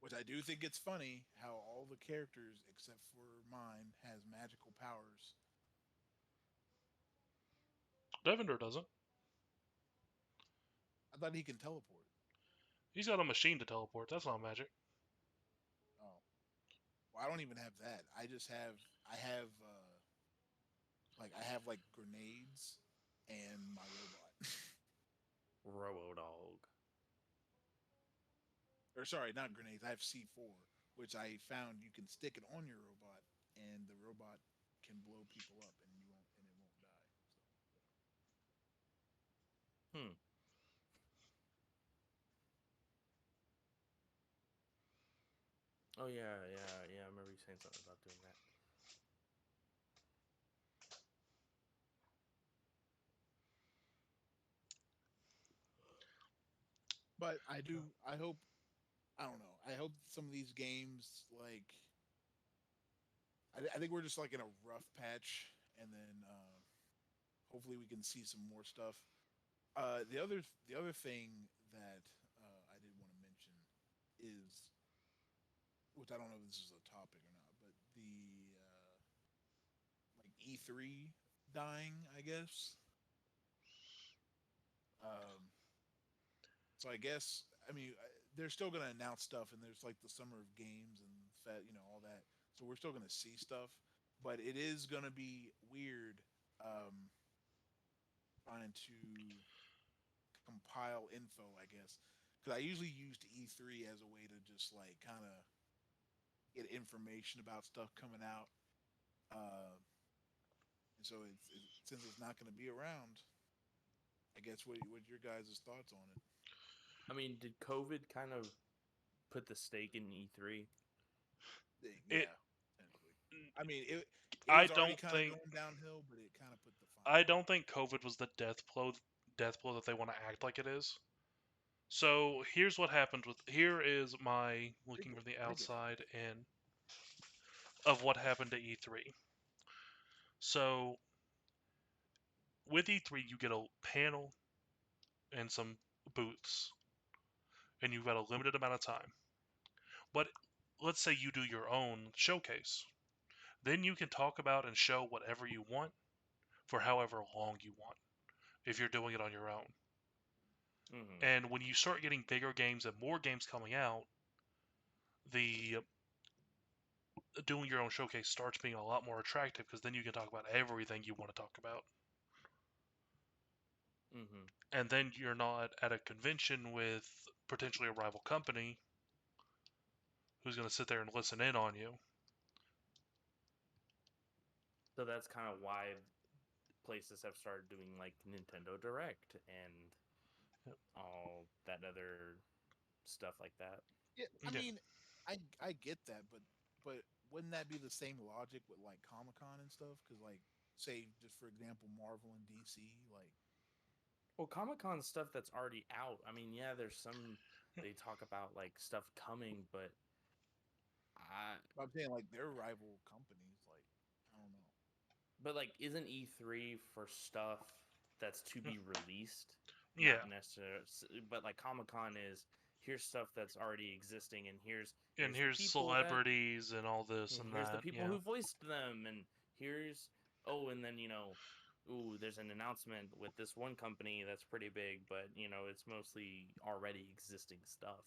Which I do think it's funny how all the characters except for mine has magical powers. Devender doesn't. I thought he can teleport. He's got a machine to teleport. That's not magic. Oh, well, I don't even have that. I have I have like grenades and my robot. Robo dog. Or sorry, not grenades. I have C4, which I found you can stick it on your robot, and the robot can blow people up, and it won't die. Hmm. Oh yeah. I remember you saying something about doing that. But I do. I hope. I don't know. I hope some of these games like. I think we're just like in a rough patch, and then hopefully we can see some more stuff. The other thing that I did want to mention is, which I don't know if this is a topic or not, but the like E3 dying, I guess. Um, so I guess I mean they're still going to announce stuff, and there's like the summer of games and all that. So we're still going to see stuff, but it is going to be weird um, trying to compile info, I guess, because I usually used E3 as a way to just like kind of get information about stuff coming out. And so since it's not going to be around, I guess what your guys' thoughts on it? I mean, did COVID kind of put the stake in E3? It. Yeah, technically. I mean, it I was already don't kind of think. going downhill, but it kind of put the final I nail. don't think COVID was the death blow. Death blow that they want to act like it is. So here's what happened with. Here is my looking from the Break it. outside and of what happened at E3. So with E3, you get a panel and some booths, and you've got a limited amount of time. But let's say you do your own showcase. Then you can talk about and show whatever you want for however long you want if you're doing it on your own. Mm-hmm. And when you start getting bigger games and more games coming out, the doing your own showcase starts being a lot more attractive because then you can talk about everything you want to talk about. Mm-hmm. And then you're not at a convention with potentially a rival company who's going to sit there and listen in on you. So that's kind of why places have started doing like Nintendo Direct and Yep. all that other stuff like that. Yeah, I Yeah. mean, I get that, but wouldn't that be the same logic with like Comic Con and stuff? Because like, say just for example, Marvel and DC, like Well, Comic Con stuff that's already out. I mean, yeah, there's some they talk about like stuff coming, but I I'm saying like they're rival companies. Like I don't know. but like isn't E3 for stuff that's to be released, not Yeah. necessarily. But like Comic Con is here's stuff that's already existing, and And here's the here's people that celebrities and all this and here's the that. people Yeah. who voiced them, and here's and then ooh, there's an announcement with this one company that's pretty big, but it's mostly already existing stuff.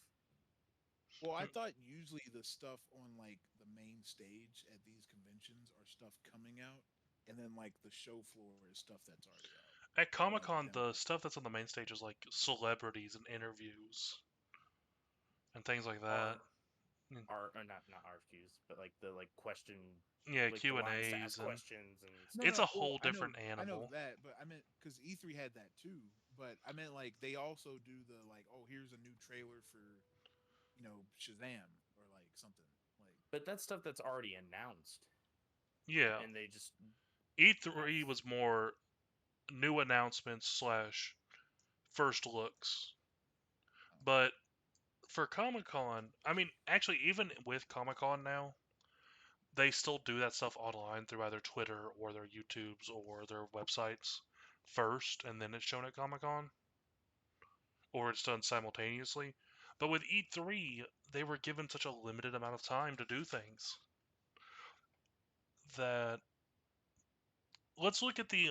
Well, I Mm. thought usually the stuff on like the main stage at these conventions are stuff coming out, and then like the show floor is stuff that's already out, At or Comic like Con, demo. the stuff that's on the main stage is like celebrities and interviews and things like that. R Mm. or not RFQs, but like the like question, Yeah, like the Q and lines to A's, ask and questions and No, it's stuff. no. a Well, whole different I know animal. that, but I meant because E3 had that too. But I meant like they also do the like, oh, here's a new trailer for Shazam or like something like. But that's stuff that's already announced, Yeah, and they just not. E3 was more new announcements slash first looks. But for Comic Con, I mean, actually, even with Comic Con now, they still do that stuff online through either Twitter or their YouTubes or their websites first, and then it's shown at Comic Con, or it's done simultaneously. But with E3, they were given such a limited amount of time to do things that let's look at the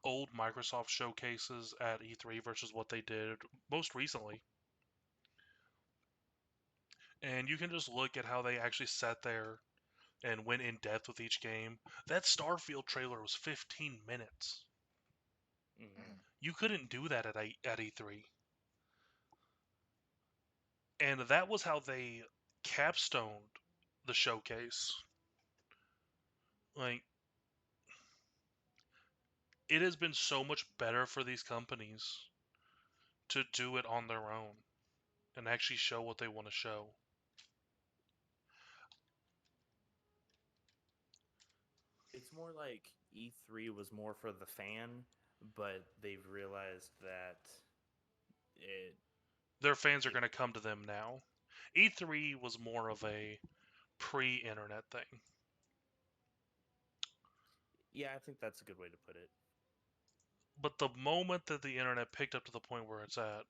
old Microsoft showcases at E3 versus what they did most recently. And you can just look at how they actually sat there and went in depth with each game. That Starfield trailer was 15 minutes. Mm-hmm. You couldn't do that at E3. And that was how they capstoned the showcase. Like, it has been so much better for these companies to do it on their own and actually show what they want to show. It's more like E3 was more for the fan, but they've realized that it Their fans are it going to come to them now. E3 was more of a pre-internet thing. yeah, I think that's a good way to put it. But the moment that the internet picked up to the point where it's at,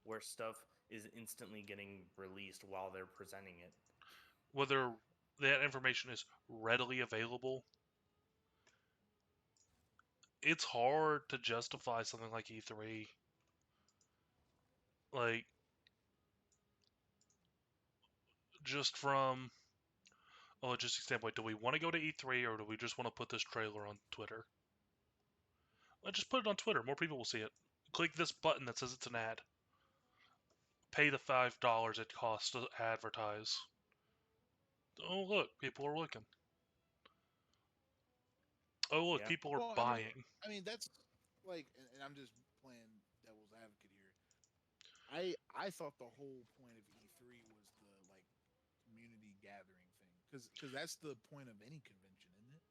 Where stuff is instantly getting released while they're presenting it. whether that information is readily available, it's hard to justify something like E3. Like, just from a logistics standpoint, do we want to go to E3 or do we just want to put this trailer on Twitter? Let's just put it on Twitter. More people will see it. Click this button that says it's an ad. Pay the $5 it costs to advertise. Oh, look, people are looking. Oh, look, Yeah. people are Well, buying. I mean that's like, and I'm just playing devil's advocate here. I thought the whole point of E3 was the like community gathering thing, because that's the point of any convention, isn't it?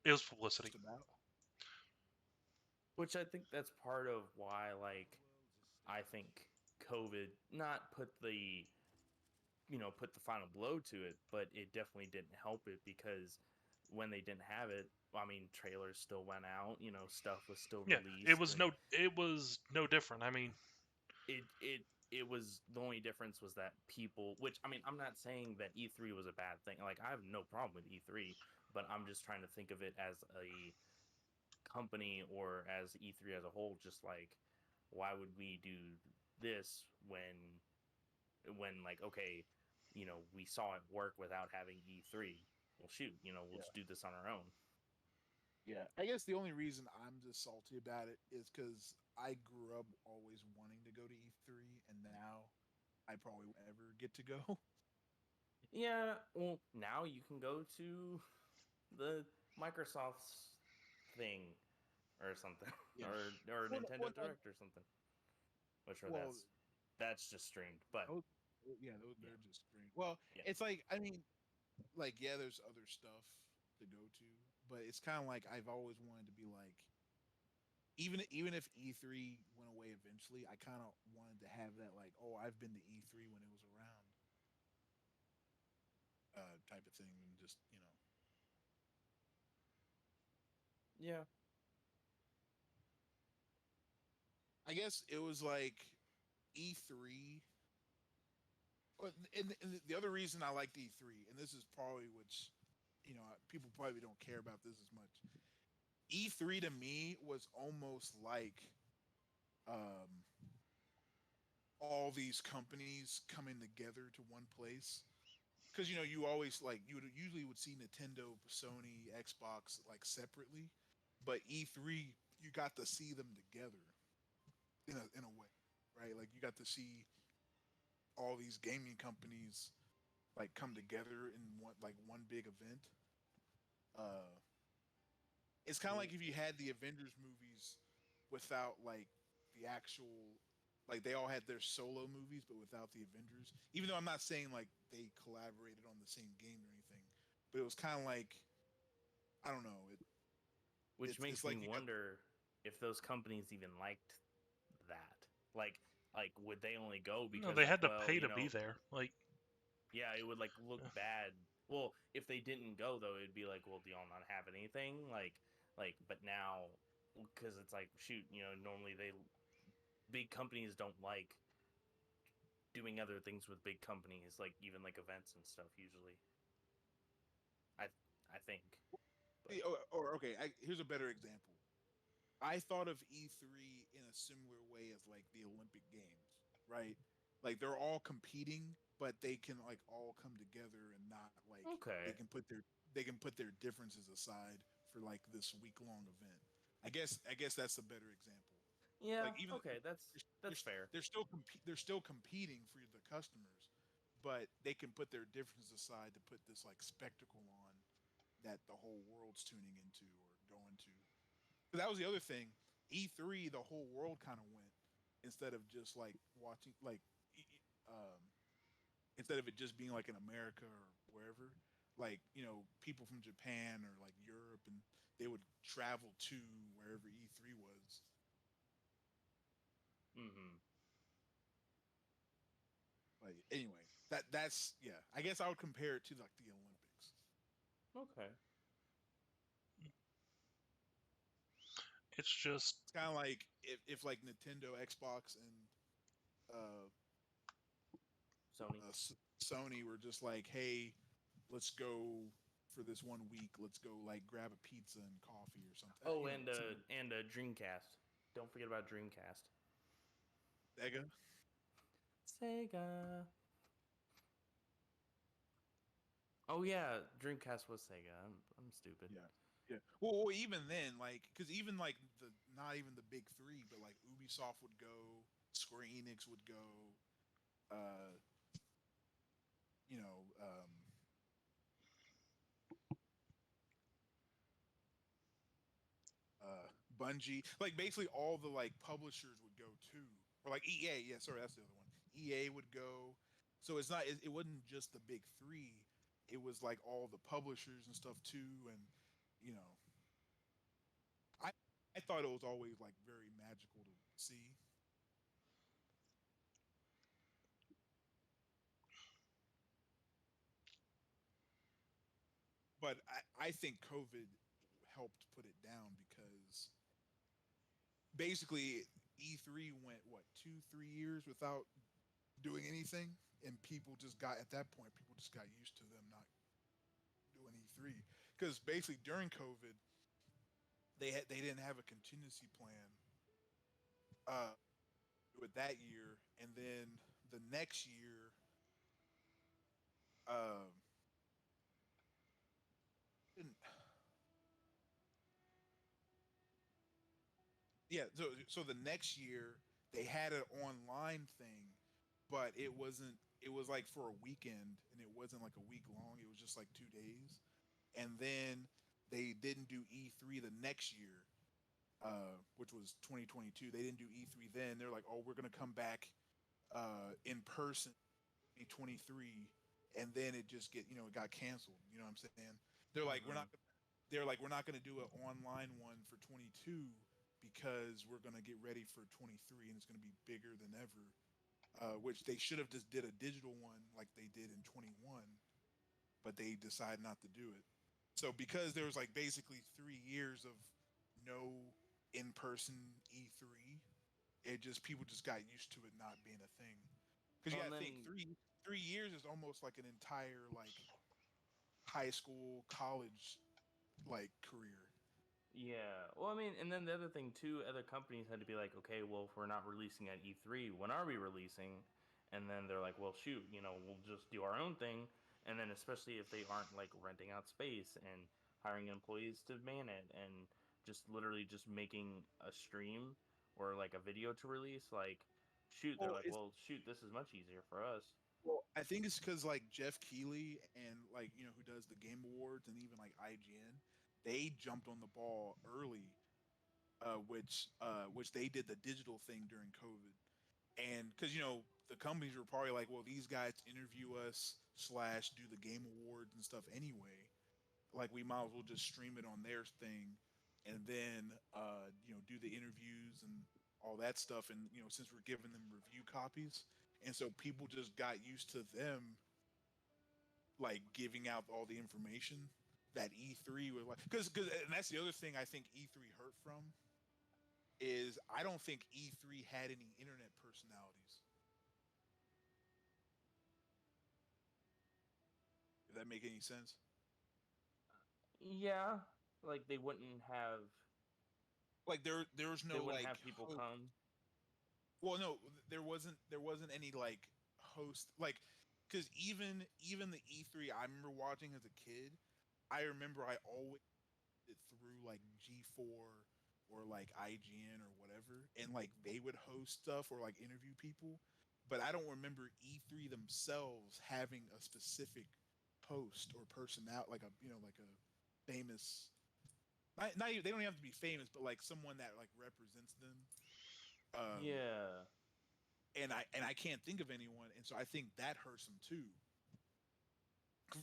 It was publicity. Just about. Which I think that's part of why, like, I think COVID not put the final blow to it, but it definitely didn't help it because when they didn't have it, I mean, trailers still went out, stuff was still Yeah, released, and it was no different. I mean, it it was the only difference was that people, which I mean, I'm not saying that E3 was a bad thing. Like I have no problem with E3, but I'm just trying to think of it as a company or as E3 as a whole. Just like, why would we do this when like okay, we saw it work without having E3. Well, shoot, we'll Yeah. just do this on our own. Yeah. I guess the only reason I'm just salty about it is because I grew up always wanting to go to E3, and now I probably won't ever get to go. Yeah, well, now you can go to the Microsoft's thing or something, Yeah. or Well, Nintendo Direct or something. Which are well, that's just streamed, but those, yeah, those, yeah, they're just great. Well, yeah. it's like I mean, like yeah, there's other stuff to go to, but it's kind of like I've always wanted to be like, even if E3 went away eventually, I kind of wanted to have that like, oh, I've been to E3 when it was around, type of thing, and just Yeah. I guess it was like E3. And the other reason I liked E3, and this is probably which, people probably don't care about this as much. E3 to me was almost like um, all these companies coming together to one place. Because you always like you would usually would see Nintendo, Sony, Xbox like separately, but E3 you got to see them together in a way, right? Like you got to see all these gaming companies like come together in one big event. Uh, it's kind of like if you had the Avengers movies without like the actual, like they all had their solo movies but without the Avengers. Even though I'm not saying like they collaborated on the same game or anything, but it was kind of like I don't know. Which It's makes me like you got wonder if those companies even liked that. Like would they only go No, because they like, had to well, pay to be there. Like, yeah, it would like look uh, bad. Well, if they didn't go though, it'd be like, well, do y'all not have anything? But now, because it's like, shoot, normally they big companies don't like doing other things with big companies, like even like events and stuff. Usually, I I think, but or okay. Here's a better example. I thought of E3 in a similar way as like the Olympic Games, right? Like they're all competing, but they can like all come together and not like okay, they can put their differences aside for like this week long event. I guess that's a better example. yeah, Like even okay, that's fair. they're still competing for the customers, but they can put their differences aside to put this like spectacle on that the whole world's tuning into or going to. That was the other thing. E3, the whole world kind of went instead of just like watching, like, um, instead of it just being like in America or wherever. Like people from Japan or like Europe, and they would travel to wherever E3 was. Hmm. Like anyway, that's yeah. I guess I would compare it to like the Olympics. Okay. it's just It's kind of like if like Nintendo, Xbox, and uh, Sony. Sony were just like, hey, let's go for this 1 week. Let's go like grab a pizza and coffee or something. Oh, You know, something. and Dreamcast. Don't forget about Dreamcast. Sega. Sega. Oh yeah, Dreamcast was Sega. I'm stupid. Yeah. Yeah. Well, even then, like, because even like the not even the big three, but like Ubisoft would go, Square Enix would go, uh, you know, Bungie, like basically all the like publishers would go too, or like EA. Yeah, sorry, that's the other one. EA would go. So it's not. It wasn't just the big three. It was like all the publishers and stuff too, and you know, I I thought it was always like very magical to see. But I think COVID helped put it down because basically E3 went what 2 3 years without doing anything, and people just got at that point. People just got used to them not doing E3 because basically during COVID they didn't have a contingency plan uh do it that year, and then the next year, um, didn't- yeah. So the next year they had an online thing, but it wasn't. It was like for a weekend, and it wasn't like a week long. It was just like 2 days, and then they didn't do E3 the next year, which was 2022. They didn't do E3 then. They're like, oh, we're gonna come back in person 2023, and then it just it got canceled. You know what I'm saying? They're like, we're Mm-hmm. not. They're like, we're not going to do an online one for 22 because we're going to get ready for 23, and it's going to be bigger than ever. Which they should have just did a digital one like they did in 21, but they decided not to do it. So because there was like basically 3 years of no in-person E3, it just people just got used to it not being a thing. Because you Well, got and to think then 3 years is almost like an entire like high school, college like career. yeah, well, I mean, and then the other thing too, other companies had to be like, okay, well, if we're not releasing at E3, when are we releasing? And then they're like, well, shoot, we'll just do our own thing. And then especially if they aren't like renting out space and hiring employees to man it and just literally just making a stream or like a video to release, like, shoot, they're Well, like, it's well, shoot, this is much easier for us. well, I think it's because like Jeff Keighley and like who does the Game Awards and even like IGN, they jumped on the ball early, which they did the digital thing during COVID, and because the companies were probably like, well, these guys interview us slash do the Game Awards and stuff anyway, like we might as well just stream it on their thing, and then do the interviews and all that stuff, and since we're giving them review copies, and so people just got used to them like giving out all the information that E3 was like, because and that's the other thing I think E3 hurt from is I don't think E3 had any internet personalities. If that make any sense? Yeah, like Like there was they no wouldn't like have people come. well, no, there wasn't any like host like because even the E3 I remember watching as a kid, I remember I always did it through like G4 or like IGN or whatever, and like they would host stuff or like interview people, but I don't remember E3 themselves having a specific host or person out like a like a famous. Not even, they don't have to be famous, but like someone that like represents them. Um, Yeah. and I can't think of anyone, and so I think that hurts them too.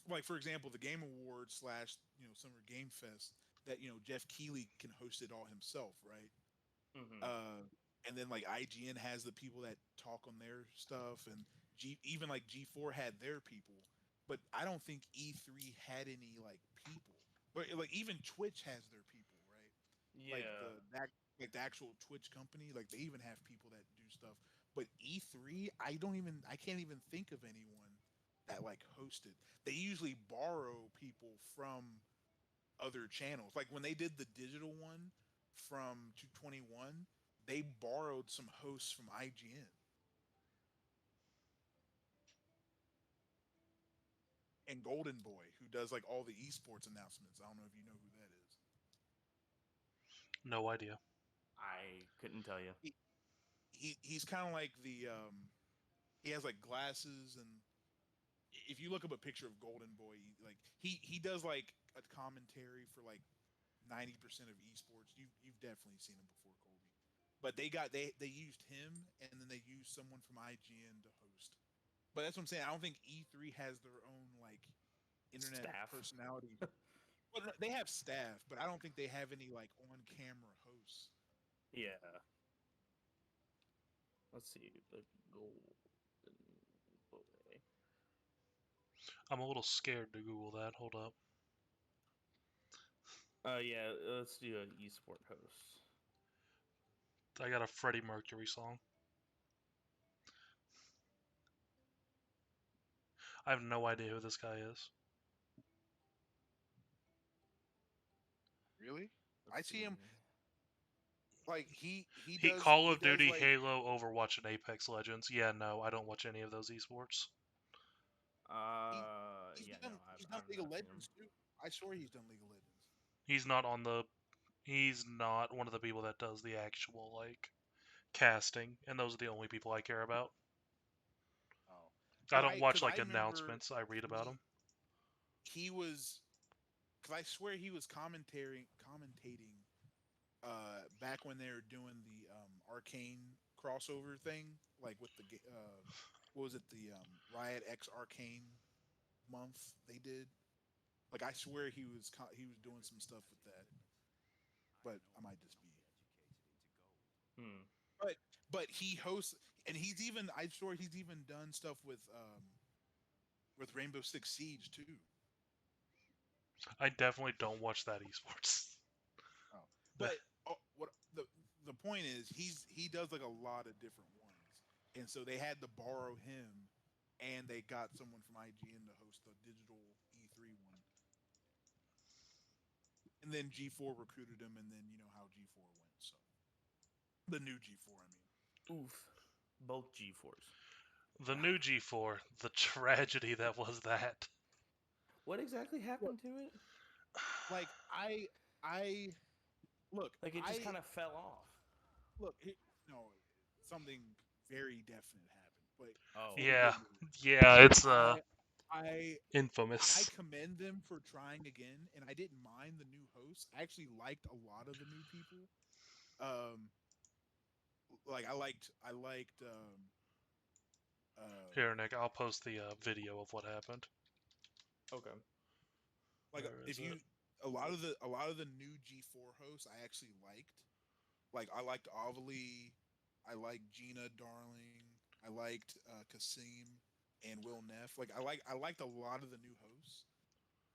Like for example, the Game Awards slash Summer Game Fest that Jeff Keighley can host it all himself, right? Mm-hmm. Uh, and then like IGN has the people that talk on their stuff, and even like G4 had their people, but I don't think E3 had any like people. But like even Twitch has their people, right? Like Yeah. the actual Twitch company, like they even have people that do stuff. But E3, I can't even think of anyone that like hosted. They usually borrow people from other channels. Like when they did the digital one from 221, they borrowed some hosts from IGN and Golden Boy, who does like all the esports announcements. I don't know if you know who that is. No idea. I couldn't tell you. He's kind of like he has like glasses, and if you look up a picture of Golden Boy, he does like a commentary for like 90% of esports. You've definitely seen him before, Colby. But they used him, and then they used someone from IGN to host. But that's what I'm saying. I don't think E3 has their own like internet Staff. personality. Well, they have staff, but I don't think they have any like on-camera hosts. Yeah. Let's see. The golden boy. I'm a little scared to Google that. Hold up. Yeah. Let's do an esport host. I got a Freddie Mercury song. I have no idea who this guy is. Really? I Let's see him see. like he He does Call he of does Duty, like Halo, Overwatch, and Apex Legends. Yeah, no, I don't watch any of those esports. he Yeah, no, he's done I've League of not seen him. Legends too. I swear he's done League of Legends. He's not on the. He's not one of the people that does the actual like casting, and those are the only people I care about. Oh, I don't watch because I like remember announcements. I read about he them. he was because I swear he was commentating back when they were doing the Arcane crossover thing, like with the what was it, the Riot X Arcane month they did. Like I swear he was doing some stuff with that, but I might just be. Hmm. But but he hosts, and he's even I'm sure he's even done stuff with Rainbow Six Siege too. I definitely don't watch that esports. Oh, but what the point is, he does like a lot of different ones, and so they had to borrow him, and they got someone from IGN to host the digital E3 one, and then G4 recruited him, and then you know how G4 went. So the new G4, I mean. Oof. Both G4s. The new G4, the tragedy that was that. What exactly Look, happened to it? like I look, Like it just I kind of fell off. look, no, something very definite happened. But Oh. before we Yeah, get into it, yeah, it's I I I infamous. commend them for trying again, and I didn't mind the new hosts. I actually liked a lot of the new people. Um, like I liked uh Here, Nick, I'll post the video of what happened. Okay. like Where if is it? you a lot of the new G4 hosts I actually liked. Like I liked Avali, I liked Gina Darling, I liked Kasim and Will Neff. Like I liked a lot of the new hosts,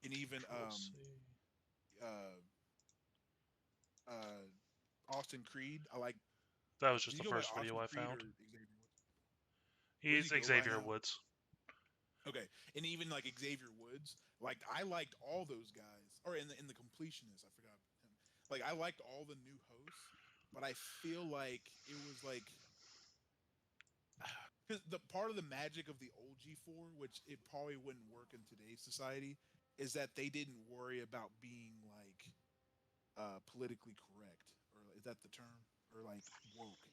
and even Control C. uh uh Austin Creed. I like. That was Did just you the go by first video Austin I Creed found. or Xavier Woods? What does He's he go by Xavier now? Woods. Okay, and even like Xavier Woods, like I liked all those guys, or in the completionist, I forgot him. Like I liked all the new hosts, but I feel like it was like because the part of the magic of the old G4, which it probably wouldn't work in today's society, is that they didn't worry about being like politically correct, or is that the term, or like woke?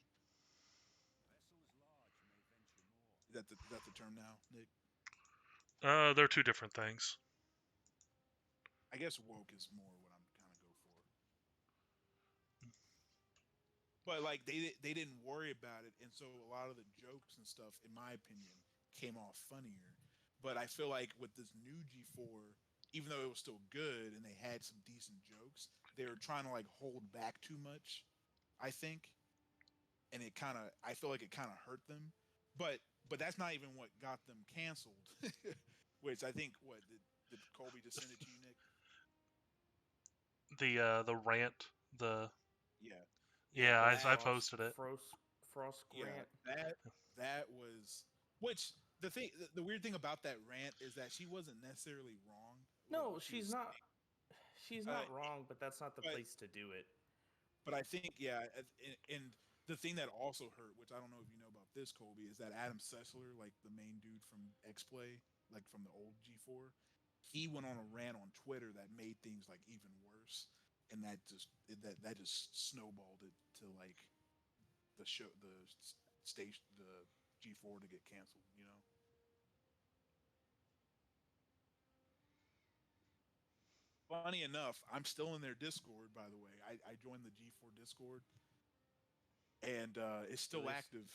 Is that the term now, Nick? They're two different things. I guess woke is more what I'm kind of go for. But like they didn't worry about it, and so a lot of the jokes and stuff, in my opinion, came off funnier. But I feel like with this new G4, even though it was still good and they had some decent jokes, they were trying to like hold back too much, I think, and it kind of I feel like it kind of hurt them. But that's not even what got them canceled. Which I think what did Colby just send it to you, Nick? The rant. The Yeah, yeah, Yeah, I that posted it. Frost yeah, Grant. that was which the weird thing about that rant is that she wasn't necessarily wrong with No, what she she's was not. She's saying, not wrong, but that's not the but place to do it. I think yeah, and the thing that also hurt, which I don't know if you know about this, Colby, is that Adam Sessler, like the main dude from X Play, like from the old G4, he went on a rant on Twitter that made things like even worse, and that just snowballed it to like the show the station the G4 to get canceled, you know. Funny enough, I'm still in their Discord. By the way, I joined the G4 Discord, and it's Do still they? active.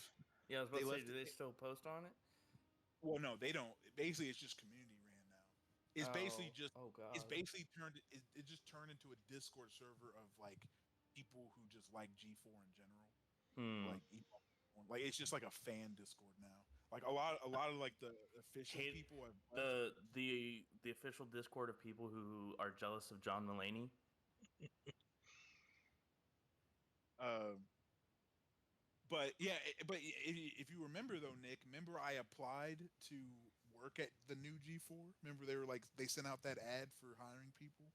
Yeah, I was about They to say, left do it. they still post on it? Well, no, they don't. Basically, it's just community ran now. It's basically Oh, just. oh It's God. basically turned. It just turned into a Discord server of like people who just like G4 in general. Hmm. Like it's just like a fan Discord now. Like a lot of like the official Hate people have left. the official Discord of people who are jealous of John Mulaney. Um, but yeah, if you remember though, Nick, remember I applied to work at the new G4. Remember they were like they sent out that ad for hiring people.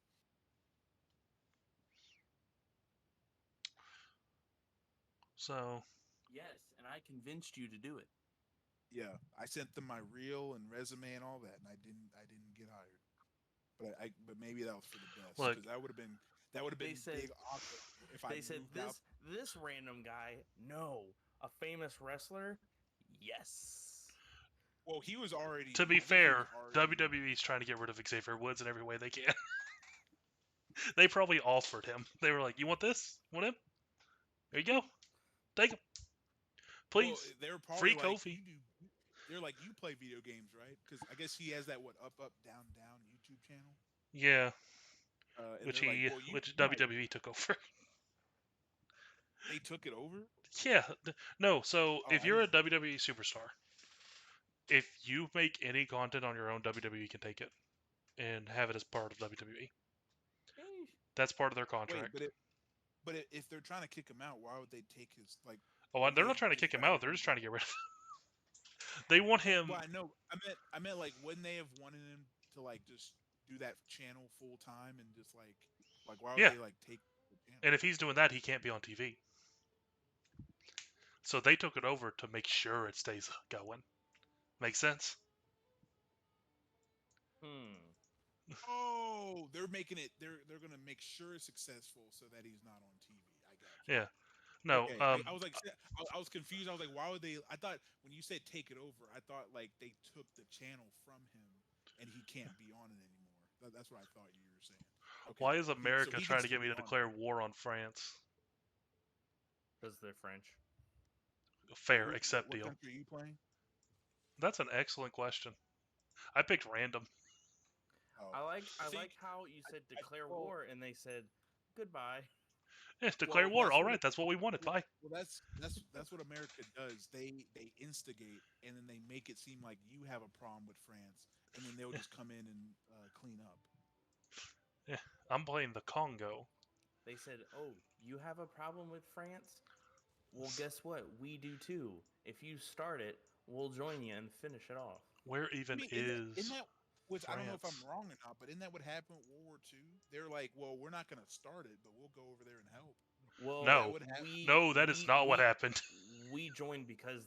So, Yes, and I convinced you to do it. Yeah, I sent them my reel and resume and all that, and I didn't get hired. But maybe that was for the best look, because that would have They been said big awkward if I they said moved out. this random guy, no, a famous wrestler, yes. Well, he was already. to be I think he was fair, already. WWE's trying to get rid of Xavier Woods in every way they can. They probably offered him. They were like, "You want this? Want him? There you go. Take him, Well, please. they were probably Free like, Kofi." They're like, you play video games, right? Because I guess he has that what up up down down YouTube channel. Yeah, And they're like, well, which you might. WWE took over. They took it over. Yeah, no. So Oh, if I you're didn't. a WWE superstar, if you make any content on your own, WWE can take it and have it as part of WWE. Eesh. That's part of their Wait, contract. if they're trying to kick him out, why would they take his like? Oh, Wouldn't they're they not trying to just kick him rather out. They're him just go? trying to get rid of him. They want him. Well, I know. I meant like, wouldn't they have wanted him to like just do that channel full time and just like why would Yeah, they like take the channel? and if he's doing that, he can't be on TV. So they took it over to make sure it stays going. Makes sense? Hmm. Oh, they're making it. They're gonna make sure it's successful so that he's not on TV. I got you. Yeah. No. Okay, I was like, I was confused. I was like, why would they? I thought when you said take it over, I thought like they took the channel from him and he can't be on it anymore. That's what I thought you were saying. Okay, Why is so America he trying gets to to get me be to on it. declare war on France? Because they're French. Wait, Fair, what, accept what deal. country are you playing? That's an excellent question. I picked random. Oh, I see, like how you said I, declare well, war and they said goodbye. Yeah, declare well, war. All right, that's what we wanted. Bye. that's what America does. They instigate and then they make it seem like you have a problem with France, and then they'll just come in and clean up. Yeah, I'm playing the Congo. They said, "Oh, you have a problem with France? Well, guess what? We do too. If you start it, we'll join you and finish it off." Where I even mean, in is that which I don't know if I'm France? wrong or not, but isn't that what happened with World War II? They're like, well, we're not going to start it, but we'll go over there and help. Is Well, that No, what happened? no, that is not what happened. we joined because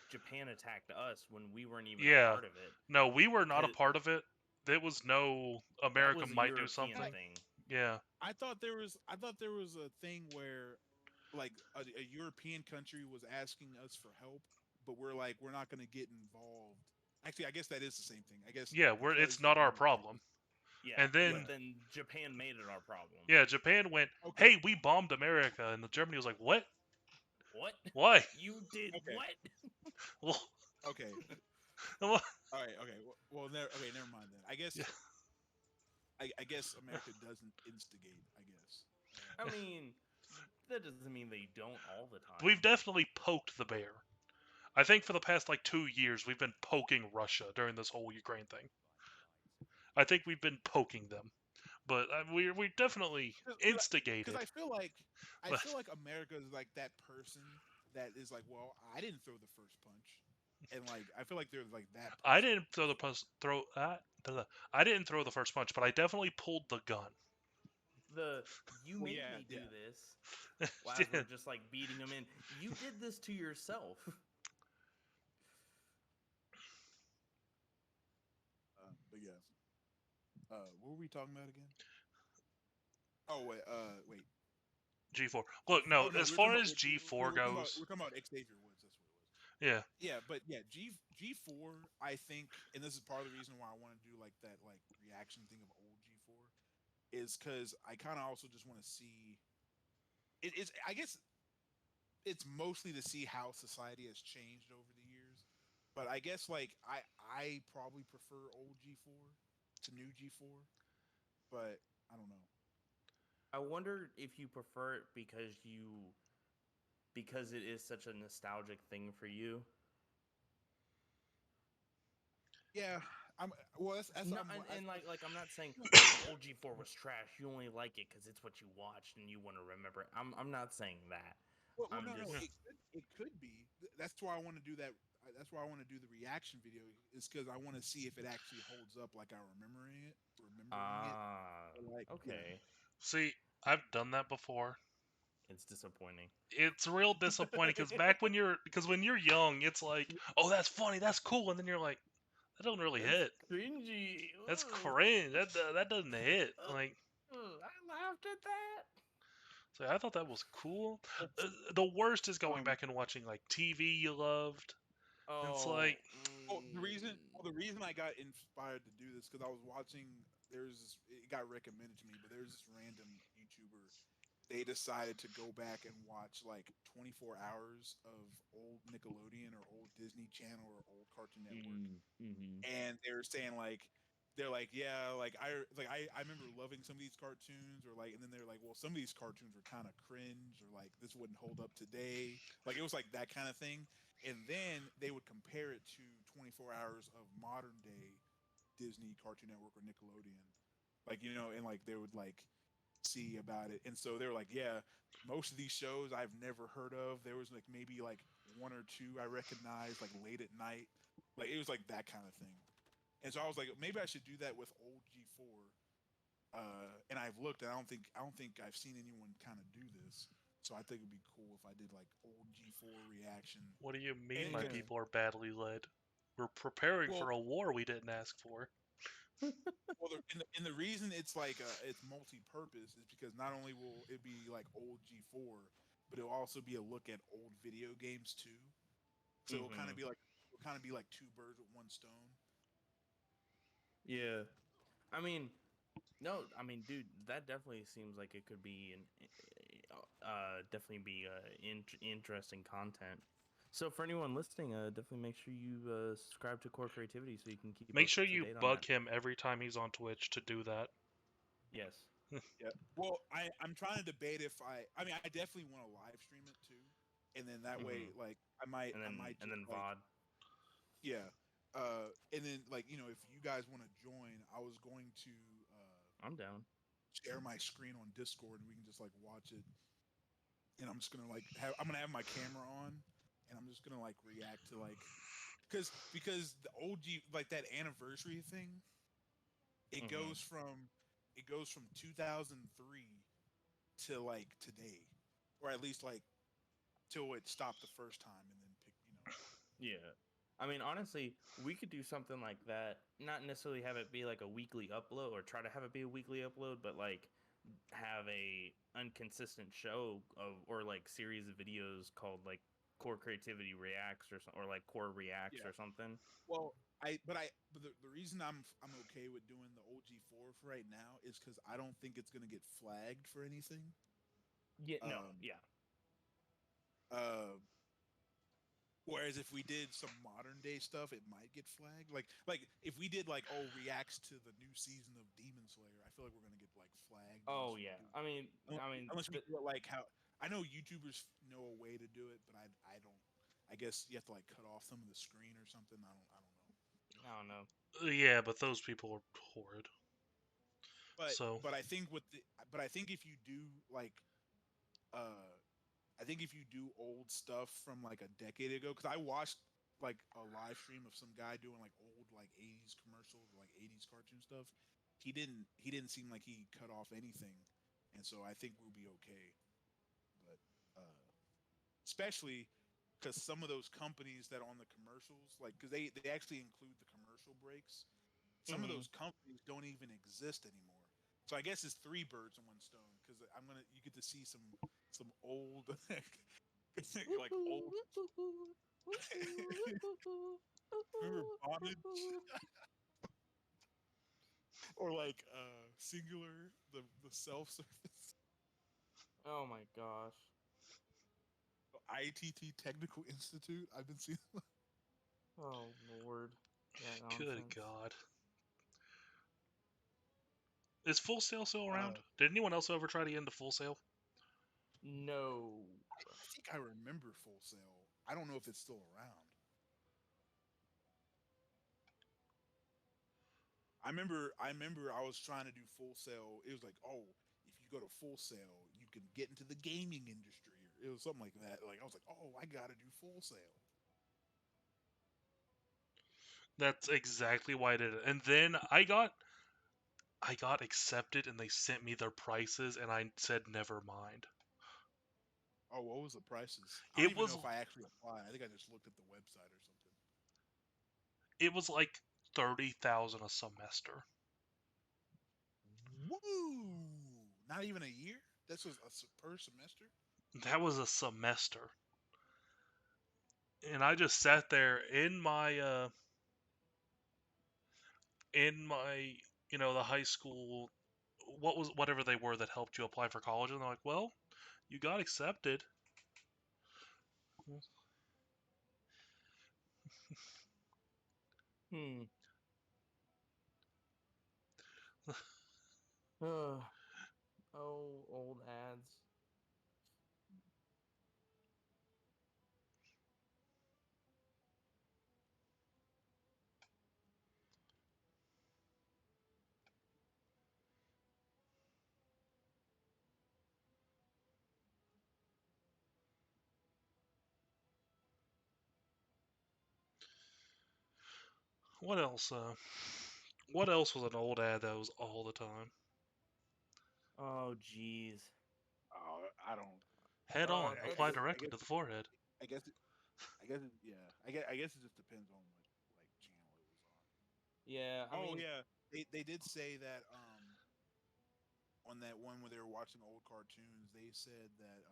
Japan attacked us when we weren't even a Yeah, part of it. no, we were not a 'Cause part of it. There was no that America was a might do European something. thing. Yeah, I thought there was a thing where like a European country was asking us for help, but we're like we're not going to get involved. Actually, I guess that is the same thing. I guess yeah, it's because not our Japan attacked problem. us. Yeah, And then but then Japan made it our problem. yeah, Japan went, Okay, "Hey, we bombed America," and Germany was like, "What? What? Why?" You did okay, what? Well, okay. well, All right, okay. Never mind then. I yeah, guess I guess America doesn't instigate. I guess. I mean, that doesn't mean they don't all the time. we've definitely poked the bear. I think for the past like 2 years, we've been poking Russia during this whole Ukraine thing. I think we've been poking them, but we definitely Because instigated. I But feel like America is like that person that is like, well, I didn't throw the first punch, and like I feel like they're like that I person. didn't throw the I didn't throw the first punch, but I definitely pulled the gun. The you Well, made yeah, me do yeah. this. As we're just like beating them in. You did this to yourself. But yeah. What were we talking about again? Oh wait. G4. Look, Oh no, no, as we were talking far about as G4 we're goes, talking about Xavier Woods. That's what it was. yeah, Yeah, but yeah, G4. I think, and this is part of the reason why I want to do like that like reaction thing of old G4 is because I kind of also just want to see. It's I guess it's mostly to see how society has changed over the years. But I guess like I probably prefer old G4 to new G4, but I don't know. I wonder if you prefer it because it is such a nostalgic thing for you. Yeah, I'm well. That's No, I'm and like I'm not saying I, oh old G4 was trash. You only like it because it's what you watched and you want to remember it. I'm not saying that. well, I'm no, just it could be. That's why I want to do that. that's why I want to do the reaction video is because I want to see if it actually holds up like I remembering it. Ah, Or like, yeah. okay. See, I've done that before. It's disappointing. It's real disappointing because when you're young, it's like, oh, that's funny, that's cool, and then you're like, that doesn't really That's hit. cringy. That's Ugh. cringe. That doesn't hit. Ugh, Like, I laughed at that. so I thought that was cool. It's, The worst is going um, back and watching like TV you loved. It's Oh, like, the reason I got inspired to do this because I was watching. It got recommended to me, but there's this random YouTuber. They decided to go back and watch like 24 hours of old Nickelodeon or old Disney Channel or old Cartoon Network, mm-hmm. and they're like, yeah, I remember loving some of these cartoons, or like, and then they're like, well, some of these cartoons were kind of cringe, or like this wouldn't hold up today, like it was like that kind of thing. And then they would compare it to 24 hours of modern day Disney, Cartoon Network, or Nickelodeon, like, and like they would like see about it. And so they were like, yeah, most of these shows I've never heard of. There was like maybe like one or two I recognized like late at night, like it was like that kind of thing. And so I was like, maybe I should do that with old G4. And I've looked, and I don't think I've seen anyone kind of do this. So I think it'd be cool if I did like old G4 reaction. what do you mean by And Yeah. people are badly led? We're preparing well, for a war we didn't ask for. and the reason it's like it's multi-purpose is because not only will it be like old G4, but it'll also be a look at old video games too. So Mm-hmm. it'll kind of be like two birds with one stone. Yeah. I mean, no, I mean, dude, that definitely seems like it could be definitely be interesting content. So for anyone listening, definitely make sure you subscribe to Core Creativity so you can keep up Make sure to you date on that. bug him every time he's on Twitch to do that. Yes. Yeah. Well, I'm trying to debate if I mean I definitely want to live stream it too, and then that way Mm-hmm. like I might And just then like, VOD. yeah, and then like if you guys want to join, I was going to I'm down. share my screen on Discord and we can just like watch it, and I'm just gonna like I'm gonna have my camera on, and I'm just gonna like react to like because the OG like that anniversary thing, it Mm-hmm. goes from it goes from 2003 to like today, or at least like till it stopped the first time, and then pick. Yeah. I mean, honestly, we could do something like that. Not necessarily have it be like a weekly upload or try to have it be a weekly upload, but like have a inconsistent show of or like series of videos called like Core Creativity Reacts or like Core Reacts Yeah. or something. Well, but the reason I'm okay with doing the OG4 for right now is because I don't think it's gonna get flagged for anything. Yeah. No. Um. Yeah. Uh. Whereas if we did some modern day stuff, it might get flagged. Like if we did like reacts to the new season of Demon Slayer, I feel like we're gonna get like flagged Oh unless we yeah. do I mean, unless we do it like how I know YouTubers know a way to do it, but I don't. I guess you have to like cut off some of the screen or something. I don't know. I don't know. Yeah, but those people are horrid. But So but I think with the but I think if you do like uh I think if you do old stuff from like a decade ago, because I watched like a live stream of some guy doing like old like 80s commercials or like 80s cartoon stuff. He didn't seem like he cut off anything, and so I think we'll be okay. But especially because some of those companies that are on the commercials, like because they actually include the commercial breaks. Some of Mm-hmm. those companies don't even exist anymore. So I guess it's three birds in one stone because you get to see some old like old remember bondage or like singular the self service Oh my gosh. ITT Technical Institute. I've been seeing. Oh Lord. That good nonsense. God, is Full Sail still Uh, around? Did anyone else ever try to get into Full Sail? No. I think I remember Full Sail. I don't know if it's still around. I remember I was trying to do Full Sail. It was like, oh, if you go to Full Sail, you can get into the gaming industry. Or it was something like that. Like I was like, oh, I gotta do Full Sail. That's exactly why I did it. And then I got accepted, and they sent me their prices, and I said never mind. Oh, what was the prices? I don't It even was know if I actually applied. I think I just looked at the website or something. it was like 30,000 a semester. Woo! Not even a year. This was per semester. That was a semester. And I just sat there in my the high school, whatever they were that helped you apply for college, and they're like, well, you got accepted. Hmm. Uh, oh, old ads. What else? What else was an old ad that was all the time? Oh, jeez. Oh, I don't. Head on, I, I apply guess. That's I directly guess. to the forehead. I guess. I guess. Yeah. I guess it just depends on what like channel it was yeah. I on. Oh mean, yeah, they did say that on that one where they were watching old cartoons, they said that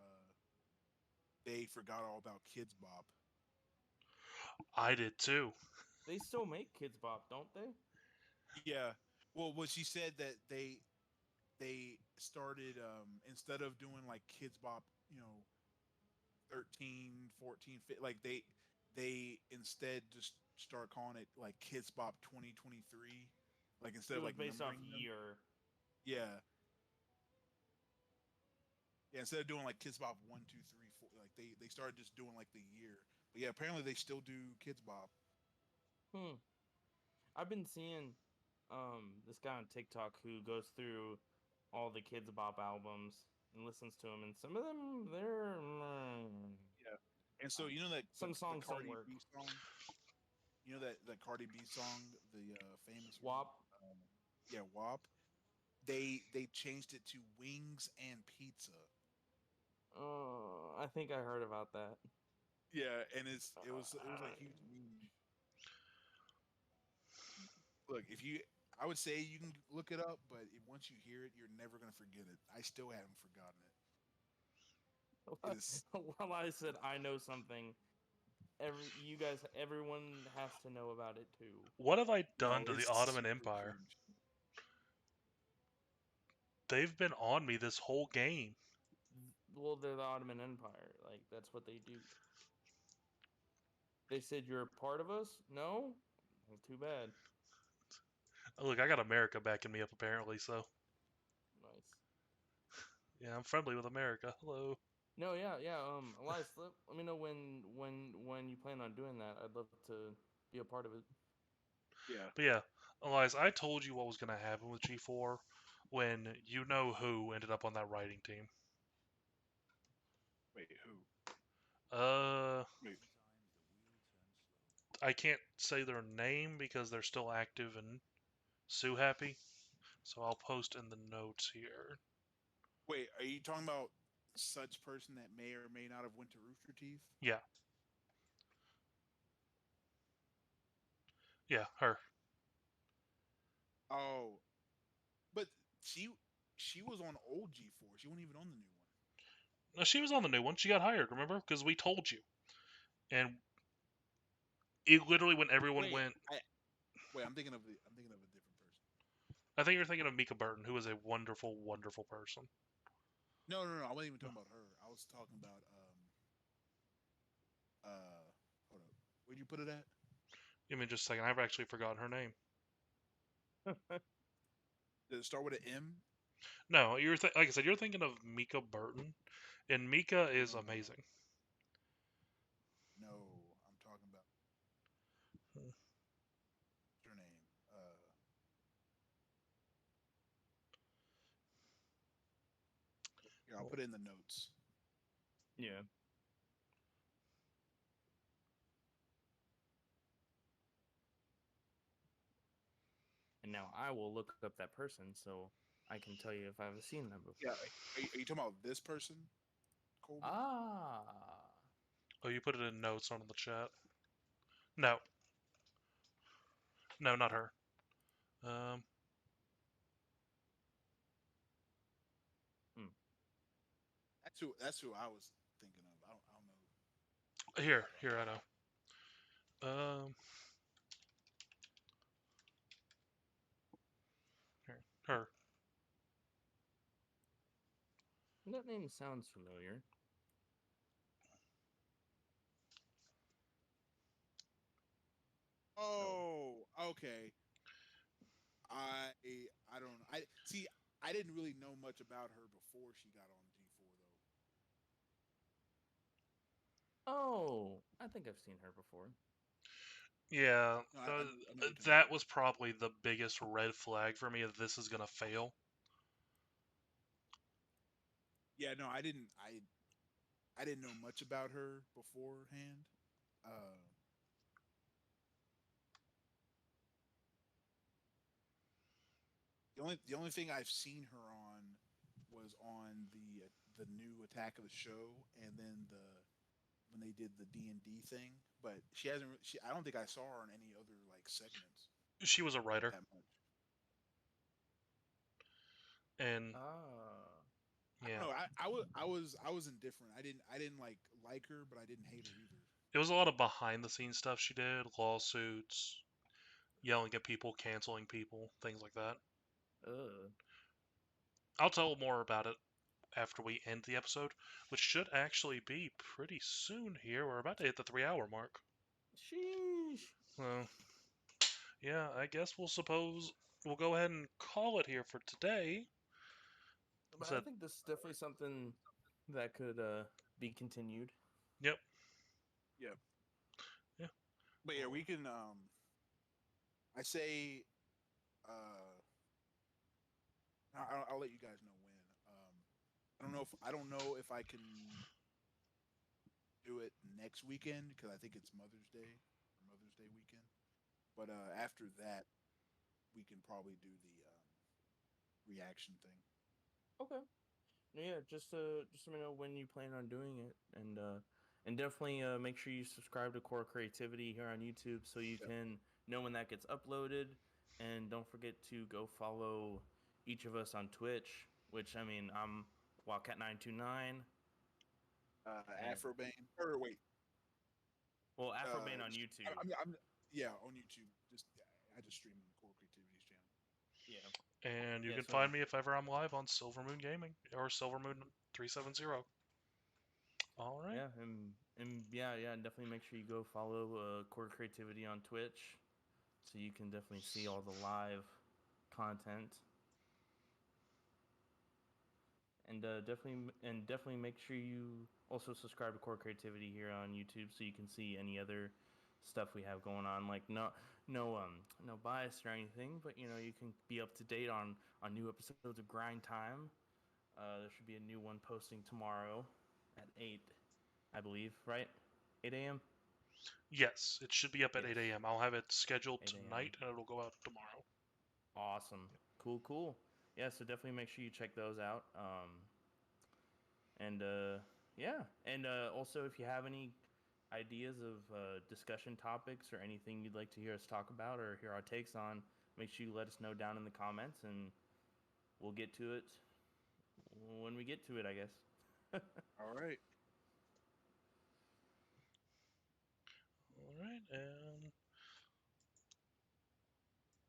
they forgot all about Kids Bop. I did too. they still make Kids Bop, don't they? Yeah. Well, what she said that they started instead of doing like Kids Bop, 13, 14, like they instead just start calling it like Kids Bop 2023, like instead It of was like based off numbering them. year. Yeah. Yeah, instead of doing like Kids Bop 1, 2, 3, 4, like they started just doing like the year. But yeah, apparently they still do Kids Bop. Hmm. I've been seeing this guy on TikTok who goes through all the Kids Bop albums and listens to them, and some of them they're Yeah. And so you know that some the songs don't Cardi work. B song, that Cardi B song, the famous one. WAP. Um, yeah, WAP. They changed it to Wings and Pizza. I think I heard about that. Yeah, and it was a huge meme. Look, if you, I would say you can look it up, but once you hear it, you're never gonna forget it. I still haven't forgotten it. It is. Well, I said I know something. Everyone has to know about it too. What have I done No, to the it's Ottoman super Empire? cringe. They've been on me this whole game. Well, they're the Ottoman Empire. Like that's what they do. They said you're a part of us. No, well, too bad. Look, I got America backing me up apparently, so Nice. yeah, I'm friendly with America. Hello. No, yeah, yeah. Elias, let me know when you plan on doing that. I'd love to be a part of it. Yeah. But yeah, Elias, I told you what was going to happen with G4 when you know who ended up on that writing team. Wait, who? Uh, Wait. I can't say their name because they're still active and sue happy. So I'll post in the notes here. Wait, are you talking about such person that may or may not have went to Rooster Teeth? Yeah, yeah, her. Oh, but she she was on old G4. She wasn't even on the new one. No, she was on the new one. She got hired, remember? Because we told you. And it literally when everyone Wait, went, I'm thinking of a different person. I think you're thinking of Mika Burton, who is a wonderful, wonderful person. No, no, no. I wasn't even talking about her. I was talking about hold up. Where'd you put it at? Give me just a second. I've actually forgotten her name. Did it start with an M? No, like I said, you're thinking of Mika Burton, and Mika is No, amazing. no. I'm talking about what's her name. Here, I'll put it in the notes. Yeah. and now I will look up that person so I can tell you if I've seen them Yeah, before. are you talking about this person, Colby? Ah, Oh, you put it in notes, not in the chat. No, no, not her. Um, hmm. That's who I was thinking of. I don't know. here, I know. Um, here, her. That name sounds familiar. Oh, Oh, okay. I I don't I see. I didn't really know much about her before she got on G4 though. oh, I think I've seen her before. Yeah, No, I know what you're talking that about. was probably the biggest red flag for me if this is gonna fail. Yeah, no, I didn't know much about her beforehand. Uh, the only thing I've seen her on was on the new Attack of the Show, and then the when they did the D&D thing. But she hasn't. She I don't think I saw her in any other like segments She was a writer, that much. and Ah, I don't yeah, know. I was indifferent. I didn't like her, but I didn't hate her either. it was a lot of behind the scenes stuff she did, lawsuits, yelling at people, canceling people, things like that. uh, I'll tell more about it after we end the episode, which should actually be pretty soon here. We're about to hit the 3 hour mark. sheesh. So, yeah, I guess we'll go ahead and call it here for today. But I Said, think this is definitely something that could be continued. yep, Yeah, yeah, but yeah, we can. I say. Uh, I'll let you guys know when. I don't know if I can do it next weekend because I think it's Mother's Day or Mother's Day weekend. But after that, we can probably do the reaction thing. Okay. Yeah, just let me know when you plan on doing it, and definitely make sure you subscribe to Core Creativity here on YouTube so you Yep. can know when that gets uploaded, and don't forget to go follow each of us on Twitch. Which I mean, I'm Wildcat929, and Afrobane, or wait, well, Afrobane on YouTube. yeah, on YouTube. I just stream on Core Creativity's channel. Yeah, and you yeah. can So find me if ever I'm live on Silver Moon Gaming or Silver Moon 370. All right. yeah, and yeah, and definitely make sure you go follow Core Creativity on Twitch, so you can definitely see all the live content. And definitely make sure you also subscribe to Core Creativity here on YouTube so you can see any other stuff we have going on. Like no bias or anything, but you can be up to date on new episodes of Grind Time. There should be a new one posting tomorrow at 8, I believe, right? 8 a.m. Yes, it should be up at Yes, 8 a.m. I'll have it scheduled 8 a.m. tonight and it'll go out tomorrow. Awesome, cool. Yeah, so definitely make sure you check those out. And yeah, and also if you have any ideas of discussion topics or anything you'd like to hear us talk about or hear our takes on, make sure you let us know down in the comments, and we'll get to it when we get to it, I guess. All right. All right, and